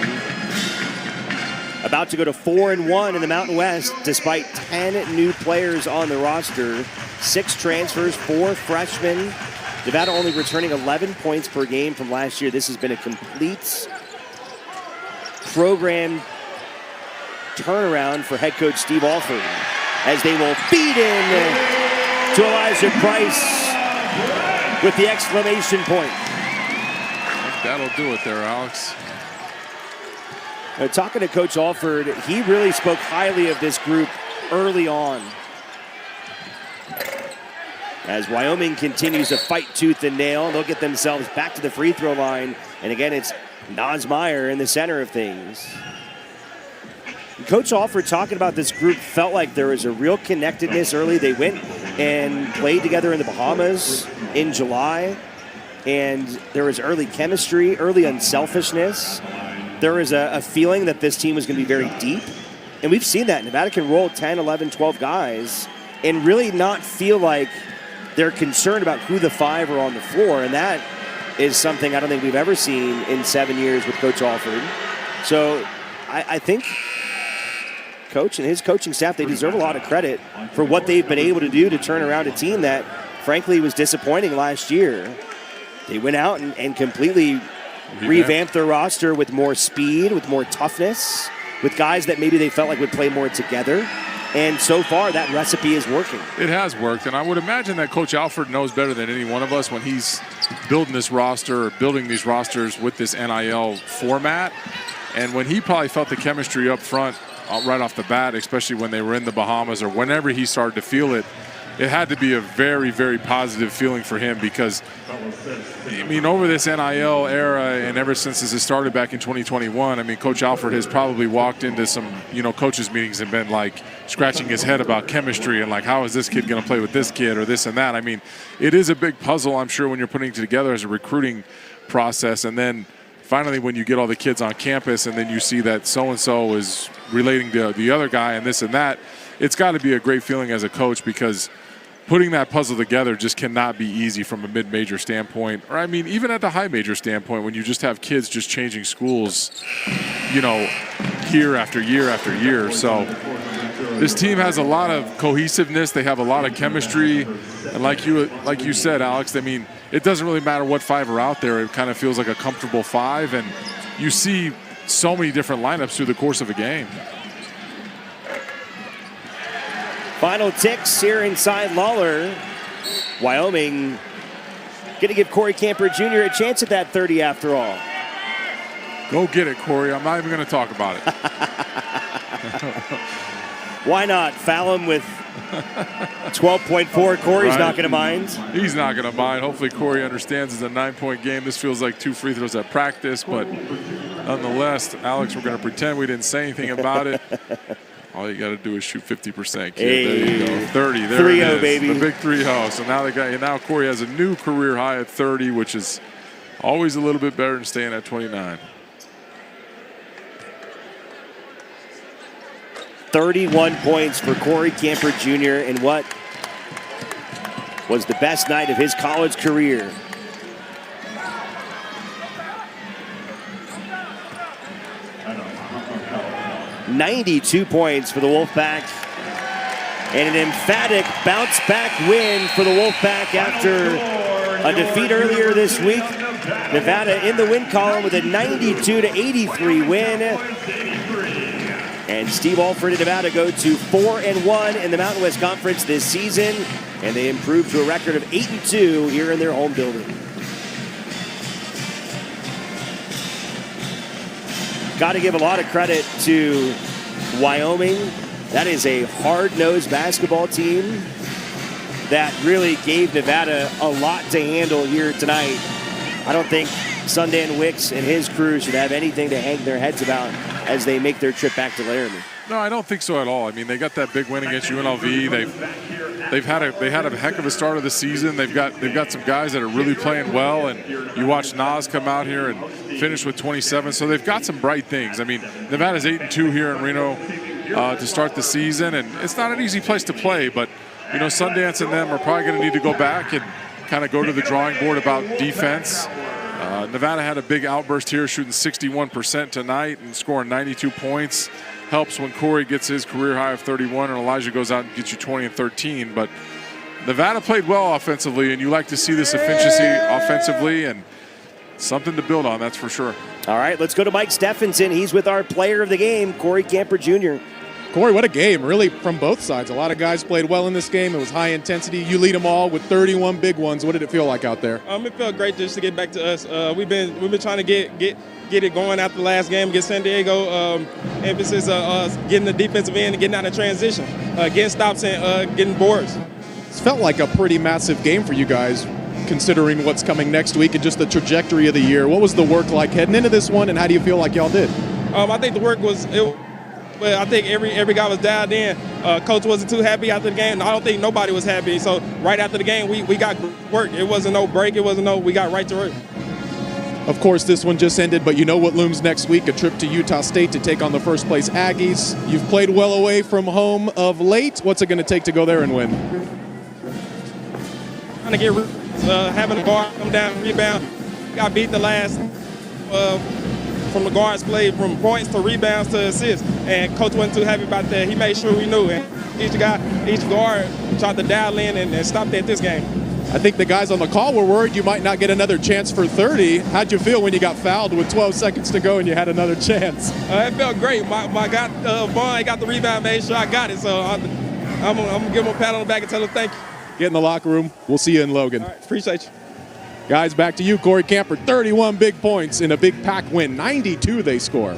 about to go to 4-1 in the Mountain West, despite 10 new players on the roster, 6 transfers, 4 freshmen. Nevada only returning 11 points per game from last year. This has been a complete program turnaround for head coach Steve Alford, as they will feed in to Elijah Price with the exclamation point. That'll do it there, Alex. Talking to Coach Alford, he really spoke highly of this group early on. As Wyoming continues to fight tooth and nail, they'll get themselves back to the free throw line. And again, it's Naz Meyer in the center of things. Coach Alford talking about this group felt like there was a real connectedness early. They went and played together in the Bahamas in July. And there was early chemistry, early unselfishness. There was a feeling that this team was going to be very deep. And we've seen that. Nevada can roll 10, 11, 12 guys and really not feel like they're concerned about who the 5 are on the floor. And that is something I don't think we've ever seen in 7 years with Coach Alford. So I think Coach and his coaching staff, they deserve a lot of credit for what they've been able to do to turn around a team that, frankly, was disappointing last year. They went out and completely revamped their roster with more speed, with more toughness, with guys that maybe they felt like would play more together. And so far, that recipe is working. It has worked, and I would imagine that Coach Alford knows better than any one of us when he's building this roster or building these rosters with this NIL format. And when he probably felt the chemistry up front right off the bat, especially when they were in the Bahamas or whenever he started to feel it, it had to be a very, very positive feeling for him because, I mean, over this NIL era and ever since this has started back in 2021, I mean, Coach Alford has probably walked into some, coaches meetings and been like scratching his head about chemistry and like, how is this kid going to play with this kid or this and that? I mean, it is a big puzzle, I'm sure, when you're putting it together as a recruiting process. And then finally when you get all the kids on campus and then you see that so-and-so is relating to the other guy and this and that, it's got to be a great feeling as a coach, because putting that puzzle together just cannot be easy from a mid-major standpoint, or I mean even at the high major standpoint, when you just have kids just changing schools, you know, year after year after year. So this team has a lot of cohesiveness. They have a lot of chemistry, and like you said, Alex, I mean, it doesn't really matter what five are out there. It kind of feels like a comfortable five, and you see so many different lineups through the course of a game. Final ticks here inside Lawlor. Wyoming going to give Corey Camper Jr. a chance at that 30 after all. Go get it, Corey. I'm not even going to talk about it. Why not? Foul him with 12.4. Corey's not going to mind. He's not going to mind. Hopefully Corey understands it's a 9-point game. This feels like 2 free throws at practice, but nonetheless, Alex, we're going to pretend we didn't say anything about it. All you got to do is shoot 50%, kid. Hey. There you go. 30. There 3-0, it is. baby. The big 3-0. So now Corey has a new career high at 30, which is always a little bit better than staying at 29. 31 points for Corey Camper Jr. in what was the best night of his college career. $92 points for the Wolfpack, and an emphatic bounce-back win for the Wolfpack after a defeat earlier this week. Nevada in the win column with a 92-83 win. And Steve Alford and Nevada go to 4-1 in the Mountain West Conference this season, and they improve to a record of 8-2 here in their home building. Got to give a lot of credit to Wyoming. That is a hard-nosed basketball team that really gave Nevada a lot to handle here tonight. I don't think Sundan Wicks and his crew should have anything to hang their heads about as they make their trip back to Laramie. No, I don't think so at all. I mean, they got that big win against UNLV. They had a heck of a start of the season. They've got some guys that are really playing well, and you watch Nas come out here and finish with 27. So they've got some bright things. I mean, Nevada's 8-2 here in Reno to start the season, and it's not an easy place to play. But you know, Sundance and them are probably going to need to go back and kind of go to the drawing board about defense. Nevada had a big outburst here, shooting 61% tonight and scoring 92 points. Helps when Corey gets his career high of 31 and Elijah goes out and gets you 20 and 13. But Nevada played well offensively, and you like to see this efficiency offensively, and something to build on, that's for sure. All right, let's go to Mike Stephenson. He's with our player of the game, Corey Camper Jr. Corey, what a game, really, from both sides. A lot of guys played well in this game. It was high intensity. You lead them all with 31 big ones. What did it feel like out there? It felt great just to get back to us. We've been trying to get it going after the last game against San Diego. Emphasis getting the defensive end and getting out of transition, getting stops and getting boards. It's felt like a pretty massive game for you guys, considering what's coming next week and just the trajectory of the year. What was the work like heading into this one, and how do you feel like y'all did? I think the work was. Well, I think every guy was dialed in. Coach wasn't too happy after the game. I don't think nobody was happy. So right after the game, we got work. It wasn't no break. We got right to work. Of course, this one just ended, but you know what looms next week, a trip to Utah State to take on the first place Aggies. You've played well away from home of late. What's it going to take to go there and win? Trying to get having the guard come down, rebound. Got beat the last from the guards played from points to rebounds to assists, and coach wasn't too happy about that. He made sure we knew, and each guard tried to dial in and stop that this game. I think the guys on the call were worried you might not get another chance for 30. How'd you feel when you got fouled with 12 seconds to go and you had another chance? It felt great. My guy Vaughn got the rebound, made sure I got it, so I'm gonna give him a pat on the back and tell him thank you. Get in the locker room. We'll see you in Logan. All right, appreciate you. Guys, back to you, Corey Camper. 31 big points in a big pack win. 92 they score.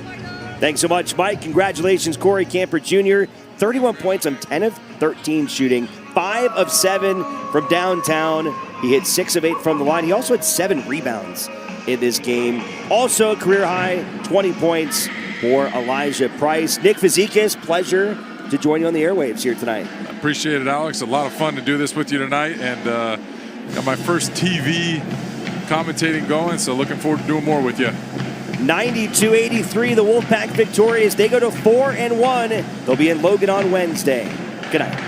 Thanks so much, Mike. Congratulations, Corey Camper Jr. 31 points on 10 of 13 shooting. 5 of 7 from downtown. He hit 6 of 8 from the line. He also had 7 rebounds in this game. Also, career high, 20 points for Elijah Price. Nick Fazikis, pleasure to join you on the airwaves here tonight. I appreciate it, Alex. A lot of fun to do this with you tonight, and got my first TV commentating going, so looking forward to doing more with you. 92-83, the Wolfpack victorious. They go to 4-1. They'll be in Logan on Wednesday. Good night.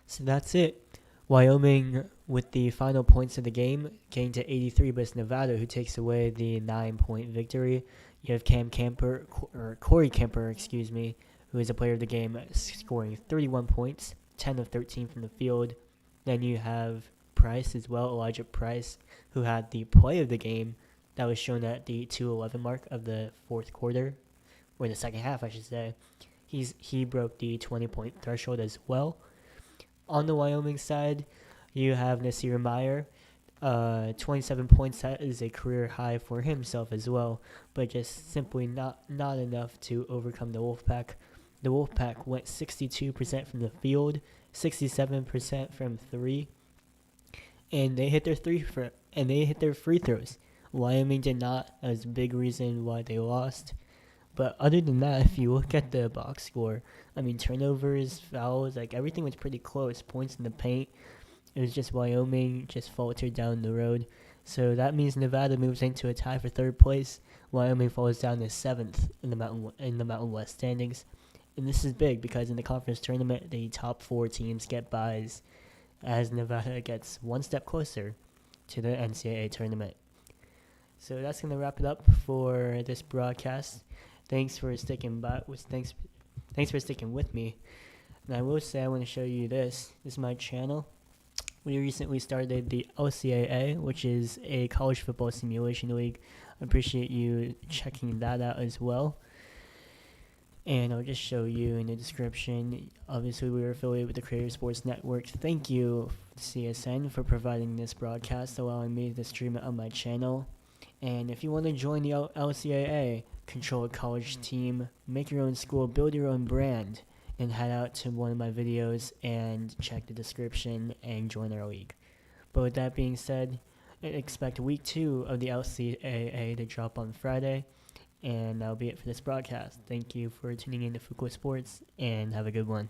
So that's it. Wyoming with the final points of the game, getting to 83, but it's Nevada who takes away the 9-point victory. You have Corey Kemper, who is a player of the game, scoring 31 points, 10 of 13 from the field. Then you have Price as well, Elijah Price, who had the play of the game that was shown at the 2:11 mark of the fourth quarter, or the second half, I should say. He broke the 20-point threshold as well. On the Wyoming side, you have Nasir Meyer, 27 points. That is a career high for himself as well, but just simply not enough to overcome the Wolfpack. The Wolfpack went 62% from the field, 67% from three, and they hit their free throws. Wyoming did not. That was a big reason why they lost. But other than that, if you look at the box score, I mean, turnovers, fouls, like everything was pretty close. Points in the paint. It was just Wyoming just faltered down the road. So that means Nevada moves into a tie for third place. Wyoming falls down to 7th in the Mountain West standings. And this is big because in the conference tournament, the top 4 teams get byes as Nevada gets one step closer to the NCAA tournament. So that's going to wrap it up for this broadcast. Thanks for sticking by. Thanks for sticking with me. And I will say I want to show you this. This is my channel. We recently started the LCAA, which is a college football simulation league. I appreciate you checking that out as well. And I'll just show you in the description. Obviously, we are affiliated with the Creator Sports Network. Thank you, CSN, for providing this broadcast, allowing me to stream it on my channel. And if you want to join the LCAA, control a college team, make your own school, build your own brand, and head out to one of my videos and check the description and join our league. But with that being said, expect week 2 of the LCAA to drop on Friday, and that'll be it for this broadcast. Thank you for tuning in to Fuqua Sports, and have a good one.